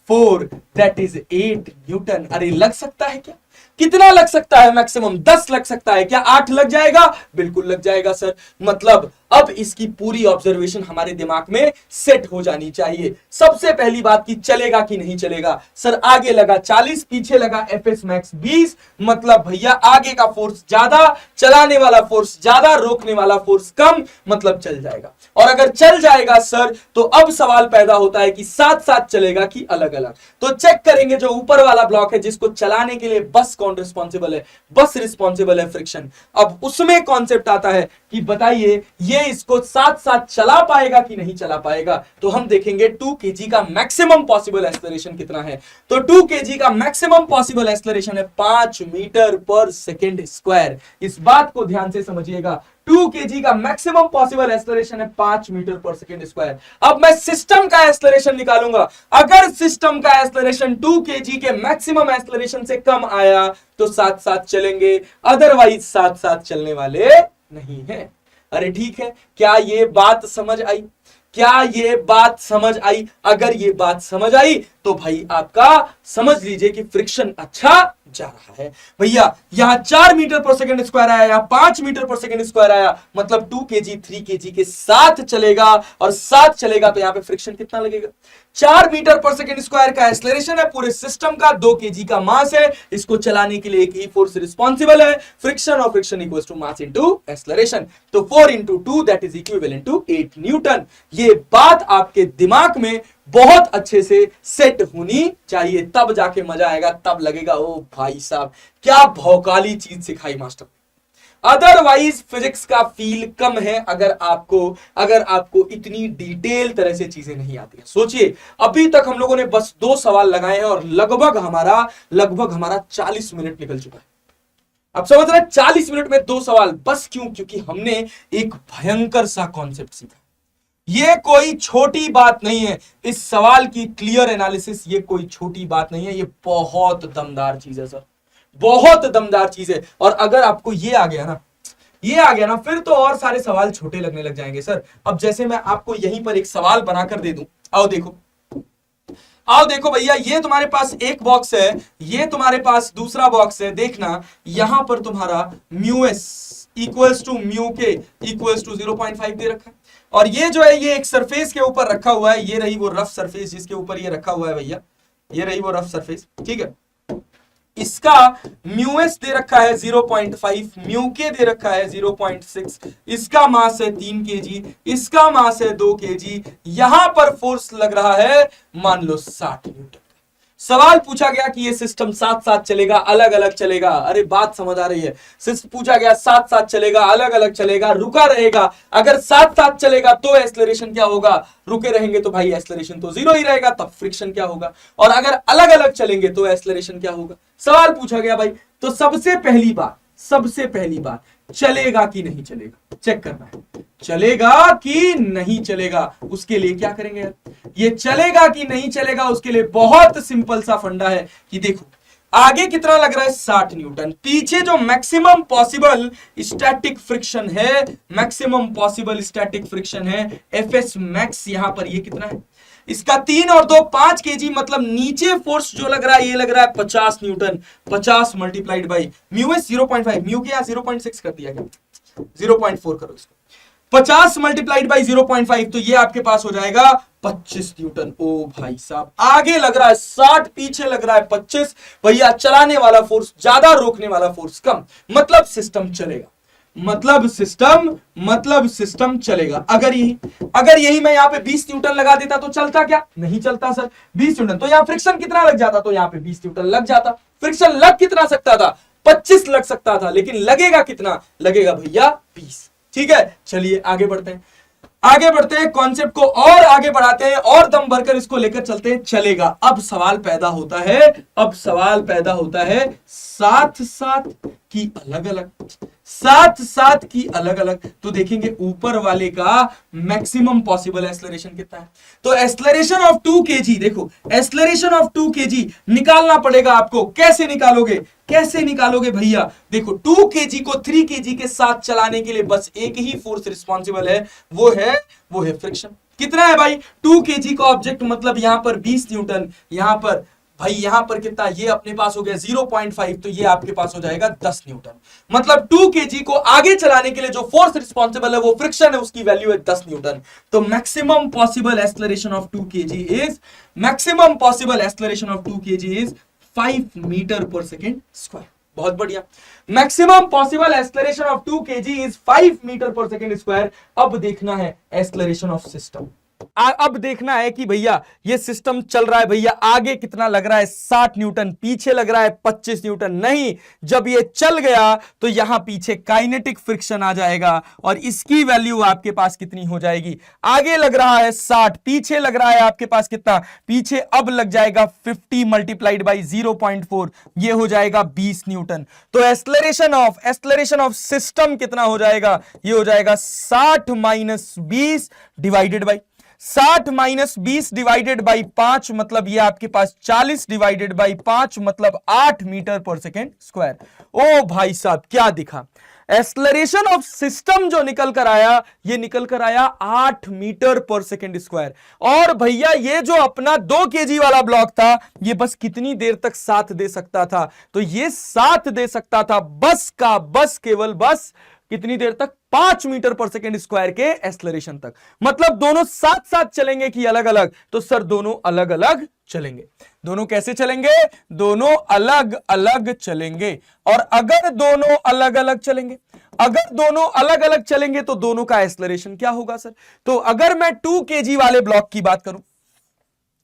4 दैट इज 8 न्यूटन। अरे लग सकता है क्या, कितना लग सकता है, मैक्सिमम 10 लग सकता है क्या, 8 लग जाएगा, बिल्कुल लग जाएगा सर। मतलब अब इसकी पूरी ऑब्जर्वेशन हमारे दिमाग में सेट हो जानी चाहिए। सबसे पहली बात की चलेगा कि नहीं चलेगा, सर आगे लगा 40, पीछे लगा एफएस मैक्स 20, मतलब भैया आगे का फोर्स ज्यादा, चलाने वाला फोर्स ज्यादा, रोकने वाला फोर्स कम, मतलब चल जाएगा। और अगर चल जाएगा सर तो अब सवाल पैदा होता है कि साथ साथ चलेगा कि अलग अलग। तो चेक करेंगे जो ऊपर वाला ब्लॉक है जिसको चलाने के लिए बस कौन रिस्पॉन्सिबल है, बस रिस्पॉन्सिबल है फ्रिक्शन। अब उसमें कॉन्सेप्ट आता है कि बताइए ये इसको साथ साथ चला पाएगा कि नहीं चला पाएगा। तो हम देखेंगे 2 kg का मैक्सिमम पॉसिबल एक्सेलरेशन कितना है, तो 2 kg का मैक्सिमम पॉसिबल एक्सेलरेशन है 5 मीटर पर सेकेंड स्क्वायर। इस बात को ध्यान से समझिएगा, 2 kg का मैक्सिमम पॉसिबल एक्सेलरेशन है 5 मीटर पर सेकेंड स्क्वायर। अब मैं सिस्टम का एक्सेलरेशन निकालूंगा, अगर सिस्टम का एक्सेलरेशन 2 kg के मैक्सिमम एक्सेलरेशन से कम आया तो साथ साथ चलेंगे, अदरवाइज साथ साथ चलने वाले नहीं है। अरे ठीक है, क्या ये बात समझ आई, क्या ये बात समझ आई? अगर ये बात समझ आई तो भाई आपका समझ लीजिए कि फ्रिक्शन अच्छा जा रहा है। भैया यहां 4 मीटर पर सेकेंड स्क्वायर आया, यहां 5 मीटर पर सेकेंड स्क्वायर आया, मतलब 2 kg 3 kg के साथ चलेगा, और साथ चलेगा तो यहां पे फ्रिक्शन कितना लगेगा, 4 मीटर पर सेकेंड स्क्वायर का एक्सेलरेशन है पूरे सिस्टम का, 2 kg का मास है, इसको चलाने के लिए एक ही फोर्स रिस्पॉन्सिबल है, फ्रिक्शन, और friction equals to mass into acceleration. तो 4 into 2 that is equivalent to 8 newton. ये बात आपके दिमाग में बहुत अच्छे से सेट होनी चाहिए, तब जाके मजा आएगा, तब लगेगा ओ भाई साहब क्या भौकाली चीज सिखाई मास्टर। अदरवाइज फिजिक्स का फील कम है अगर आपको इतनी डिटेल तरह से चीजें नहीं आती हैं। सोचिए अभी तक हम लोगों ने बस 2 सवाल लगाए हैं और लगभग हमारा 40 मिनट निकल चुका है। अब समझ रहे हैं, 40 मिनट में 2 सवाल, बस क्यों? क्योंकि हमने एक भयंकर सा कॉन्सेप्ट सीखा। ये कोई छोटी बात नहीं है, इस सवाल की क्लियर एनालिसिस ये कोई छोटी बात नहीं है, ये बहुत दमदार चीज है सर, बहुत दमदार चीज है। और अगर आपको ये आ गया ना, ये आ गया ना, फिर तो और सारे सवाल छोटे लगने लग जाएंगे सर। अब जैसे मैं आपको यहीं पर एक सवाल बनाकर दे दूं, आओ देखो, आओ देखो भैया, ये तुम्हारे पास एक बॉक्स है, ये तुम्हारे पास दूसरा बॉक्स है, देखना यहां पर तुम्हारा mu S equals to mu K equals to 0.5 दे रखा है, और ये जो है ये एक सरफेस के ऊपर रखा हुआ है, ये रही वो रफ सरफेस जिसके ऊपर ये रखा हुआ है भैया, ये रही वो रफ सरफेस, ठीक है। इसका म्यू एस दे रखा है 0.5, म्यू के दे रखा है 0.6, इसका मास है 3 केजी, इसका मास है 2 केजी, यहां पर फोर्स लग रहा है मान लो 60 न्यूटन। सवाल पूछा गया कि ये सिस्टम साथ साथ चलेगा अलग अलग चलेगा, अरे बात समझ आ रही है, सिस्टम पूछा गया साथ साथ चलेगा अलग अलग चलेगा रुका रहेगा, अगर साथ साथ चलेगा तो एक्सेलरेशन क्या होगा, रुके रहेंगे तो भाई एक्सेलरेशन तो जीरो ही रहेगा, तब फ्रिक्शन क्या होगा, और अगर अलग अलग चलेंगे तो एक्सेलरेशन क्या होगा। सवाल पूछा गया भाई, तो सबसे पहली बात चलेगा कि नहीं चलेगा चेक करना है, चलेगा कि नहीं चलेगा, उसके लिए क्या करेंगे यार, ये चलेगा कि नहीं चलेगा उसके लिए बहुत सिंपल सा फंडा है कि देखो आगे कितना लग रहा है 60 न्यूटन, पीछे जो मैक्सिमम पॉसिबल स्टैटिक फ्रिक्शन है, मैक्सिमम पॉसिबल स्टैटिक फ्रिक्शन है एफएस मैक्स, यहां पर ये कितना है, इसका 3 और 2 5 केजी, मतलब नीचे फोर्स जो लग रहा है ये लग रहा है 50 Newton, 50 multiplied by mu S 0.5, mu के यहां 0.6 कर दिया गया, 0.4 करो इसको, 50 मल्टीप्लाइड बाई 0.5, तो ये आपके पास हो जाएगा 25 न्यूटन। ओ भाई साहब, आगे लग रहा है 60, पीछे लग रहा है 25, भैया चलाने वाला फोर्स ज्यादा, रोकने वाला फोर्स कम, मतलब सिस्टम चलेगा, मतलब सिस्टम चलेगा। अगर यही मैं यहाँ पे 20 न्यूटन लगा देता तो चलता क्या, नहीं चलता सर, 20 न्यूटन, तो यहाँ फ्रिक्शन कितना लग जाता, तो यहाँ पे 20 न्यूटन लग जाता, फ्रिक्शन लग कितना सकता था, 25 लग सकता था, लेकिन लगेगा कितना, लगेगा भैया 20, ठीक है। चलिए आगे बढ़ते हैं, कॉन्सेप्ट को और आगे बढ़ाते हैं और दम भरकर इसको लेकर चलते हैं, चलेगा। अब सवाल पैदा होता है साथ साथ की अलग अलग, तो देखेंगे ऊपर वाले का मैक्सिमम पॉसिबल एक्सेलरेशन कितना है, तो एक्सेलरेशन ऑफ 2 केजी, देखो एक्सेलरेशन ऑफ 2 केजी निकालना पड़ेगा आपको, कैसे निकालोगे भैया, देखो 2 केजी को 3 केजी के साथ चलाने के लिए बस एक ही फोर्स रिस्पॉन्सिबल है, वो है फ्रिक्शन। कितना है भाई, 2 केजी का ऑब्जेक्ट, मतलब यहां पर 20 न्यूटन, यहां पर भाई यहां पर कितना, ये अपने पास हो गया 0.5, तो ये आपके पास हो जाएगा 10 न्यूटन, मतलब 2 केजी को आगे चलाने के लिए जो फोर्स रिस्पॉन्सिबल है वो फ्रिक्शन है, उसकी वैल्यू है 10 न्यूटन। तो maximum possible acceleration of 2 KG is 5 metre per second square. बहुत बढ़िया, maximum possible acceleration of 2 KG is 5 metre per second square. अब देखना है एक्सेलरेशन ऑफ सिस्टम, अब देखना है कि भैया ये सिस्टम चल रहा है, भैया आगे कितना लग रहा है 60 न्यूटन, पीछे लग रहा है 25 न्यूटन, नहीं, जब ये चल गया तो यहां पीछे काइनेटिक फ्रिक्शन आ जाएगा और इसकी वैल्यू आपके पास कितनी हो जाएगी, आगे लग रहा है 60, पीछे लग रहा है आपके पास कितना, पीछे अब लग जाएगा 50 मल्टीप्लाइड बाई 0.4, ये हो जाएगा 20 न्यूटन। तो एक्सेलरेशन ऑफ सिस्टम कितना हो जाएगा, ये हो जाएगा 60 minus 20 divided by 20 divided by 5, मतलब ये आपके पास 40 डिवाइडेड बाई 5, मतलब 8 मीटर पर सेकेंड स्क्वायर। ओ भाई साहब क्या दिखा, एक्सेलरेशन ऑफ सिस्टम जो निकल कर आया, ये निकल कर आया 8 मीटर पर सेकेंड स्क्वायर। और भैया ये जो अपना 2 केजी वाला ब्लॉक था, ये बस कितनी देर तक साथ दे सकता था, तो ये साथ दे सकता था केवल कितनी देर तक, 5 मीटर पर सेकेंड स्क्वायर के एक्सेलरेशन तक। मतलब दोनों साथ साथ चलेंगे कि अलग अलग, तो सर दोनों अलग अलग चलेंगे। दोनों कैसे चलेंगे, दोनों अलग अलग चलेंगे। और अगर दोनों अलग अलग चलेंगे तो दोनों का एक्सेलरेशन क्या होगा सर। तो अगर मैं 2 केजी वाले ब्लॉक की बात करूं,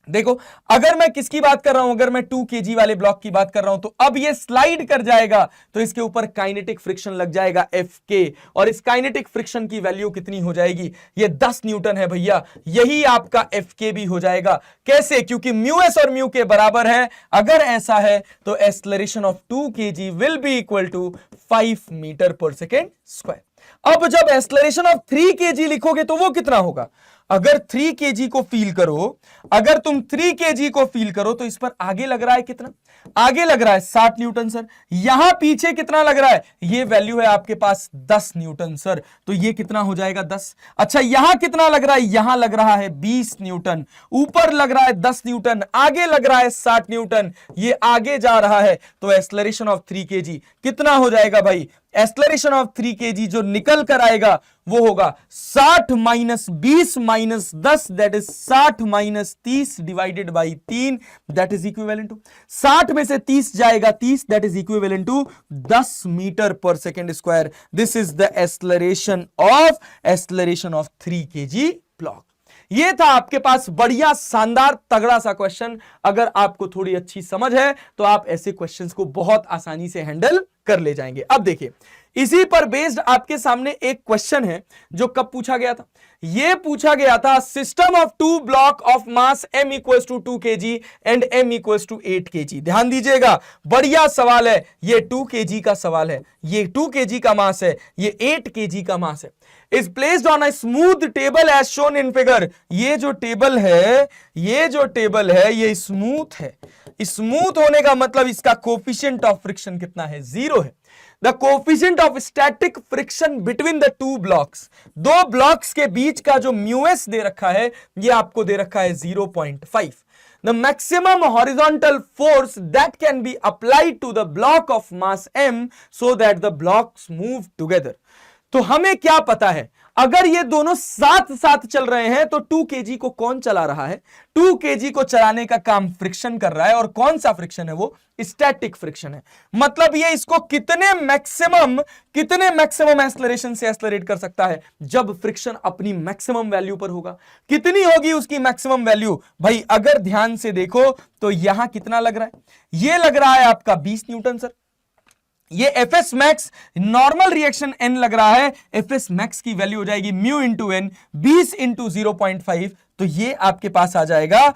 देखो अगर मैं किसकी बात कर रहा हूं, अगर मैं 2 केजी वाले ब्लॉक की बात कर रहा हूं, तो अब ये स्लाइड कर जाएगा तो इसके ऊपर काइनेटिक फ्रिक्शन लग जाएगा Fk, और इस काइनेटिक फ्रिक्शन की वैल्यू कितनी हो जाएगी, ये 10 न्यूटन है भैया, यही आपका Fk भी हो जाएगा। कैसे, क्योंकि म्यू एस और म्यू के बराबर है। अगर ऐसा है तो acceleration of 2 KG will be equal to 5 metre per second square. अब जब एक्सेलरेशन ऑफ 3 केजी लिखोगे तो वो कितना होगा, अगर 3 kg को फील करो, अगर तुम 3 kg को फील करो तो इस पर आगे लग रहा है कितना? आगे लग रहा है 60 न्यूटन सर। यहां पीछे कितना लग रहा है? ये वैल्यू है आपके पास 10 न्यूटन सर। तो ये कितना हो जाएगा? 10। अच्छा यहां कितना लग रहा है? यहां लग रहा है 20 न्यूटन, ऊपर लग रहा है 10 न्यूटन, आगे लग रहा है 60 न्यूटन, ये आगे जा रहा है। तो एक्सेलरेशन ऑफ 3 kg कितना हो जाएगा भाई? एक्सेलरेशन ऑफ 3 kg जो निकल कर आएगा वो होगा 60 minus 20 minus 10, that is 60 minus 30 divided by 3, that is equivalent to 60 में से 30 जाएगा 30, that is equivalent to 10 metre per second square. This is the acceleration of 3 kg block. ये था आपके पास बढ़िया शानदार तगड़ा सा क्वेश्चन। अगर आपको थोड़ी अच्छी समझ है तो आप ऐसे क्वेश्चंस को बहुत आसानी से हैंडल कर ले जाएंगे। अब देखिए इसी पर बेस्ड आपके सामने एक क्वेश्चन है जो कब पूछा गया था? यह पूछा गया था system of 2 block of mass m equals to 2 kg and m equals to 8 kg। ध्यान दीजिएगा, बढ़िया सवाल है। ये 2 kg का सवाल है, ये 2 kg का मास है, ये 8 kg का मास है। Is placed on a smooth table as shown in figure. ये जो टेबल है, ये स्मूथ है। स्मूथ होने का मतलब इसका कोफिशिएंट ऑफ फ्रिक्शन कितना है? 0 है। The coefficient of static friction between the 2 blocks, 2 blocks के बीच का जो म्यूएस दे रखा है ये आपको दे रखा है 0.5। The maximum horizontal force that can be applied to the block of mass m so that the blocks move together। तो हमें क्या पता है? अगर ये दोनों साथ साथ चल रहे हैं तो 2 kg को कौन चला रहा है? 2 kg को चलाने का काम फ्रिक्शन कर रहा है। और कौन सा फ्रिक्शन है? वो स्टैटिक फ्रिक्शन है। मतलब ये इसको कितने मैक्सिमम एक्सेलरेशन से एक्सेलरेट कर सकता है? जब फ्रिक्शन अपनी मैक्सिमम वैल्यू पर होगा। कितनी होगी उसकी मैक्सिमम वैल्यू? भाई अगर ध्यान से देखो तो यहां कितना लग रहा है? ये लग रहा है आपका 20 न्यूटन सर। ये FS max normal reaction N लग रहा है। एफएस मैक्स की वैल्यू हो जाएगी म्यू इंटू एन, 20 इंटू 0.5। तो ये आपके पास आ जाएगा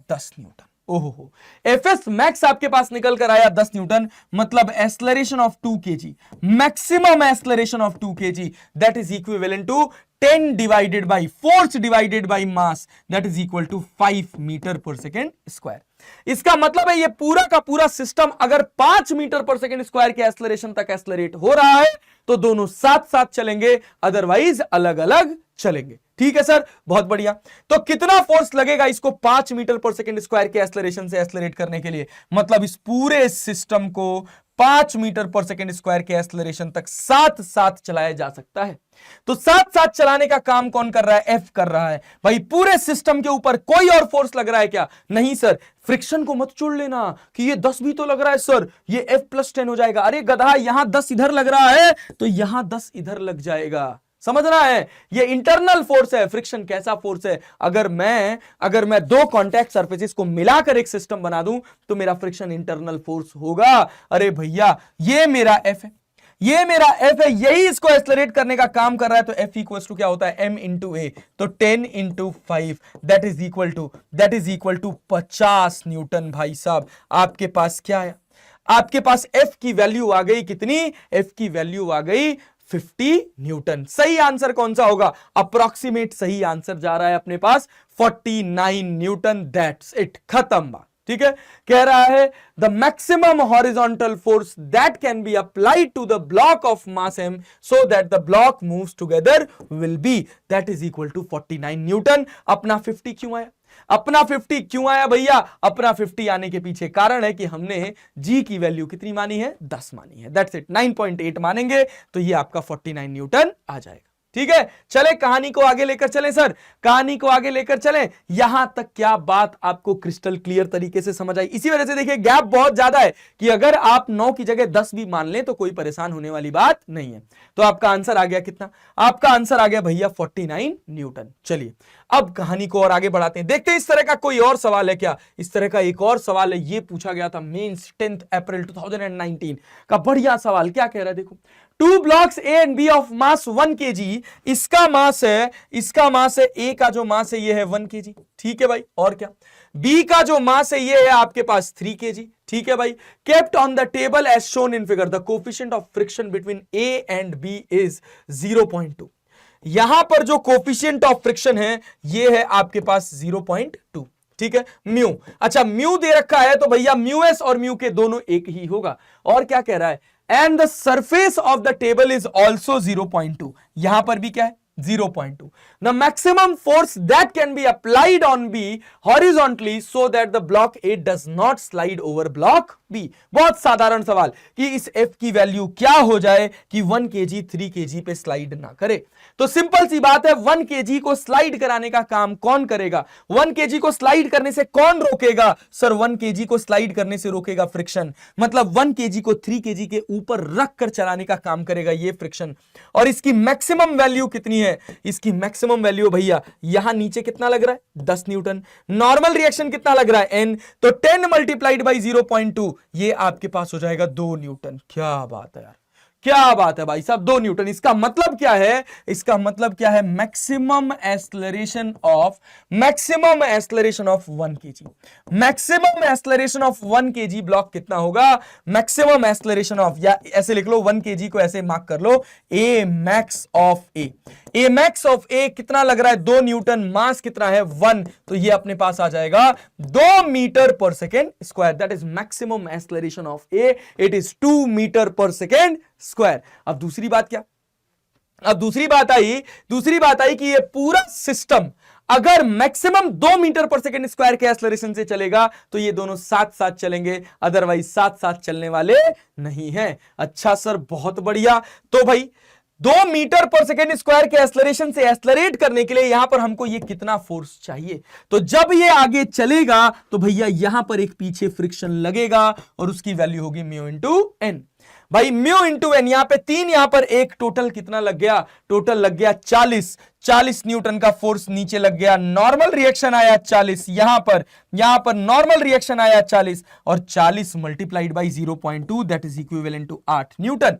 10 न्यूटन। ओहो, एफएस मैक्स आपके पास निकल कर आया 10 न्यूटन। मतलब acceleration of 2 kg, maximum acceleration of 2 kg, that is equivalent to 10 divided by force divided by mass, that is equal to 5 metre per second square. इसका मतलब है ये पूरा का पूरा सिस्टम अगर 5 मीटर पर सेकेंड स्क्वायर के एक्सेलरेशन तक एक्सेलरेट हो रहा है तो दोनों साथ साथ चलेंगे, अदरवाइज अलग अलग चलेंगे। ठीक है सर, बहुत बढ़िया। तो कितना फोर्स लगेगा इसको 5 मीटर पर सेकेंड स्क्वायर के एक्सेलरेशन से एक्सेलरेट करने के लिए? मतलब इस पूरे सिस्टम को 5 मीटर पर सेकेंड स्क्वायर के एक्सेलरेशन तक साथ साथ चलाया जा सकता है। तो साथ साथ चलाने का काम कौन कर रहा है? एफ कर रहा है। भाई पूरे सिस्टम के ऊपर कोई और फोर्स लग रहा है क्या? नहीं सर। फ्रिक्शन को मत छोड़ लेना कि ये 10 भी तो लग रहा है सर, ये F + 10 हो जाएगा। अरे गधा, यहां 10 इधर लग रहा है तो यहां 10 इधर लग जाएगा। समझना है, ये इंटरनल फोर्स है। फ्रिक्शन कैसा फोर्स है? अगर मैं 2 कॉन्टैक्ट सरफेसेस को मिलाकर एक सिस्टम बना दूं तो मेरा फ्रिक्शन इंटरनल फोर्स होगा। अरे भैया ये मेरा F है, यही इसको एक्सेलरेट करने का काम कर रहा है। तो F इक्वल्स टू क्या होता है? m into A. तो 10 into 5 that is equal to 50 newton. भाई साहब आपके पास क्या है? आपके पास F की वैल्यू आ गई कितनी? F की वैल्यू आ गई 50 न्यूटन। सही आंसर कौन सा होगा? अप्रोक्सीमेट सही आंसर जा रहा है अपने पास 49 न्यूटन। दैट्स इट, खत्म बात। ठीक है, कह रहा है the maximum horizontal force that can be applied to the block of mass m so that the block moves together will be, that is equal to 49 newton. अपना 50 क्यों आया? भैया अपना 50 आने के पीछे कारण है कि हमने G की वैल्यू कितनी मानी है? 10 मानी है। दैट्स इट, 9.8 मानेंगे तो ये आपका 49 न्यूटन आ जाएगा। ठीक है, चले कहानी को आगे लेकर चलें सर, कहानी को आगे लेकर चलें। यहां तक क्या बात आपको क्रिस्टल क्लियर तरीके से समझ आई? इसी वजह से देखिए गैप बहुत ज्यादा है कि अगर आप 9 की जगह 10 भी मान लें तो कोई परेशान होने वाली बात नहीं है। तो आपका आंसर आ गया कितना? आपका आंसर आ गया भैया 49 न्यूटन। चलिए अब कहानी को और आगे बढ़ाते हैं, देखते हैं इस तरह का कोई और सवाल है क्या। इस तरह का एक और सवाल है, ये पूछा गया था मेंस 10 अप्रैल 2019 का। बढ़िया सवाल, क्या कह रहा है देखो। 2 blocks A and B of mass 1 kg, इसका मास है A का जो मास है ये है 1 kg। ठीक है भाई, और क्या? B का जो मास है ये है आपके पास 3 kg। ठीक है भाई, kept on the table as shown in figure, the coefficient of friction between A and B is 0.2। यहां पर जो कोफिशिएंट ऑफ फ्रिक्शन है ये है आपके पास 0.2, ठीक है, म्यू। अच्छा, म्यू दे रखा है तो भैया म्यू एस और म्यू के दोनों एक ही होगा। और क्या कह रहा है, and the surface of the table is also 0.2, यहां पर भी क्या है 0.2. The maximum force that can be applied on B horizontally so that the block A does not slide over block B. बहुत साधारण सवाल कि इस F की वैल्यू क्या हो जाए कि 1 kg 3 kg पे स्लाइड ना करे। तो सिंपल सी बात है, 1 kg को स्लाइड कराने का काम कौन करेगा? 1 kg को स्लाइड करने से कौन रोकेगा? सर 1 kg को स्लाइड करने से रोकेगा फ्रिक्शन। मतलब 1 kg को 3 kg के ऊपर रख कर चलाने का काम करेगा ये फ्रिक्शन। और इसकी मैक्सिमम वैल्यू कितनी है? इसकी मैक्सिमम वैल्यू भैया यहां नीचे कितना लग रहा है 10 न्यूटन। नॉर्मल रिएक्शन कितना लग रहा है n, तो 10 मल्टीप्लाइड बाई 0.2 ये आपके पास हो जाएगा 2 न्यूटन। क्या बात है यार, क्या बात है भाई साहब, 2 न्यूटन। इसका मतलब क्या है? इसका मतलब क्या है? Maximum acceleration of 1 kg। Maximum acceleration of 1 kg block कितना होगा? मैक्सिमम एक्सेलरेशन ऑफ, या ऐसे लिख लो 1 kg को ऐसे मार्क कर लो, a max of a. A max of a कितना लग रहा है? 2 न्यूटन। मास कितना है? 1। तो ये अपने पास आ जाएगा 2 metre per second square. That is maximum acceleration of A, it is 2 metre per second square. अब दूसरी बात क्या? अब दूसरी बात आई कि ये पूरा सिस्टम अगर maximum 2 metre per second square के एक्सेलरेशन से चलेगा तो ये दोनों साथ साथ चलेंगे, अदरवाइज साथ साथ चलने वाले नहीं हैं। अच्छा सर, बहुत बढ़िया। तो भाई 2 मीटर पर सेकेंड स्क्वायर के एक्सेलरेशन से एक्सेलरेट करने के लिए यहां पर हमको ये कितना फोर्स चाहिए? तो जब ये आगे चलेगा तो भैया यहां पर एक पीछे फ्रिक्शन लगेगा और उसकी वैल्यू होगी म्यू इंटू एन। भाई म्यू इंटू एन, यहां पे 3, यहां पर 1, टोटल कितना लग गया? टोटल लग गया 40 न्यूटन का फोर्स नीचे लग गया। नॉर्मल रिएक्शन आया 40, यहां पर नॉर्मल रिएक्शन आया 40, और 40 multiplied by 0.2 that is equivalent to 8 newton.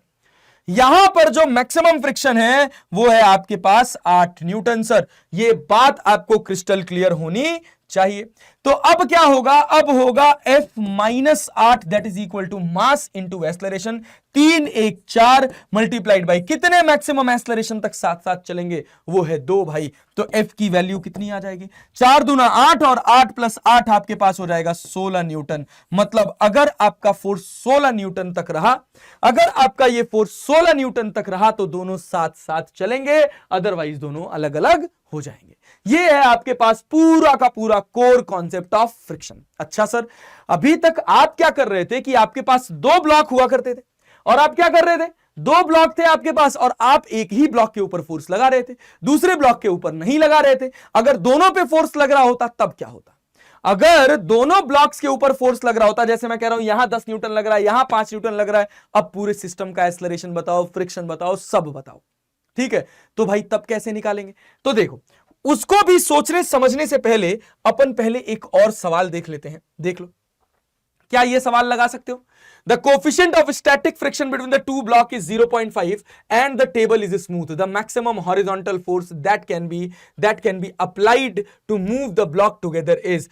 यहां पर जो मैक्सिमम फ्रिक्शन है वो है आपके पास 8 न्यूटन। सर ये बात आपको क्रिस्टल क्लियर होनी चाहिए। तो अब क्या होगा? अब होगा F minus 8 that is equal to mass into acceleration. 3 1 4 multiplied by कितने मैक्सिमम एक्सेलरेशन तक साथ साथ चलेंगे? वो है 2 भाई। तो F की वैल्यू कितनी आ जाएगी? 4 दूना 8 और 8 प्लस 8 आपके पास हो जाएगा 16 न्यूटन। मतलब अगर आपका फोर्स 16 न्यूटन तक रहा, अगर आपका ये फोर्स 16 न्यूटन तक रहा तो दोनों साथ साथ चलेंगे, अदरवाइज दोनों अलग अलग हो जाएंगे। ये है आपके पास पूरा का पूरा कोर कॉन्सेप्ट ऑफ फ्रिक्शन। अच्छा सर, अभी तक आप क्या कर रहे थे कि आपके पास 2 ब्लॉक हुआ करते थे और आप क्या कर रहे थे? 2 ब्लॉक थे आपके पास और आप एक ही ब्लॉक के ऊपर फोर्स लगा रहे थे, दूसरे ब्लॉक के ऊपर नहीं लगा रहे थे। अगर दोनों पे फोर्स लग रहा होता तब क्या होता? अगर दोनों ब्लॉक्स के ऊपर फोर्स लग रहा होता, जैसे मैं कह रहा हूं यहां 10 न्यूटन लग रहा है, यहां 5 न्यूटन लग रहा है, अब पूरे सिस्टम का एक्सेलरेशन बताओ, फ्रिक्शन बताओ, सब बताओ। ठीक है, तो भाई तब कैसे निकालेंगे? तो देखो, उसको भी सोचने समझने से पहले अपन पहले एक और सवाल देख लेते हैं। देख लो, क्या ये सवाल लगा सकते हो? The coefficient of static friction between the two block is 0.5 and the table is smooth. The maximum horizontal force that can be applied to move the block together is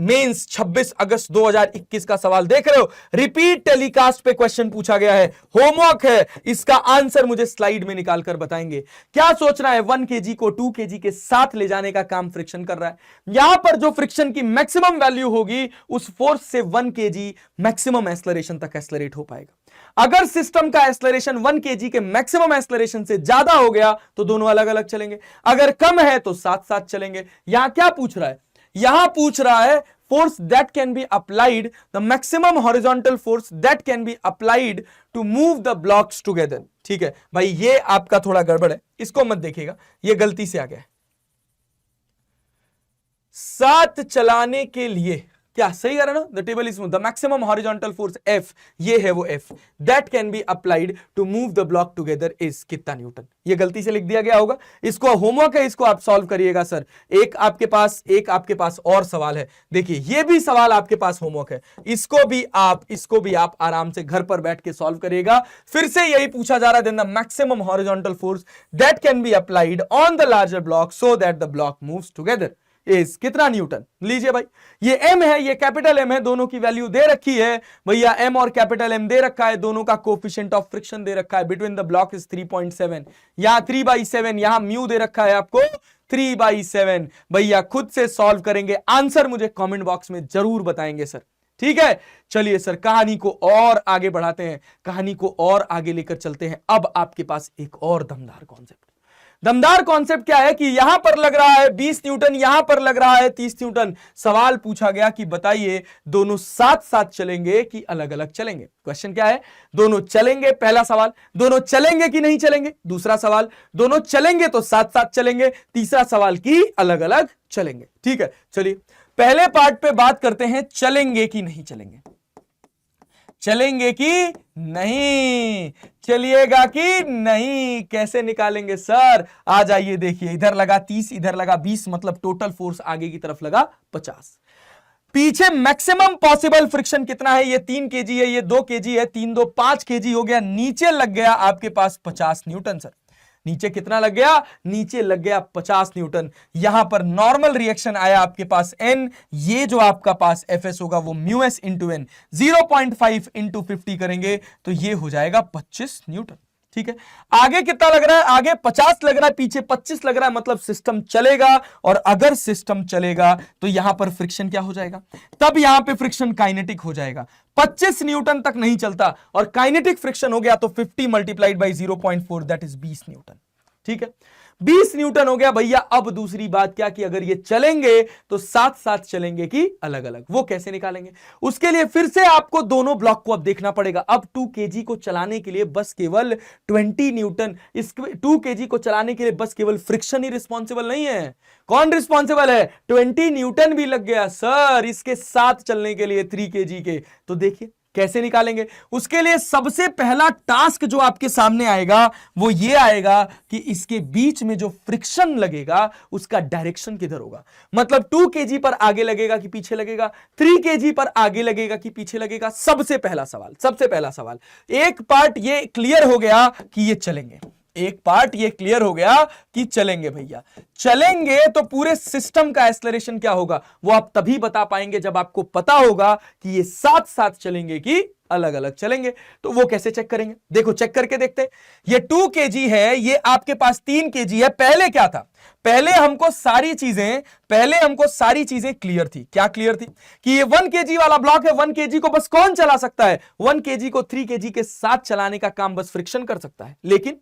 mains 26 अगस्त 2021 का सवाल देख रहे हो। रिपीट टेलीकास्ट पे question पूछा गया है, होमवर्क है, इसका आंसर मुझे स्लाइड में निकाल कर बताएंगे। क्या सोच रहा है? 1 kg को 2 kg के साथ ले जाने का काम फ्रिक्शन कर रहा है। यहां पर जो फ्रिक्शन की मैक्सिमम वैल्यू होगी उस फोर्स से 1 kg मैक्सिमम एक्सेलरेशन तक एक्सेलरेट हो पाएगा। अगर सिस्टम का एक्सेलरेशन 1 kg के मैक्सिमम एक्सेलरेशन से ज्यादा हो गया तो दोनों अलग अलग चलेंगे, अगर कम है तो साथ साथ चलेंगे। यहां क्या पूछ रहा है? यहां पूछ रहा है force that can be applied, the maximum horizontal force that can be applied to move the blocks together। ठीक है भाई, ये आपका थोड़ा गड़बड़ है, इसको मत देखिएगा, ये गलती से आ गया है। साथ चलाने के लिए क्या सही कर रहा है ना? The table is smooth, the maximum horizontal force F, ये है वो F that can be applied to move the block together is कितना न्यूटन? ये गलती से लिख दिया गया होगा, इसको होमवर्क है, इसको आप सॉल्व करिएगा। सर एक आपके पास और सवाल है, देखिए ये भी सवाल आपके पास होमवर्क है, इसको भी आप आराम से घर पर बैठ के सॉल्व करिएगा। फिर से यही पूछा जा रहा है, the maximum horizontal force that can be applied on the larger block so that the block moves together is कितना न्यूटन। लीजिए भाई, ये m है, ये कैपिटल M है, दोनों की वैल्यू दे रखी है भैया, m और कैपिटल M दे रखा है, दोनों का कोफिशिएंट ऑफ फ्रिक्शन दे रखा है, बिटवीन द ब्लॉक इज 3.7, यहां 3/7, यहां म्यू दे रखा है आपको 3/7। भैया खुद से सॉल्व करेंगे, आंसर मुझे कमेंट बॉक्स में जरूर बताएंगे सर, ठीक है। चलिए सर, कहानी को और आगे बढ़ाते हैं, कहानी को और आगे लेकर चलते हैं। अब आपके पास एक और दमदार कॉन्सेप्ट, दमदार कॉन्सेप्ट क्या है कि यहां पर लग रहा है 20 न्यूटन, यहां पर लग रहा है 30 न्यूटन। सवाल पूछा गया कि बताइए दोनों साथ साथ चलेंगे कि अलग अलग चलेंगे। क्वेश्चन क्या है, दोनों चलेंगे, पहला सवाल, दोनों चलेंगे कि नहीं चलेंगे, दूसरा सवाल, दोनों चलेंगे तो साथ साथ चलेंगे, तीसरा सवाल की अलग अलग चलेंगे। ठीक है, चलिए पहले पार्ट पे बात करते हैं, चलेंगे कि नहीं चलेंगे, चलेंगे कि नहीं, चलिएगा कि नहीं, कैसे निकालेंगे सर। आ जाइए, देखिए इधर लगा 30, इधर लगा 20, मतलब टोटल फोर्स आगे की तरफ लगा 50। पीछे मैक्सिमम पॉसिबल फ्रिक्शन कितना है, ये 3 kg है, ये 2 kg है, 3 2 5 kg हो गया, नीचे लग गया आपके पास 50 न्यूटन सर। नीचे कितना लग गया, नीचे लग गया 50 न्यूटन। यहां पर नॉर्मल रिएक्शन आया आपके पास n, ये जो आपका पास Fs होगा वो μs इंटू n, 0.5 इंटू 50 करेंगे तो ये हो जाएगा 25 न्यूटन। ठीक है, आगे कितना लग रहा है, आगे 50 लग रहा है, पीछे 25 लग रहा है, मतलब सिस्टम चलेगा। और अगर सिस्टम चलेगा तो यहां पर फ्रिक्शन क्या हो जाएगा, तब यहां पे फ्रिक्शन काइनेटिक हो जाएगा। 25 न्यूटन तक नहीं चलता और काइनेटिक फ्रिक्शन हो गया तो 50 multiplied by 0.4 that is 20 Newton. ठीक है, 20 न्यूटन हो गया भैया। अब दूसरी बात क्या कि अगर ये चलेंगे तो साथ साथ चलेंगे कि अलग अलग, वो कैसे निकालेंगे, उसके लिए फिर से आपको दोनों ब्लॉक को अब देखना पड़ेगा। अब 2 kg को चलाने के लिए बस केवल 20 न्यूटन, इस 2 kg को चलाने के लिए बस केवल फ्रिक्शन ही रिस्पॉन्सिबल नहीं है, कौन रिस्पॉन्सिबल है, 20 न्यूटन भी लग गया सर इसके साथ चलने के लिए 3 kg के। तो देखिए कैसे निकालेंगे, उसके लिए सबसे पहला टास्क जो आपके सामने आएगा वो ये आएगा कि इसके बीच में जो फ्रिक्शन लगेगा उसका डायरेक्शन किधर होगा, मतलब 2 kg पर आगे लगेगा कि पीछे लगेगा, 3 kg पर आगे लगेगा कि पीछे लगेगा। सबसे पहला सवाल, एक पार्ट ये क्लियर हो गया कि ये चलेंगे, एक पार्ट ये क्लियर हो गया कि चलेंगे भैया, चलेंगे तो पूरे सिस्टम का एक्सेलरेशन क्या होगा वो आप तभी बता पाएंगे जब आपको पता होगा कि ये साथ साथ चलेंगे कि अलग अलग चलेंगे। तो वो कैसे चेक करेंगे, देखो चेक करके देखते हैं। ये 2 kg है, ये आपके पास 3 kg है। पहले क्या था, पहले हमको सारी चीजें क्लियर थी। क्या क्लियर थी कि ये 1 kg वाला ब्लॉक है, 1 kg को बस कौन चला सकता है, 1 kg को 3 kg के साथ चलाने का काम बस फ्रिक्शन कर सकता है। लेकिन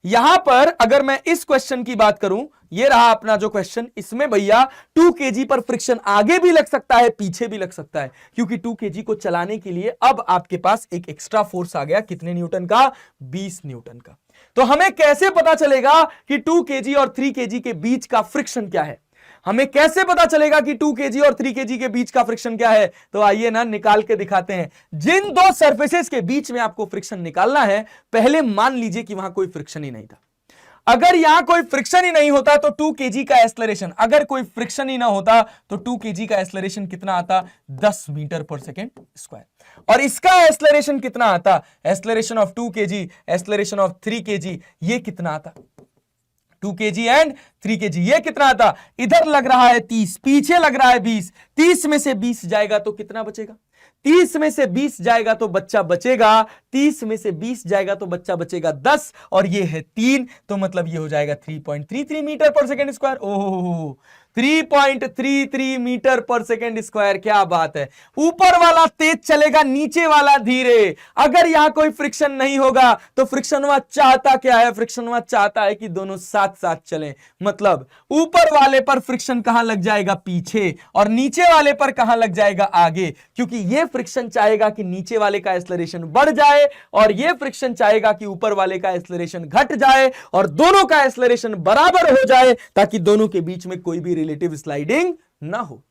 यहां पर अगर मैं इस क्वेश्चन की बात करूं, ये रहा अपना जो क्वेश्चन, इसमें भैया 2 kg पर फ्रिक्शन आगे भी लग सकता है, पीछे भी लग सकता है, क्योंकि 2 kg को चलाने के लिए अब आपके पास एक एक्स्ट्रा फोर्स आ गया, कितने न्यूटन का, 20 न्यूटन का। तो हमें कैसे पता चलेगा कि 2 kg और 3 kg के बीच का फ्रिक्शन क्या है, हमें कैसे पता चलेगा कि 2 kg और 3 kg के बीच का फ्रिक्शन क्या है। तो आइए ना निकाल के दिखाते हैं। जिन दो सरफेसेस के बीच में आपको फ्रिक्शन निकालना है, पहले मान लीजिए कि वहां कोई फ्रिक्शन ही नहीं था। अगर यहां कोई फ्रिक्शन ही नहीं होता तो 2 kg का एक्सेलरेशन, अगर कोई फ्रिक्शन ही ना होता तो 2 kg का एक्सेलरेशन कितना आता, 10 मीटर पर सेकेंड स्क्वायर। और इसका एक्सेलरेशन कितना आता, acceleration of 2 kg, acceleration of 3 kg, ये कितना आता, 2 kg एंड 3 kg, ये कितना आता, इधर लग रहा है 30, पीछे लग रहा है 20, 30 में से 20 जाएगा तो कितना बचेगा, 30 में से 20 जाएगा तो बच्चा बचेगा, 30 में से 20 जाएगा तो बच्चा बचेगा 10, और ये है 3, तो मतलब ये हो जाएगा 3.33 मीटर पर सेकेंड स्क्वायर। ओह 3.33 मीटर पर सेकेंड स्क्वायर, क्या बात है। ऊपर वाला तेज चलेगा, नीचे वाला धीरे। अगर यहां कोई फ्रिक्शन नहीं होगा तो फ्रिक्शनवा चाहता क्या है, फ्रिक्शनवा चाहता है कि दोनों साथ साथ चलें, मतलब ऊपर वाले पर फ्रिक्शन कहां लग जाएगा, पीछे, और नीचे वाले पर कहां लग जाएगा, आगे, क्योंकि ये फ्रिक्शन चाहेगा कि नीचे वाले का एक्सेलरेशन बढ़ जाए और ये फ्रिक्शन चाहेगा कि ऊपर वाले का एक्सेलरेशन घट जाए, और दोनों का एक्सेलरेशन बराबर हो जाए ताकि दोनों के बीच में कोई भी रिलेटिव स्लाइडिंग ना हो।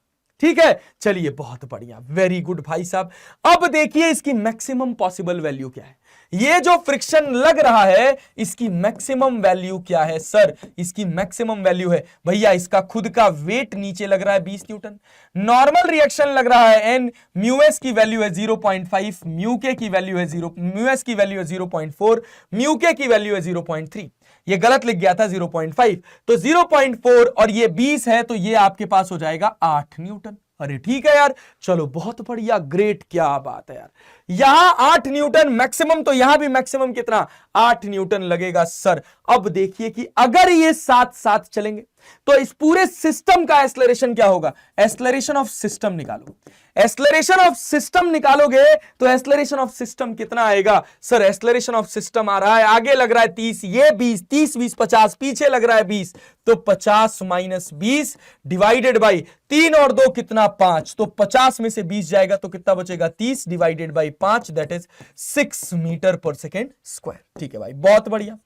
ठीक है, चलिए बहुत बढ़िया, वेरी गुड भाई साहब। अब देखिए इसकी मैक्सिमम पॉसिबल वैल्यू क्या है, ये जो फ्रिक्शन लग रहा है इसकी मैक्सिमम वैल्यू क्या है सर, इसकी मैक्सिमम वैल्यू है भैया, इसका खुद का वेट नीचे लग रहा है 20 न्यूटन, नॉर्मल रिएक्शन लग रहा है n, म्यूएस की वैल्यू है 0.5, म्यू के की वैल्यू है 0, म्यूएस की वैल्यू है 0.4, म्यू के की वैल्यू है 0.3। ये गलत लिख गया था 0.5, तो 0.4 और ये 20 है तो ये आपके पास हो जाएगा 8 न्यूटन। अरे ठीक है यार, चलो बहुत बढ़िया, ग्रेट, क्या बात है यार। यहां 8 न्यूटन मैक्सिमम, तो यहां भी मैक्सिमम कितना, 8 न्यूटन लगेगा सर। अब देखिए कि अगर ये साथ साथ चलेंगे तो इस पूरे सिस्टम का एक्सेलरेशन क्या होगा, एक्सेलरेशन ऑफ सिस्टम निकालो। एक्सेलरेशन ऑफ सिस्टम निकालोगे तो एक्सेलरेशन ऑफ सिस्टम कितना आएगा सर, एक्सेलरेशन ऑफ सिस्टम आ रहा है, आगे लग रहा है 30, ये 20, 30 20 50, पीछे लग रहा है 20, तो 50 माइनस 20 डिवाइडेड बाई 3 और 2 कितना 5, तो 50 में से 20 जाएगा तो कितना बचेगा 30 divided by 5, that is 6 metre per second square. ठीक है भाई, बहुत बढ़िया,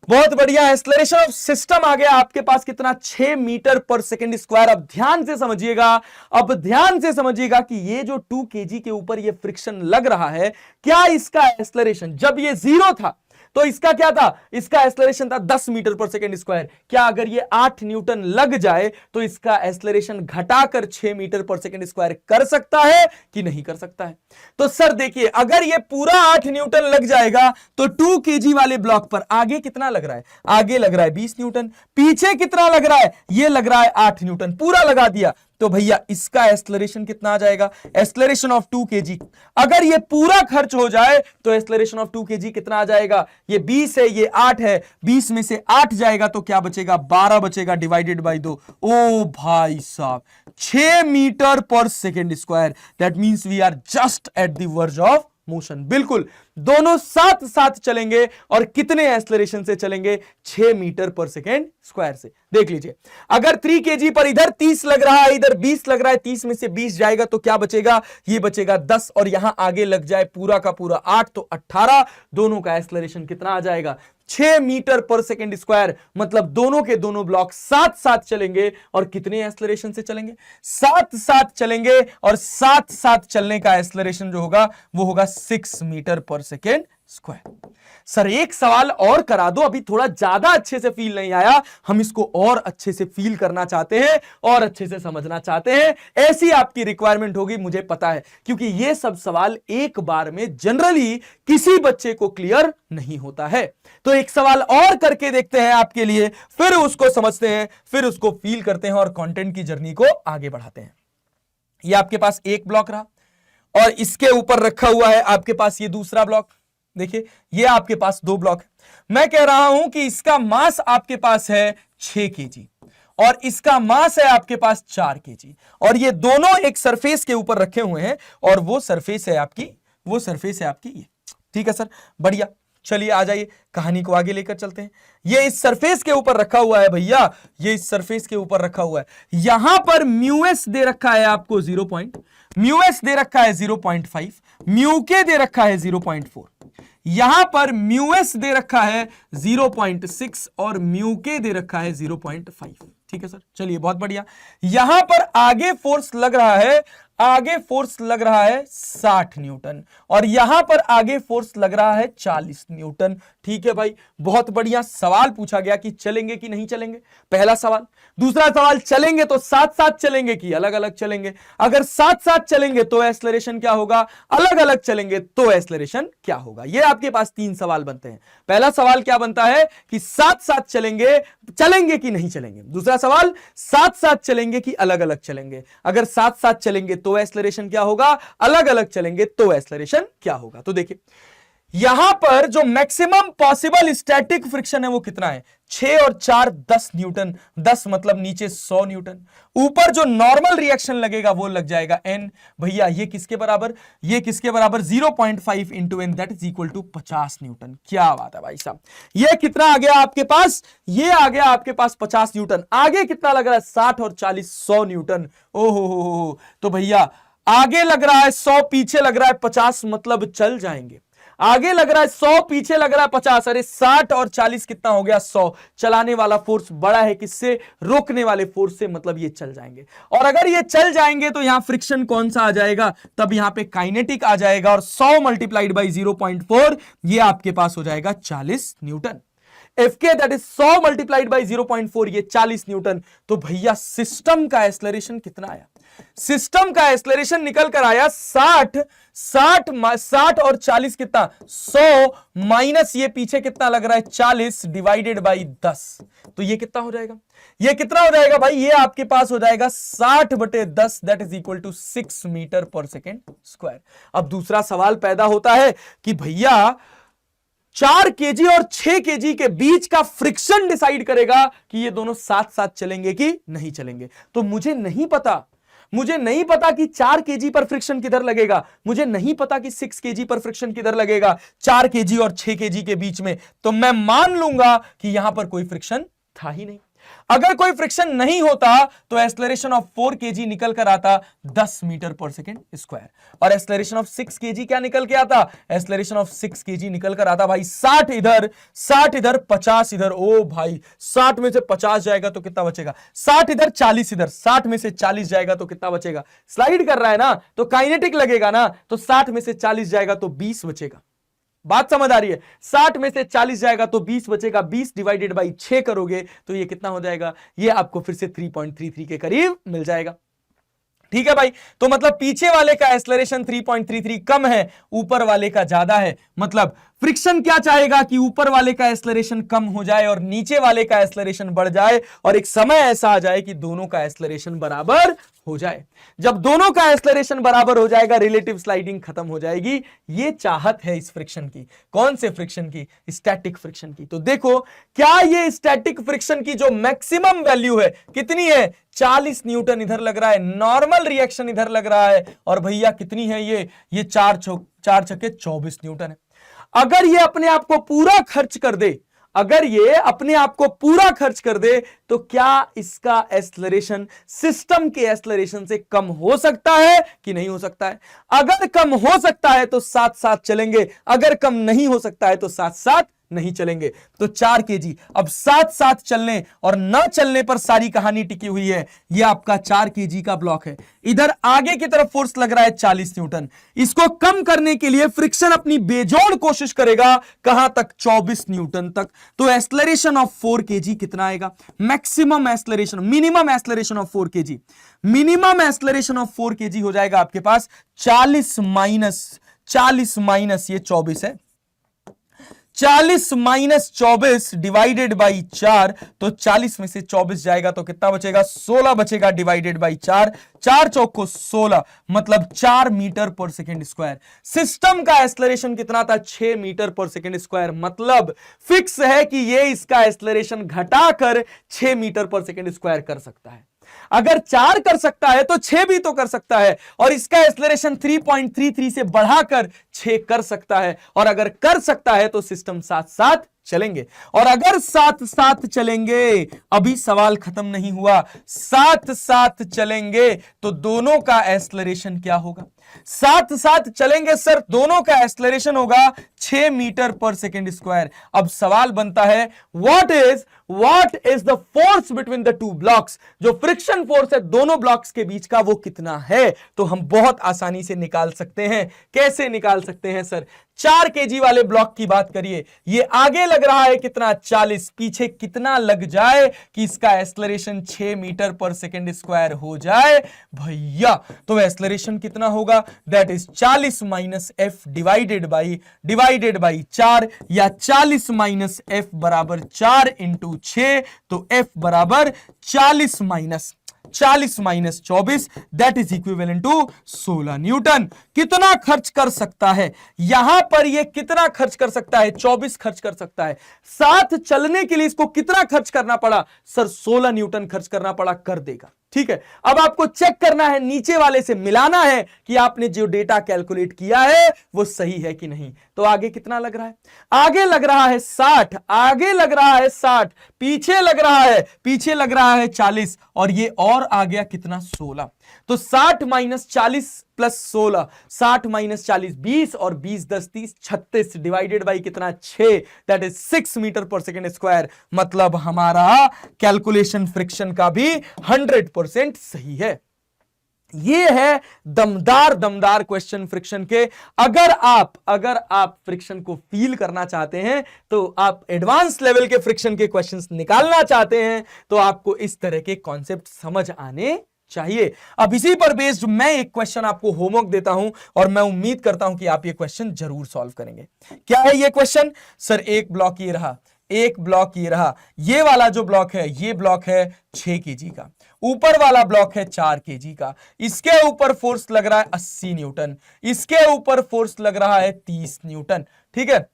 बहुत बढ़िया। एक्सेलरेशन ऑफ सिस्टम आ गया आपके पास कितना, 6 मीटर पर सेकेंड स्क्वायर। अब ध्यान से समझिएगा, अब ध्यान से समझिएगा कि ये जो 2 kg के ऊपर ये फ्रिक्शन लग रहा है, क्या इसका एक्सेलरेशन जब ये 0 था तो इसका क्या था, इसका एक्सेलरेशन था 10 मीटर पर सेकेंड स्क्वायर। क्या अगर ये 8 न्यूटन लग जाए तो इसका एक्सेलरेशन घटाकर 6 मीटर पर सेकेंड स्क्वायर कर सकता है कि नहीं कर सकता है? तो सर देखिए, अगर ये पूरा 8 न्यूटन लग जाएगा तो 2 kg वाले ब्लॉक पर आगे कितना लग रहा है, आगे लग रहा है 20 न्यूटन, पीछे कितना लग रहा है, ये लग रहा है 8 न्यूटन, पूरा लगा दिया तो भैया इसका एक्सेलरेशन कितना आ जाएगा, एक्सेलरेशन ऑफ 2 kg। अगर ये पूरा खर्च हो जाए तो एक्सेलरेशन ऑफ 2 kg कितना आ जाएगा, ये 20 है, ये 8 है, 20 में से 8 जाएगा तो क्या बचेगा, 12 बचेगा डिवाइडेड बाई 2। ओ भाई साहब, 6 metre per second square, that means we are just at the verge of motion. बिल्कुल, दोनों साथ साथ चलेंगे और कितने एक्सेलरेशन से चलेंगे, 6 मीटर पर सेकेंड स्क्वायर से। देख लीजिए, अगर 3 kg पर इधर 30 लग रहा है, इधर 20 लग रहा है, 30 में से 20 जाएगा तो क्या बचेगा, ये बचेगा 10, और यहां आगे लग जाए पूरा का पूरा 8 तो 18, दोनों का एक्सेलरेशन कितना आ जाएगा, 6 मीटर पर सेकेंड स्क्वायर। मतलब दोनों के दोनों ब्लॉक साथ साथ चलेंगे और कितने एक्सेलरेशन से चलेंगे, साथ साथ चलेंगे, और साथ साथ चलने का एक्सेलरेशन जो होगा वो होगा 6 metre per second square. Sir एक सवाल और करा दो, अभी थोड़ा ज्यादा अच्छे से फील नहीं आया, हम इसको और अच्छे से फील करना चाहते हैं और अच्छे से समझना चाहते हैं, ऐसी आपकी रिक्वायरमेंट होगी मुझे पता है, क्योंकि ये सब सवाल एक बार में जनरली किसी बच्चे को क्लियर नहीं होता है। तो एक सवाल और करके देखते हैं आपके लिए, फिर उसको समझते हैं, फिर उसको फील करते हैं और कंटेंट की जर्नी को आगे बढ़ाते हैं। ये आपके पास एक ब्लॉक रहा और इसके ऊपर रखा हुआ है आपके पास ये दूसरा ब्लॉक। देखिए, ये आपके पास 2 ब्लॉक है। मैं कह रहा हूं कि इसका मास आपके पास है 6 kg और इसका मास है आपके पास 4 kg, और ये दोनों एक सरफेस के ऊपर रखे हुए हैं, और वो सरफेस है आपकी, वो सरफेस है आपकी ये। ठीक है सर, बढ़िया। चलिए आ जाइए, कहानी को आगे लेकर चलते हैं। ये इस सरफेस के ऊपर रखा हुआ है भैया, ये इस सरफेस के ऊपर रखा हुआ है। यहां पर म्यूएस दे रखा है आपको 0. म्यूएस दे रखा है 0.5, म्यूके दे रखा है 0.4, यहां पर म्यूएस दे रखा है 0.6 और म्यूके दे रखा है 0.5। ठीक है सर, चलिए बहुत बढ़िया। यहां पर आगे फोर्स लग रहा है, आगे फोर्स लग रहा है 60 न्यूटन, और यहां पर आगे फोर्स लग रहा है 40 न्यूटन। ठीक है भाई, बहुत बढ़िया। सवाल पूछा गया कि चलेंगे कि नहीं चलेंगे, पहला सवाल। दूसरा सवाल, चलेंगे तो साथ साथ चलेंगे कि अलग अलग चलेंगे? अगर साथ साथ चलेंगे तो एक्सेलरेशन क्या होगा, अलग अलग चलेंगे तो एक्सेलरेशन क्या होगा? ये आपके पास 3 सवाल बनते हैं। पहला सवाल क्या बनता है कि साथ साथ चलेंगे, चलेंगे कि नहीं चलेंगे। दूसरा सवाल, साथ साथ चलेंगे कि अलग अलग चलेंगे। अगर साथ साथ चलेंगे तो एक्सेलरेशन क्या होगा, अलग अलग चलेंगे तो एक्सेलरेशन क्या होगा? तो देखिए, यहां पर जो मैक्सिमम पॉसिबल स्टैटिक फ्रिक्शन है वो कितना है, 6 और 4 10 न्यूटन, 10 मतलब नीचे 100 न्यूटन, ऊपर जो नॉर्मल रिएक्शन लगेगा वो लग जाएगा n। भैया ये किसके बराबर, ये किसके बराबर, 0.5 into n, that is equal to 50 newton. क्या बात है भाई साहब, ये कितना आ गया आपके पास, ये आ गया आपके पास 50 न्यूटन। आगे कितना लग रहा है, 60 और 40 100 न्यूटन। ओहो, तो भैया आगे लग रहा है 100, पीछे लग रहा है 50, मतलब चल जाएंगे। आगे लग रहा है 100, पीछे लग रहा है 50, अरे 60 और 40 कितना हो गया, 100। चलाने वाला फोर्स बड़ा है किससे, रोकने वाले फोर्स से, मतलब ये चल जाएंगे। और अगर ये चल जाएंगे तो यहां फ्रिक्शन कौन सा आ जाएगा, तब यहां पे काइनेटिक आ जाएगा, और 100 मल्टीप्लाइड बाई 0.4 ये आपके पास हो जाएगा 40 Newton. Fk that is 100 multiplied by 0.4, ये 40 न्यूटन। तो भैया सिस्टम का एक्सेलरेशन कितना आया? सिस्टम का एक्सेलरेशन निकल कर आया 60 और 40 कितना? 100 माइनस ये पीछे कितना लग रहा है 40 डिवाइडेड बाई 10। तो ये कितना हो जाएगा? ये कितना हो जाएगा भाई? ये आपके पास हो जाएगा 60/10 that is equal to 6 metre per second square. अब दूसरा सवाल पैदा होता है कि भैया 4 केजी और 6 केजी के बीच का फ्रिक्शन डिसाइड करेगा कि ये दोनों साथ साथ चलेंगे कि नहीं चलेंगे। तो मुझे नहीं पता कि 4 केजी पर फ्रिक्शन किधर लगेगा, मुझे नहीं पता कि 6 केजी पर फ्रिक्शन किधर लगेगा 4 केजी और 6 केजी के बीच में। तो मैं मान लूंगा कि यहां पर कोई फ्रिक्शन था ही नहीं। अगर कोई फ्रिक्शन नहीं होता तो एक्सेलरेशन ऑफ 4 केजी निकल कर आता 10 मीटर पर सेकेंड स्क्वायर, और एक्सेलरेशन ऑफ 6 केजी क्या निकल के आता? एक्सेलरेशन ऑफ 6 केजी निकल कर आता भाई 60 इधर 50 इधर। ओ भाई 60 में से 50 जाएगा तो कितना बचेगा? 60 इधर 40 इधर, 60 में से 40 जाएगा तो कितना बचेगा? स्लाइड कर रहा है ना तो काइनेटिक लगेगा ना, तो 60 में से 40 जाएगा तो 20 बचेगा। बात समझ आ रही है? 60 में से 40 जाएगा तो 20 बचेगा, 20 डिवाइडेड बाई 6 करोगे तो ये कितना हो जाएगा? ये आपको फिर से 3.33 के करीब मिल जाएगा। ठीक है भाई, तो मतलब पीछे वाले का एक्सेलरेशन 3.33 कम है, ऊपर वाले का ज्यादा है। मतलब फ्रिक्शन क्या चाहेगा कि ऊपर वाले का एक्सेलरेशन कम हो जाए और नीचे वाले का एक्सेलरेशन बढ़ जाए, और एक समय ऐसा आ जाए कि दोनों का एक्सेलरेशन बराबर हो जाए। जब दोनों का एक्सेलरेशन बराबर हो जाएगा, रिलेटिव स्लाइडिंग खत्म हो जाएगी। ये चाहत है इस फ्रिक्शन की। कौन से फ्रिक्शन की? स्टैटिक फ्रिक्शन की। तो देखो क्या ये स्टैटिक फ्रिक्शन की जो मैक्सिमम वैल्यू है कितनी है? 40 न्यूटन इधर लग रहा है, नॉर्मल रिएक्शन इधर लग रहा है, और भैया कितनी है ये 4 छक्के 24 न्यूटन है। अगर ये अपने आप को पूरा खर्च कर दे, तो क्या इसका एक्सेलरेशन सिस्टम के एक्सेलरेशन से कम हो सकता है कि नहीं हो सकता है? अगर कम हो सकता है तो साथ साथ चलेंगे, अगर कम नहीं हो सकता है तो साथ साथ नहीं चलेंगे। तो 4 केजी अब साथ साथ चलने और ना चलने पर सारी कहानी टिकी हुई है। यह आपका 4 केजी का ब्लॉक है। इधर आगे की तरफ फोर्स लग रहा है 40 न्यूटन। इसको कम करने के लिए फ्रिक्शन अपनी बेजोड़ कोशिश करेगा, कहां तक? 24 न्यूटन तक। तो एक्सेलरेशन ऑफ 4 केजी कितना आएगा? Minimum acceleration of 4 KG, minimum acceleration of 4 KG हो जाएगा आपके पास 40 माइनस ये 24 है, 40 माइनस 24 डिवाइडेड बाई 4। तो 40 में से 24 जाएगा तो कितना बचेगा? 16 बचेगा डिवाइडेड बाई 4। 4 चौक को 16, मतलब 4 metre per second square. System का एक्सेलरेशन कितना था? 6 मीटर पर सेकेंड स्क्वायर। मतलब फिक्स है कि ये इसका एक्सेलरेशन घटाकर 6 मीटर पर सेकेंड स्क्वायर कर सकता है। अगर 4 कर सकता है तो 6 भी तो कर सकता है, और इसका एक्सेलरेशन 3.33 से बढ़ाकर 6 कर सकता है। और अगर कर सकता है तो सिस्टम साथ साथ चलेंगे, और अगर साथ साथ चलेंगे, अभी सवाल खत्म नहीं हुआ, साथ साथ चलेंगे तो दोनों का एक्सेलरेशन क्या होगा? साथ साथ चलेंगे सर, दोनों का एक्सेलरेशन होगा 6 मीटर पर सेकेंड स्क्वायर। अब सवाल बनता है what is the force between the two blocks? जो फ्रिक्शन फोर्स है दोनों ब्लॉक्स के बीच का वो कितना है? तो हम बहुत आसानी से निकाल सकते हैं। कैसे निकाल सकते हैं सर? 4 केजी वाले ब्लॉक की बात करिए, ये आगे लग रहा है कितना? 40, पीछे कितना लग जाए कि इसका acceleration 6 metre per second square हो जाए भैया? तो एक्सेलरेशन कितना होगा? That is 40 minus F divided by 4, या 40 माइनस एफ बराबर 4 इंटू 6। तो एफ बराबर 40 minus 24 that is equivalent to 16 newton. कितना खर्च कर सकता है यहां पर? ये कितना खर्च कर सकता है? 24 खर्च कर सकता है। साथ चलने के लिए इसको कितना खर्च करना पड़ा? सर 16 न्यूटन खर्च करना पड़ा। कर देगा, ठीक है। अब आपको चेक करना है, नीचे वाले से मिलाना है कि आपने जो डेटा कैलकुलेट किया है वो सही है कि नहीं। तो आगे कितना लग रहा है? आगे लग रहा है 60, आगे लग रहा है 60, पीछे लग रहा है 40, और ये और आ गया कितना? 16। तो 60 माइनस 40 प्लस 16, 60 माइनस 40 20, और 20 10 30 36 डिवाइडेड बाई कितना? 6, that is 6 metre per second square. मतलब हमारा कैलकुलेशन फ्रिक्शन का भी 100% सही है। ये है दमदार दमदार क्वेश्चन फ्रिक्शन के। अगर आप फ्रिक्शन को फील करना चाहते हैं, तो आप एडवांस लेवल के फ्रिक्शन के क्वेश्चंस निकालना चाहते हैं, तो आपको इस तरह के कॉन्सेप्ट समझ आने चाहिए। अब इसी पर बेस्ड मैं एक क्वेश्चन आपको होमवर्क देता हूं और मैं उम्मीद करता हूं कि आप ये क्वेश्चन जरूर सॉल्व करेंगे। क्या है ये क्वेश्चन? सर एक ब्लॉक ये रहा, एक ब्लॉक ये रहा, ये वाला जो ब्लॉक है ये ब्लॉक है 6 केजी का, ऊपर वाला ब्लॉक है 4 केजी का, इसके ऊपर फोर्स लग रहा है 80 न्यूटन, इसके ऊपर फोर्स लग रहा है 30 न्यूटन, ठीक है,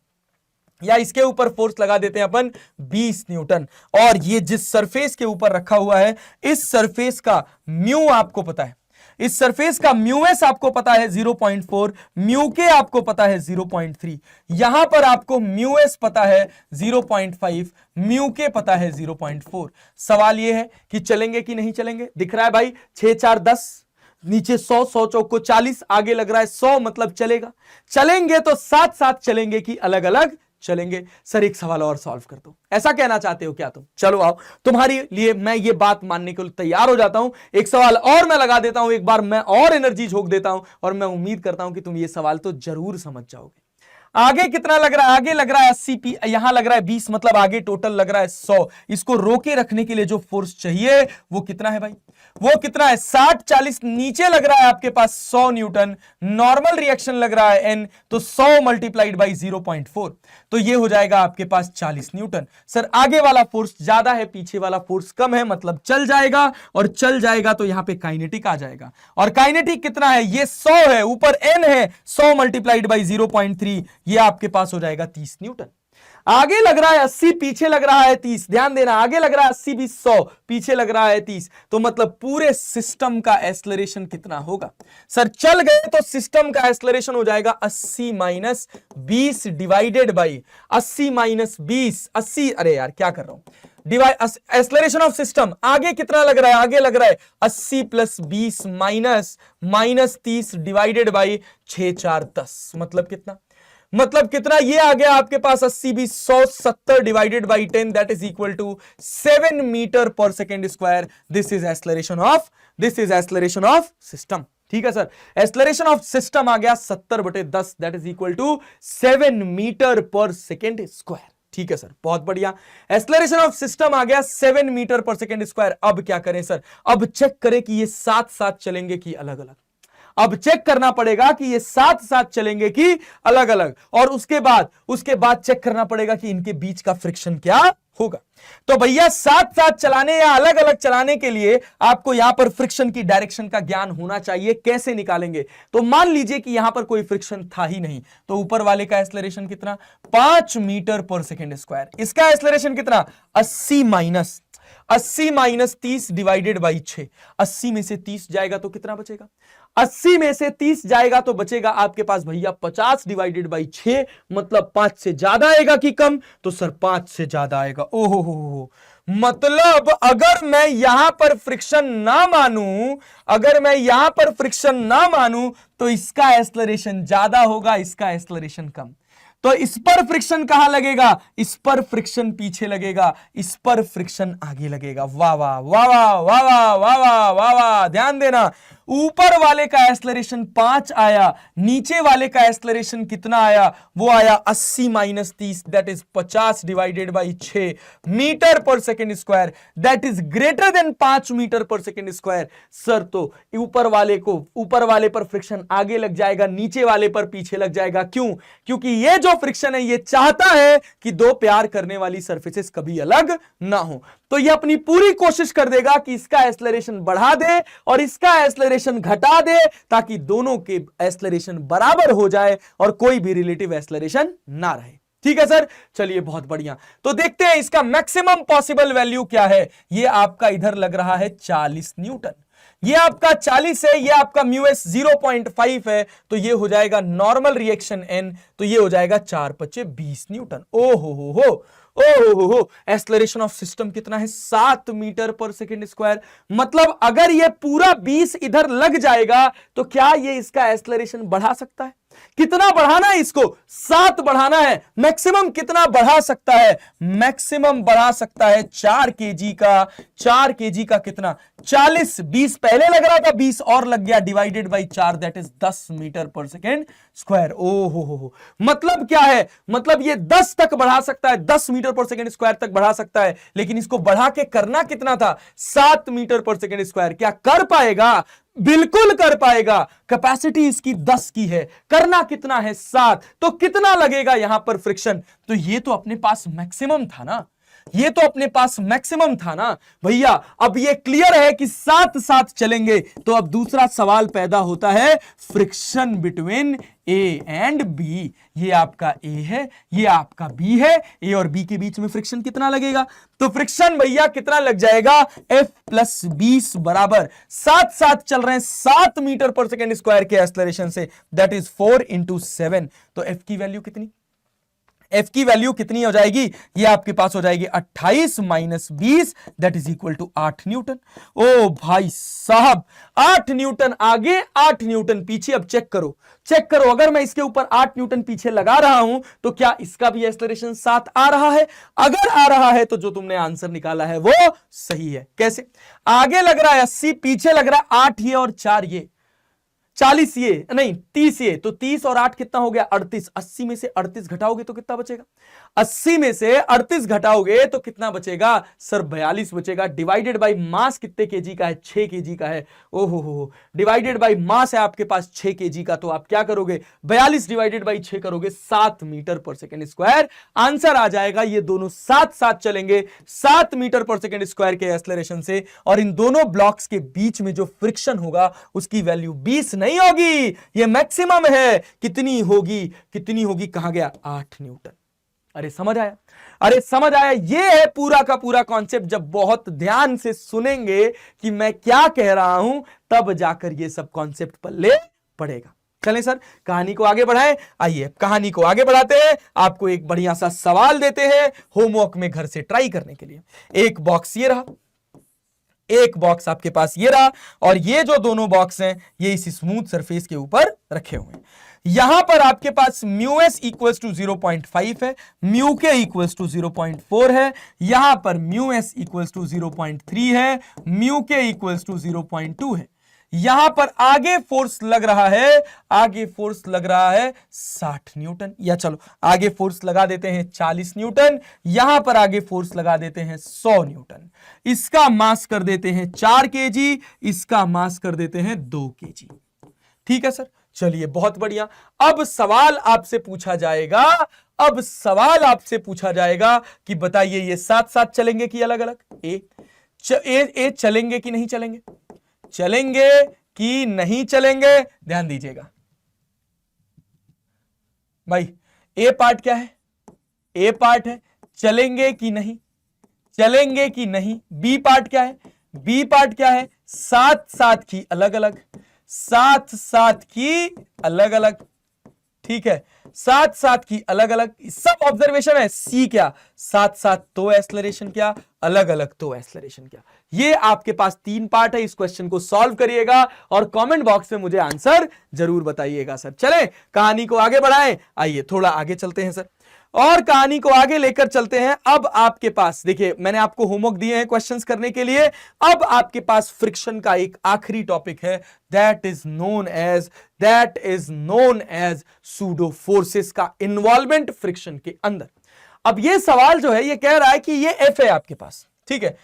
या इसके ऊपर फोर्स लगा देते हैं अपन 20 न्यूटन। और ये जिस सरफेस के ऊपर रखा हुआ है, इस सरफेस का म्यू आपको पता है, इस सरफेस का म्यू एस आपको पता है 0.4, म्यू के आपको पता है 0.3, यहां पर आपको म्यू एस पता है 0.5, म्यू के पता है 0.4। सवाल यह है कि चलेंगे कि नहीं चलेंगे। दिख रहा है भाई 6 4 10, नीचे 100, 100 चौक को 40, आगे लग रहा है 100, मतलब चलेगा। चलेंगे तो साथ साथ चलेंगे कि अलग अलग चलेंगे। सर एक सवाल और सॉल्व कर दो, ऐसा कहना चाहते हो क्या तुम? चलो आओ, तुम्हारे लिए मैं ये बात मानने के लिए तैयार हो जाता हूं। एक सवाल और मैं लगा देता हूं, एक बार मैं और एनर्जी झोंक देता हूं, और मैं उम्मीद करता हूं कि तुम ये सवाल तो जरूर समझ जाओगे। आगे कितना लग रहा है? आगे लग रहा है 80 पी, यहां लग रहा है 20, मतलब आगे टोटल लग रहा है 100। इसको रोके रखने के लिए जो फोर्स चाहिए वो कितना है भाई? वो कितना है? 60 40, नीचे लग रहा है आपके पास 100 न्यूटन, नॉर्मल रिएक्शन लग रहा है n, तो 100 मल्टीप्लाइड बाई 0.4, तो ये हो जाएगा आपके पास 40 न्यूटन। सर आगे वाला फोर्स ज्यादा है, पीछे वाला फोर्स कम है, मतलब चल जाएगा, और चल जाएगा तो यहां पे काइनेटिक आ जाएगा। और काइनेटिक कितना है? ये 100 है, ऊपर n है, 100 मल्टीप्लाइड बाई 0.3, ये आपके पास हो जाएगा 30 न्यूटन। आगे लग रहा है 80, पीछे लग रहा है 30, ध्यान देना, आगे लग रहा है 80 20 100, पीछे लग रहा है 30, तो मतलब पूरे सिस्टम का एक्सेलरेशन कितना होगा? सर चल गए तो सिस्टम का एक्सेलरेशन हो जाएगा 80 माइनस 20 डिवाइडेड बाई 80 माइनस 20, 80, अरे यार क्या कर रहा हूं, डिवाइड एक्सेलरेशन ऑफ सिस्टम। आगे कितना लग रहा है? आगे लग रहा है 80 प्लस 20 माइनस 30 डिवाइडेड बाई 6 4 10, मतलब कितना? मतलब कितना? ये आ गया आपके पास 80 20 100, 70 divided by 10, that is equal to 7 metre per second square. This is acceleration of system. ठीक है सर, एक्सेलरेशन ऑफ सिस्टम आ गया 70/10, that is equal to 7 metre per second square. ठीक है सर, बहुत बढ़िया। एक्सेलरेशन ऑफ सिस्टम आ गया 7 मीटर पर सेकेंड स्क्वायर। अब क्या करें सर? अब चेक करें कि ये साथ साथ चलेंगे कि अलग अलग। अब चेक करना पड़ेगा कि ये साथ साथ चलेंगे कि अलग अलग, और उसके बाद चेक करना पड़ेगा कि इनके बीच का फ्रिक्शन क्या होगा। तो भैया साथ साथ चलाने या अलग अलग चलाने के लिए आपको यहां पर फ्रिक्शन की डायरेक्शन का ज्ञान होना चाहिए। कैसे निकालेंगे? तो मान लीजिए कि यहां पर कोई फ्रिक्शन था ही नहीं, तो ऊपर वाले का एक्सेलरेशन कितना? 5 मीटर पर सेकेंड स्क्वायर। इसका एक्सेलरेशन कितना? 80 माइनस 30 डिवाइडेड बाई 6। 80 में से 30 जाएगा तो कितना बचेगा? 80 में से 30 जाएगा तो बचेगा आपके पास भैया 50 डिवाइडेड बाई 6, मतलब 5 से ज्यादा आएगा कि कम? तो सर 5 से ज्यादा आएगा। ओहो हो, मतलब अगर मैं यहां पर फ्रिक्शन ना मानूं, तो इसका एक्सेलरेशन ज्यादा होगा, इसका एक्सेलरेशन कम। तो इस पर फ्रिक्शन कहां लगेगा? इस पर फ्रिक्शन पीछे लगेगा, इस पर फ्रिक्शन आगे लगेगा। वाह वाह वाह वाह वाह वाह वाह वाह वाह वाह, ध्यान देना। ऊपर वाले का एक्सेलरेशन 5 आया, नीचे वाले का एक्सेलरेशन कितना आया? वो आया 80 minus 30, that is 50 divided by 6 metre per second square, that is greater than 5 metre per second square. Sir तो ऊपर वाले पर फ्रिक्शन आगे लग जाएगा, नीचे वाले पर पीछे लग जाएगा। क्यों? क्योंकि ये जो फ्रिक्शन है ये चाहता है कि दो प्यार करने वाली सरफेसेस कभी अलग ना हो, तो ये अपनी पूरी कोशिश कर देगा कि इसका एक्सेलरेशन बढ़ा दे और इसका एक्सेलरेशन घटा दे, ताकि दोनों के एक्सेलरेशन बराबर हो जाए और कोई भी रिलेटिव एक्सेलरेशन ना रहे। ठीक है सर, चलिए बहुत बढ़िया। तो देखते हैं इसका मैक्सिमम पॉसिबल वैल्यू क्या है। ये आपका इधर लग रहा है 40 न्यूटन, ये आपका 40 है, ये आपका म्यू एस 0.5 है, तो ये हो जाएगा नॉर्मल रिएक्शन n, तो ये हो जाएगा 4 × 20 न्यूटन। ओहो, एक्सेलरेशन ऑफ सिस्टम कितना है? 7 मीटर पर सेकेंड स्क्वायर। मतलब अगर ये पूरा 20 इधर लग जाएगा तो क्या ये इसका एक्सेलरेशन बढ़ा सकता है? कितना बढ़ाना है इसको, 7 बढ़ाना है। मैक्सिमम कितना बढ़ा सकता है, मैक्सिमम बढ़ा सकता है 4 केजी का। 4 केजी का कितना, 40, 20 पहले लग रहा था, 20 और लग गया, divided by 4, that is 10 metre per second square. ओ हो, मतलब क्या है, मतलब ये 10 तक बढ़ा सकता है, 10 मीटर पर सेकेंड स्क्वायर तक बढ़ा सकता है, लेकिन इसको बढ़ा के करना कितना था, 7 मीटर पर सेकेंड स्क्वायर। क्या कर पाएगा, बिल्कुल कर पाएगा। कैपेसिटी इसकी 10 की है, करना कितना है, 7। तो कितना लगेगा यहां पर फ्रिक्शन, तो ये तो अपने पास मैक्सिमम था ना, ये तो अपने पास मैक्सिमम था ना भैया। अब ये क्लियर है कि साथ साथ चलेंगे, तो अब दूसरा सवाल पैदा होता है, friction between A and B. ये आपका ए है, ये आपका बी है, ए और बी के बीच में फ्रिक्शन कितना लगेगा, तो फ्रिक्शन भैया कितना लग जाएगा, F प्लस 20 बराबर, साथ साथ चल रहे हैं 7 मीटर पर सेकेंड स्क्वायर के एक्सेलरेशन से, दैट इज 4 इंटू 7। तो F की वैल्यू कितनी, F की वैल्यू कितनी हो जाएगी, ये आपके पास हो जाएगी 28 minus 20, that is equal to 8 newton. ओ भाई साहब, 8 न्यूटन आगे, 8 न्यूटन पीछे। अब चेक करो, चेक करो, अगर मैं इसके ऊपर 8 न्यूटन पीछे लगा रहा हूं तो क्या इसका भी एक्सेलरेशन 7 आ रहा है, अगर आ रहा है तो जो तुमने आंसर निकाला है वो सही है। कैसे, आगे लग रहा है 80, पीछे लग रहा है 8 ये और 4 ये, 40 ये नहीं 30 ये, तो 30 और 8 कितना हो गया, 38। 80 में से 38 घटाओगे तो कितना बचेगा, 80 में से 38 घटाओगे तो कितना बचेगा सर, 42 बचेगा। डिवाइडेड बाय मास कितने केजी का है, 6 केजी का है। ओहो हो, डिवाइडेड बाय मास है आपके पास 6 केजी का, तो आप क्या करोगे, 42 डिवाइडेड बाय 6 करोगे, 7 metre per second square. Answer आ जाएगा, ये दोनों साथ साथ चलेंगे 7 मीटर पर सेकेंड स्क्वायर के एक्सेलरेशन से, और इन दोनों ब्लॉक्स के बीच में जो फ्रिक्शन होगा उसकी वैल्यू 20 नहीं होगी, ये मैक्सिमम है। कितनी होगी, कितनी होगी, कहां गया, 8 न्यूटन। अरे समझ आया, अरे समझ आया। ये है पूरा का पूरा कॉन्सेप्ट। जब बहुत ध्यान से सुनेंगे कि मैं क्या कह रहा हूं, तब जाकर ये सब कॉन्सेप्ट पल्ले पड़ेगा। चलें सर, कहानी को आगे बढ़ाएं। आइए कहानी को आगे बढ़ाते हैं, आपको एक बढ़िया सा सवाल देते हैं होमवर्क में घर से ट्राई करने के लिए। एक बॉक्स ये रहा, एक बॉक्स आपके पास ये रहा, और ये जो दोनों बॉक्स हैं ये इस स्मूथ सरफेस के ऊपर रखे हुए हैं। यहां पर आपके पास म्यू एस इक्वल्स टू 0.5 है, म्यू के इक्वल्स टू 0.4 है, यहां पर म्यू एस इक्वल्स टू 0.3 है, म्यू के इक्वल्स टू 0.2 है। यहां पर आगे फोर्स लग रहा है, आगे फोर्स लग रहा है 60 न्यूटन, या चलो आगे फोर्स लगा देते हैं 40 न्यूटन, यहां पर आगे फोर्स लगा देते हैं 100 न्यूटन। इसका मास कर देते हैं 4 केजी, इसका मास कर देते हैं 2 केजी। ठीक है सर, चलिए बहुत बढ़िया। अब सवाल आपसे पूछा जाएगा, अब सवाल आपसे पूछा जाएगा कि बताइए ये साथ साथ चलेंगे कि अलग अलग, ए चलेंगे कि नहीं चलेंगे, चलेंगे कि नहीं चलेंगे, ध्यान दीजिएगा भाई। ए पार्ट क्या है, ए पार्ट है, चलेंगे कि नहीं, चलेंगे कि नहीं। बी पार्ट क्या है, बी पार्ट क्या है, साथ साथ की अलग अलग, साथ साथ की अलग अलग। ठीक है, साथ साथ की अलग अलग, सब ऑब्जर्वेशन है। सी क्या, साथ साथ तो एक्सेलरेशन क्या, अलग अलग तो एक्सेलरेशन क्या। ये आपके पास 3 पार्ट है। इस क्वेश्चन को सॉल्व करिएगा और कमेंट बॉक्स में मुझे आंसर जरूर बताइएगा सर। चलें कहानी को आगे बढ़ाएं, आइए थोड़ा आगे चलते हैं सर, और कहानी को आगे लेकर चलते हैं। अब आपके पास देखिए, मैंने आपको होमवर्क दिए हैं क्वेश्चंस करने के लिए। अब आपके पास फ्रिक्शन का एक आखिरी टॉपिक है, that is known as pseudo forces का इन्वॉल्वमेंट फ्रिक्शन के अंदर। अब ये सवाल जो है ये कह रहा है कि ये एफ है आपके पास, ठीक है,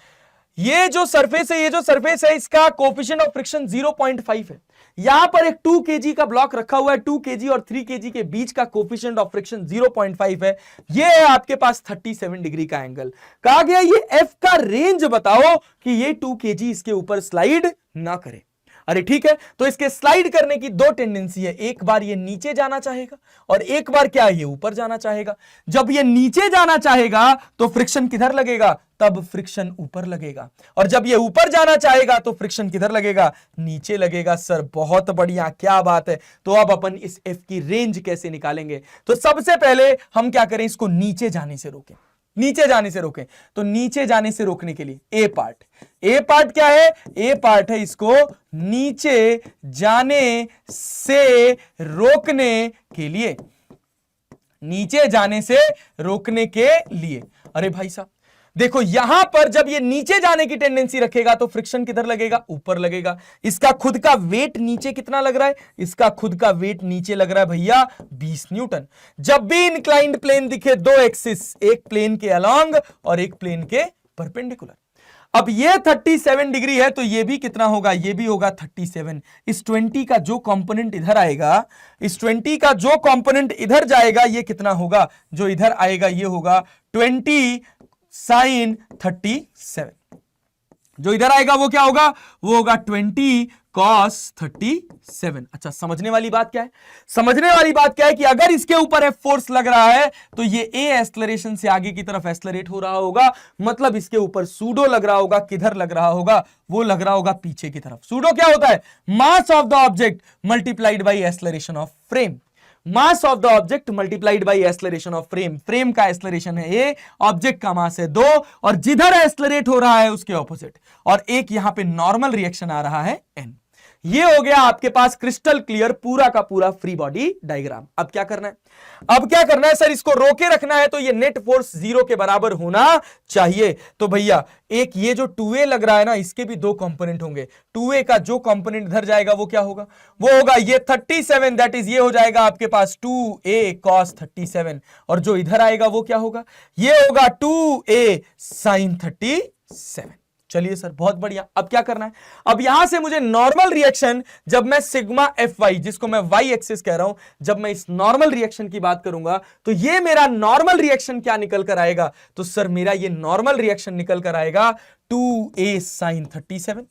ये जो सरफेस है, ये जो सरफेस है इसका कोएफिशिएंट ऑफ फ्रिक्शन 0.5 है। यहां पर एक 2 केजी का ब्लॉक रखा हुआ है, 2 केजी और 3 केजी के बीच का कोएफिशिएंट ऑफ फ्रिक्शन 0.5 है। ये है आपके पास 37 डिग्री का एंगल। कहा गया ये एफ का रेंज बताओ कि ये 2 केजी इसके ऊपर स्लाइड ना करे। अरे ठीक है, तो इसके स्लाइड करने की 2 टेंडेंसी है, एक बार ये नीचे जाना चाहेगा और एक बार क्या ये ऊपर जाना चाहेगा। जब ये नीचे जाना चाहेगा तो फ्रिक्शन किधर लगेगा, तब फ्रिक्शन ऊपर लगेगा, और जब ये ऊपर जाना चाहेगा तो फ्रिक्शन किधर लगेगा, नीचे लगेगा। सर बहुत बढ़िया, क्या बात है। तो अब अपन इस एफ की रेंज कैसे निकालेंगे, तो सबसे पहले हम क्या करें, इसको नीचे जाने से रोकें। नीचे जाने से रोकें। तो नीचे जाने से रोकने के लिए ए पार्ट क्या है? ए पार्ट है इसको नीचे जाने से रोकने के लिए, नीचे जाने से रोकने के लिए। अरे भाई साहब देखो, यहां पर जब ये नीचे जाने की टेंडेंसी रखेगा तो फ्रिक्शन किधर लगेगा? ऊपर लगेगा। इसका खुद का वेट नीचे कितना लग रहा है? इसका खुद का वेट नीचे लग रहा है भैया 20 न्यूटन। जब भी इंक्लाइंड प्लेन दिखे, दो एक्सिस, एक प्लेन के अलोंग और एक प्लेन के परपेंडिकुलर। अब ये 37 डिग्री है तो ये भी कितना होगा? ये भी होगा 37। इस 20 का जो कंपोनेंट इधर आएगा, इस 20 का जो कंपोनेंट इधर जाएगा, ये कितना होगा? जो इधर आएगा ये होगा 20 sin 37। जो इधर आएगा वो क्या होगा? वो होगा 20 cos 37। अच्छा, समझने वाली बात क्या है? समझने वाली बात क्या है कि अगर इसके ऊपर F फोर्स लग रहा है तो ये A एक्सेलरेशन से आगे की तरफ एक्सेलरेट हो रहा होगा, मतलब इसके ऊपर सूडो लग रहा होगा। किधर लग रहा होगा? वो लग रहा होगा पीछे की तरफ। सूडो क्या होता है? Mass of the object multiplied by acceleration of frame. Mass of the object multiplied by acceleration of frame. Frame का एक्सेलरेशन है ए, ऑब्जेक्ट का मास है 2, और जिधर एक्सेलरेट हो रहा है उसके ऑपोजिट, और एक यहां पे नॉर्मल रिएक्शन आ रहा है n। ये हो गया आपके पास क्रिस्टल क्लियर पूरा का पूरा फ्री बॉडी डायग्राम। अब क्या करना है? अब क्या करना है सर? इसको रोके रखना है तो ये नेट फोर्स 0 के बराबर होना चाहिए। तो भैया एक ये जो 2a लग रहा है ना, इसके भी दो कंपोनेंट होंगे। 2a का जो कंपोनेंट इधर जाएगा वो क्या होगा? वो होगा ये 37, दैट इज ये हो जाएगा आपके पास 2a cos 37, और जो इधर आएगा वो क्या होगा? ये होगा 2a sin 37। चलिए सर, बहुत बढ़िया। अब क्या करना है? अब यहां से मुझे नॉर्मल रिएक्शन, जब मैं सिग्मा एफ वाई, जिसको मैं वाई एक्सिस कह रहा हूं, जब मैं इस नॉर्मल रिएक्शन की बात करूंगा तो ये मेरा नॉर्मल रिएक्शन क्या निकल कर आएगा? तो सर मेरा ये नॉर्मल रिएक्शन निकल कर आएगा 2a sin 37,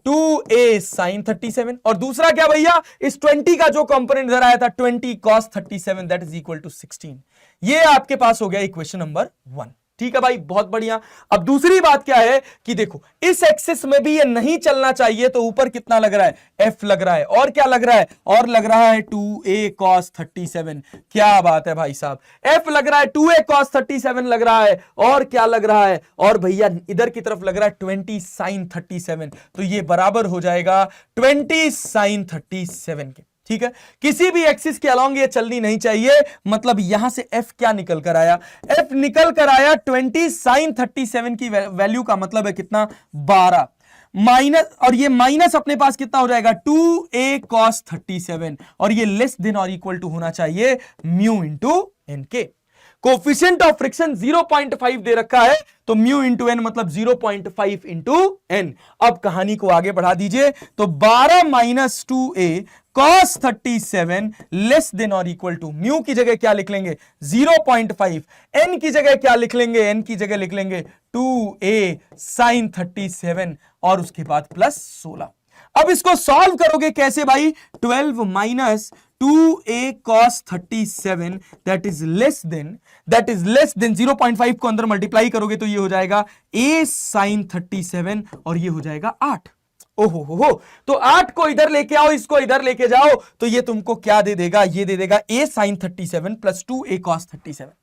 2a sin 37। और दूसरा क्या भैया? इस 20 का जो कंपोनेंट इधर आया था 20 cos 37, that is equal to 16। ये आपके पास हो गया इक्वेशन नंबर 1। ठीक है भाई, बहुत बढ़िया। अब दूसरी बात क्या है कि देखो, इस एक्सिस में भी ये नहीं चलना चाहिए, तो ऊपर कितना लग रहा है? F लग रहा है। और क्या लग रहा है? और लग रहा है 2a cos 37। क्या बात है भाई साहब, F लग रहा है, 2a cos 37 लग रहा है, और क्या लग रहा है? और भैया इधर की तरफ लग रहा है 20 sin 37। तो ये बराबर हो जाएगा 20 sin 37 के। ठीक है, किसी भी एक्सिस के अलोंग ये चलनी नहीं चाहिए। मतलब यहां से F क्या निकल कर आया? F निकल कर आया 20 sin 37 की वैल्यू का मतलब है कितना? 12 माइनस, और ये माइनस अपने पास कितना हो जाएगा? 2a cos 37, और ये लेस देन और इक्वल टू होना चाहिए म्यू इंटू एन के। कोफिशिएंट ऑफ फ्रिक्शन 0.5 दे रखा है, तो म्यू इंटू एन मतलब 0.5 इंटू एन। अब कहानी को आगे बढ़ा दीजिए, तो 12 minus 2a cos 37 less than और इक्वल टू, म्यू की जगह क्या लिख लेंगे? 0.5, एन की जगह क्या लिख लेंगे? एन की जगह लिख लेंगे 2a sin 37, और उसके बाद प्लस 16। अब इसको सॉल्व करोगे कैसे भाई? 12 minus 2a cos 37 that is less then 0.5 को अंदर मल्टीप्लाई करोगे तो ये हो जाएगा a sin 37, और ये हो जाएगा 8। ओहो हो, तो 8 को इधर लेके आओ, इसको इधर लेके जाओ, तो ये तुमको क्या दे देगा? ये दे देगा a sin 37 plus 2a cos 37।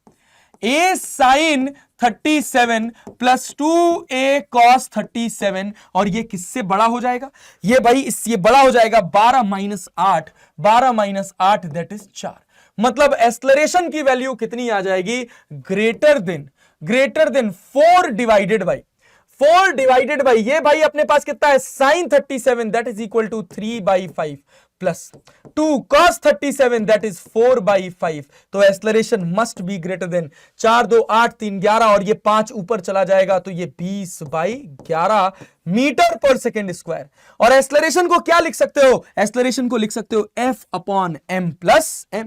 a sin 37 plus 2a cos 37, और ये किससे बड़ा हो जाएगा? ये भाई इससे बड़ा हो जाएगा 12 माइनस 8, 12 माइनस 8 दैट इज 4। मतलब एक्सेलरेशन की वैल्यू कितनी आ जाएगी? ग्रेटर देन 4 डिवाइडेड बाई ये भाई अपने पास कितना है? sin 37 that is equal to 3/5 plus 2 cos 37 that is 4/5। तो acceleration must be greater than 4 2 8 3 11, और ये 5 ऊपर चला जाएगा तो ये 20/11 मीटर पर सेकेंड स्क्वायर। और एक्सेलरेशन को क्या लिख सकते हो? एक्सेलरेशन को लिख सकते हो F upon m plus m।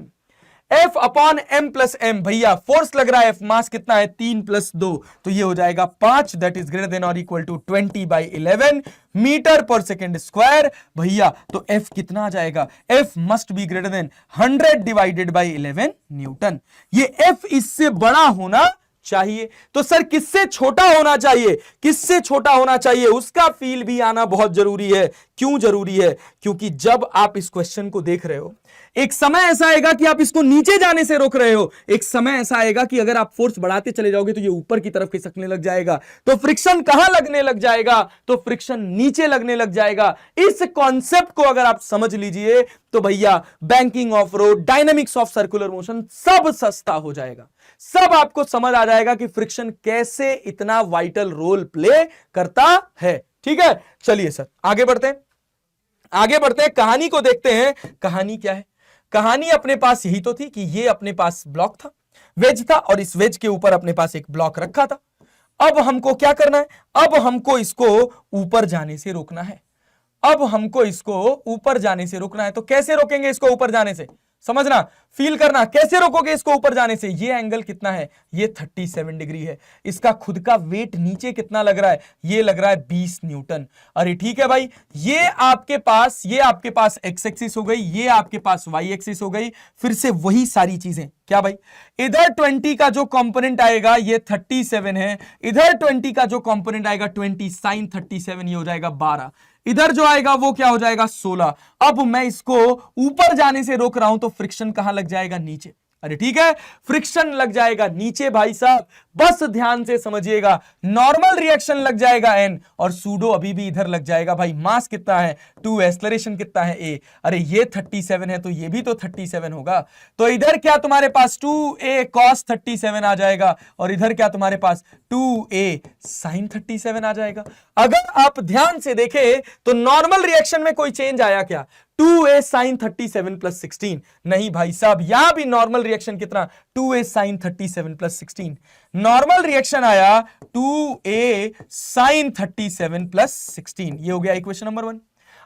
F upon m plus m। भैया फोर्स लग रहा है F, मास कितना है? 3 प्लस 2, तो ये हो जाएगा 5 दैट इज ग्रेटर देन और equal to 20/11 metre per second square. भैया तो F कितना आ जाएगा? F must be greater then 100 divided by 11 Newton. ये F इससे बड़ा होना चाहिए। तो सर किससे छोटा होना चाहिए, किससे छोटा होना चाहिए, उसका फील भी आना बहुत जरूरी है। क्यों जरूरी है? क्योंकि जब आप इस क्वेश्चन को देख रहे हो, एक समय ऐसा आएगा कि आप इसको नीचे जाने से रोक रहे हो, एक समय ऐसा आएगा कि अगर आप फोर्स बढ़ाते चले जाओगे तो ये ऊपर की तरफ खिसकने लग जाएगा। तो फ्रिक्शन कहां लगने लग जाएगा? तो फ्रिक्शन नीचे लगने लग जाएगा। इस कॉन्सेप्ट को अगर आप समझ लीजिए तो भैया banking of road, dynamics of circular motion सब सस्ता हो जाएगा। सब आपको समझ आ जाएगा कि फ्रिक्शन कैसे इतना वाइटल रोल प्ले करता है। ठीक है, चलिए सर आगे बढ़ते हैं, आगे बढ़ते हैं, कहानी को देखते हैं। कहानी क्या है? कहानी अपने पास यही तो थी कि ये अपने पास ब्लॉक था, वेज था, और इस वेज के ऊपर अपने पास एक ब्लॉक रखा था। अब हमको क्या करना है? अब हमको इसको ऊपर जाने से रोकना है। अब हमको इसको ऊपर जाने से रोकना है। तो कैसे रोकेंगे इसको ऊपर जाने से? समझना, फील करना, कैसे रोकोगे इसको ऊपर जाने से? ये एंगल कितना है? ये 37 डिग्री है। इसका खुद का वेट नीचे कितना लग रहा है? ये लग रहा है 20 न्यूटन। अरे ठीक है भाई, ये आपके पास एक्स एक्सिस हो गई, ये आपके पास वाई एक्सिस हो गई। फिर से वही सारी चीजें, क्या भाई? इधर 20 का जो कंपोनेंट आएगा ये 37 है, इधर 20 का जो कंपोनेंट आएगा 20 साइन 37, ये हो जाएगा 12, इधर जो आएगा वो क्या हो जाएगा 16। अब मैं इसको ऊपर जाने से रोक रहा हूं तो फ्रिक्शन कहां लग जाएगा? नीचे। अरे ठीक है, फ्रिक्शन लग जाएगा नीचे भाई साहब, बस ध्यान से समझिएगा। नॉर्मल रिएक्शन लग जाएगा n, और सूडो अभी भी इधर लग जाएगा भाई। मास कितना है 2, एक्सेलरेशन कितना है a। अरे ये 37 है तो ये भी तो 37 होगा। तो इधर क्या तुम्हारे पास 2a cos 37 आ जाएगा, और इधर क्या तुम्हारे पास 2a sin 37 आ जाएगा। अगर आप ध्यान से देखें तो नॉर्मल रिएक्शन में कोई चेंज आया क्या? 2a sin 37 plus 16। नहीं भाई साहब, यहां भी नॉर्मल रिएक्शन कितना? 2a sin 37 plus 16। Normal reaction आया 2a sin 37 प्लस 16। ये हो गया इक्वेशन नंबर 1।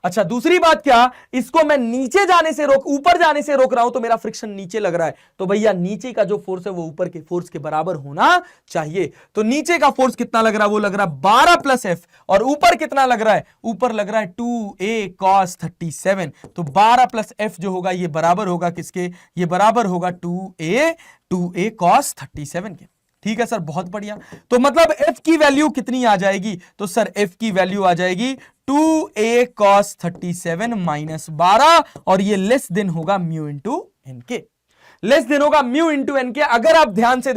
अच्छा, दूसरी बात क्या? इसको मैं नीचे जाने से ऊपर जाने से रोक रहा हूं तो मेरा फ्रिक्शन नीचे लग रहा है। तो भैया नीचे का जो फोर्स है वो ऊपर के फोर्स के बराबर होना चाहिए। तो नीचे का फोर्स कितना लग रहा है? वो लग रहा है 12 प्लस एफ। और ऊपर कितना लग रहा है? ऊपर लग रहा है 2a cos 37। तो 12 प्लस एफ जो होगा ये बराबर होगा किसके? ये बराबर होगा 2a cos 37 के। ठीक है सर, बहुत बढ़िया। तो मतलब f की वैल्यू कितनी आ जाएगी? तो सर f की वैल्यू आ जाएगी 2a cos 37 माइनस 12, और ये लेस देन होगा म्यू इंटू एन के, लेस देन होगा म्यू इंटू एन के। अगर आप ध्यान से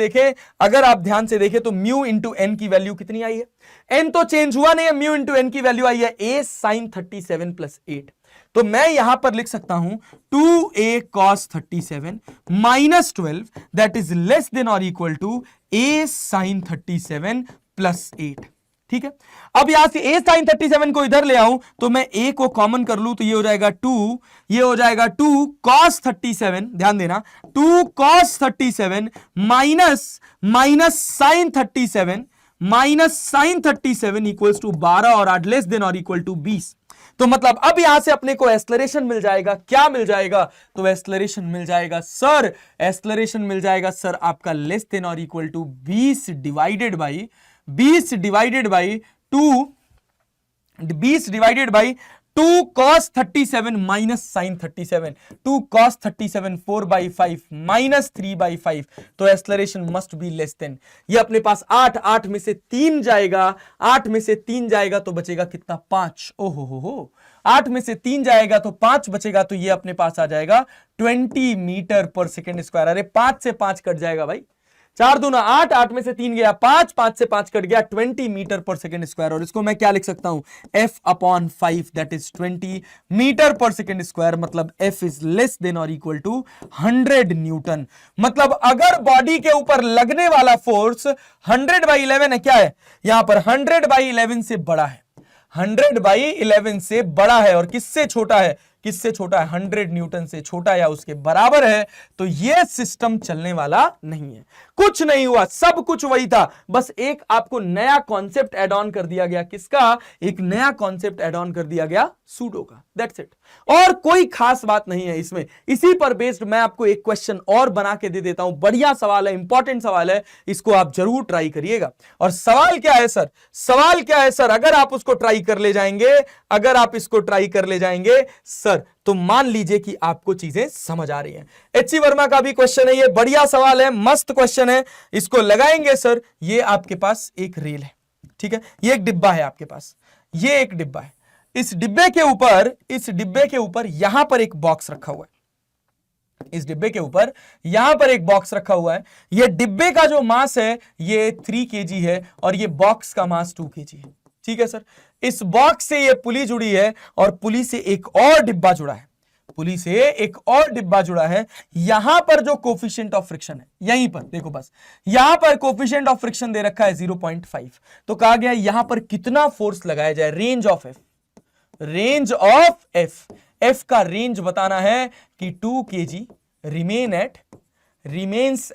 देखें, तो म्यू इंटू एन की वैल्यू कितनी आई है? एन तो चेंज हुआ नहीं है, म्यू इंटू एन की वैल्यू आई है a sin 37 प्लस 8। तो मैं यहां पर लिख सकता हूं 2a cos 37 minus 12 that is less than और equal to a sin 37 plus 8। ठीक है, अब यहां से a sin 37 को इधर ले आऊं तो मैं a को कॉमन कर लूं तो ये हो जाएगा 2, ये हो जाएगा 2 cos 37, ध्यान देना 2 cos 37 minus sin 37 minus sine 37 equals to 12 और 8 लेस देन और इक्वल टू 20। तो मतलब अब यहां से अपने को एक्सेलरेशन मिल जाएगा। क्या मिल जाएगा? तो एक्सेलरेशन मिल जाएगा सर, एक्सेलरेशन मिल जाएगा सर आपका लेस देन और equal to 20 divided by 2 cos 37 minus sine 37, 2 cos 37 4/5 minus 3/5। तो acceleration must be less than, ये अपने पास 8 में से 3 जाएगा, 8 में से 3 जाएगा तो बचेगा कितना? 5। ओहो हो, 8 में से 3 जाएगा तो 5 बचेगा, तो ये अपने पास आ जाएगा 20 मीटर पर सेकेंड स्क्वायर। अरे 5 से 5 कट जाएगा भाई, 4 दूना 8, 8 में से 3 गया 5, 5 से 5 कट गया 20 मीटर पर सेकेंड स्क्वायर। और इसको मैं क्या लिख सकता हूं? f/5 that is 20 metre per second square. मतलब f इज लेस देन और इक्वल टू 100 न्यूटन। मतलब अगर बॉडी के ऊपर लगने वाला फोर्स 100/11 है, क्या है यहां पर? 100/11 से बड़ा है, 100/11 से बड़ा है, और किससे छोटा है? किससे छोटा है? 100 न्यूटन से छोटा या उसके बराबर है, तो यह सिस्टम चलने वाला नहीं है। कुछ नहीं हुआ, सब कुछ वही था, बस एक आपको नया कॉन्सेप्ट एड ऑन कर दिया गया। किसका? एक नया कॉन्सेप्ट एड ऑन कर दिया गया, सूडो का। दैट्स इट, और कोई खास बात नहीं है इसमें। इसी पर बेस्ड मैं आपको एक क्वेश्चन और बना के दे देता हूं। बढ़िया सवाल है, इंपॉर्टेंट सवाल है, इसको आप जरूर ट्राई करिएगा। और सवाल क्या है सर? सवाल क्या है सर? अगर आप उसको ट्राई कर ले जाएंगे, अगर आप इसको ट्राई कर ले जाएंगे सर, सर तो मान लीजिए कि आपको चीजें समझ आ रही हैं। एच.सी. वर्मा का भी क्वेश्चन है, ये बढ़िया सवाल है, मस्त क्वेश्चन है, इसको लगाएंगे सर। ये आपके पास एक रेल है, ठीक है, ये एक डिब्बा है आपके पास, ये एक डिब्बा है, इस डिब्बे के ऊपर यहां पर एक बॉक्स रखा हुआ है, इस डिब्बे के ऊपर यहां पर एक बॉक्स रखा हुआ है। ये डिब्बे का जो मास है ये 3 kg है और ये बॉक्स का मास 2 kg है, ठीक है सर। इस बॉक्स से ये पुली जुड़ी है और पुली से एक और डिब्बा जुड़ा है, पुली से एक और डिब्बा जुड़ा है। यहां पर जो कोफिशिएंट ऑफ फ्रिक्शन है, यहीं पर देखो, बस यहां पर कोफिशिएंट ऑफ फ्रिक्शन दे रखा है 0.5। तो कहा गया यहां पर कितना फोर्स लगाया जाए, range of F, range of F, F का रेंज बताना है कि 2 kg रिमेन्स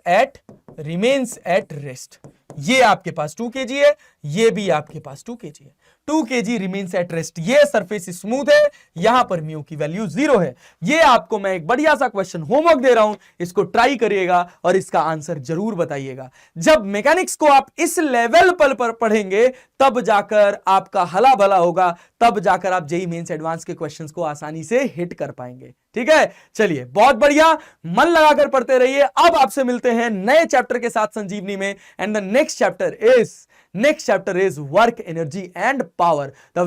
एट रेस्ट। ये आपके पास 2 kg है, ये भी आपके पास 2 kg है, 2 kg रिमेन्स एट रेस्ट। ये सरफेस स्मूथ है, यहां पर म्यू की वैल्यू 0 है। ये आपको मैं एक बढ़िया सा क्वेश्चन होमवर्क दे रहा हूं, इसको ट्राई करिएगा और इसका आंसर जरूर बताइएगा। जब मैकेनिक्स को आप इस लेवल पर पढ़ेंगे तब जाकर आपका हला भला होगा, तब जाकर आप जेईई मेंस एडवांस के क्वेश्चंस को आसानी से हिट कर पाएंगे, ठीक है। चलिए बहुत बढ़िया, मन लगाकर पढ़ते रहिए। अब आपसे मिलते हैं नए चैप्टर के साथ संजीवनी में, and the next chapter is work, energy and power, the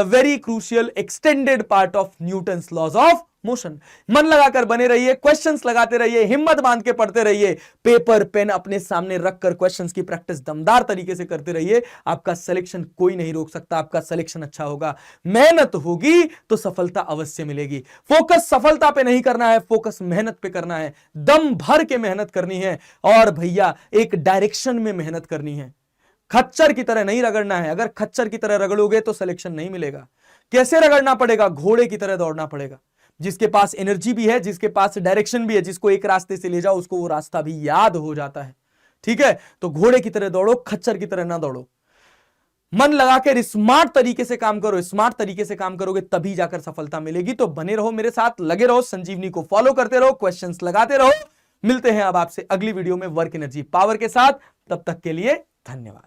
very crucial extended part of Newton's laws of motion. मन लगाकर बने रहिए, क्वेश्चंस लगाते रहिए, हिम्मत बांध के पढ़ते रहिए, पेपर पेन अपने सामने रखकर क्वेश्चंस की प्रैक्टिस दमदार तरीके से करते रहिए। आपका सिलेक्शन कोई नहीं रोक सकता, आपका सिलेक्शन अच्छा होगा। मेहनत होगी तो सफलता अवश्य मिलेगी। फोकस सफलता पे नहीं करना है, फोकस मेहनत पे करना है, दम भर के मेहनत करनी है और भैया एक डायरेक्शन में मेहनत करनी है। खच्चर की तरह नहीं रगड़ना है, अगर खच्चर की तरह रगड़ोगे तो सिलेक्शन नहीं मिलेगा। कैसे रगड़ना पड़ेगा, घोड़े की तरह दौड़ना पड़ेगा। जिसके पास एनर्जी भी है, जिसके पास डायरेक्शन भी है, जिसको एक रास्ते से ले जाओ उसको वो रास्ता भी याद हो जाता है, ठीक है। तो घोड़े की तरह दौड़ो, खच्चर की तरह ना दौड़ो। मन लगाकर स्मार्ट तरीके से काम करो, स्मार्ट तरीके से काम करोगे तभी जाकर सफलता मिलेगी। तो बने रहो मेरे साथ, लगे रहो, संजीवनी को फॉलो करते रहो, क्वेश्चंस लगाते रहो। मिलते हैं अब आपसे अगली वीडियो में वर्क, एनर्जी, पावर के साथ। तब तक के लिए धन्यवाद।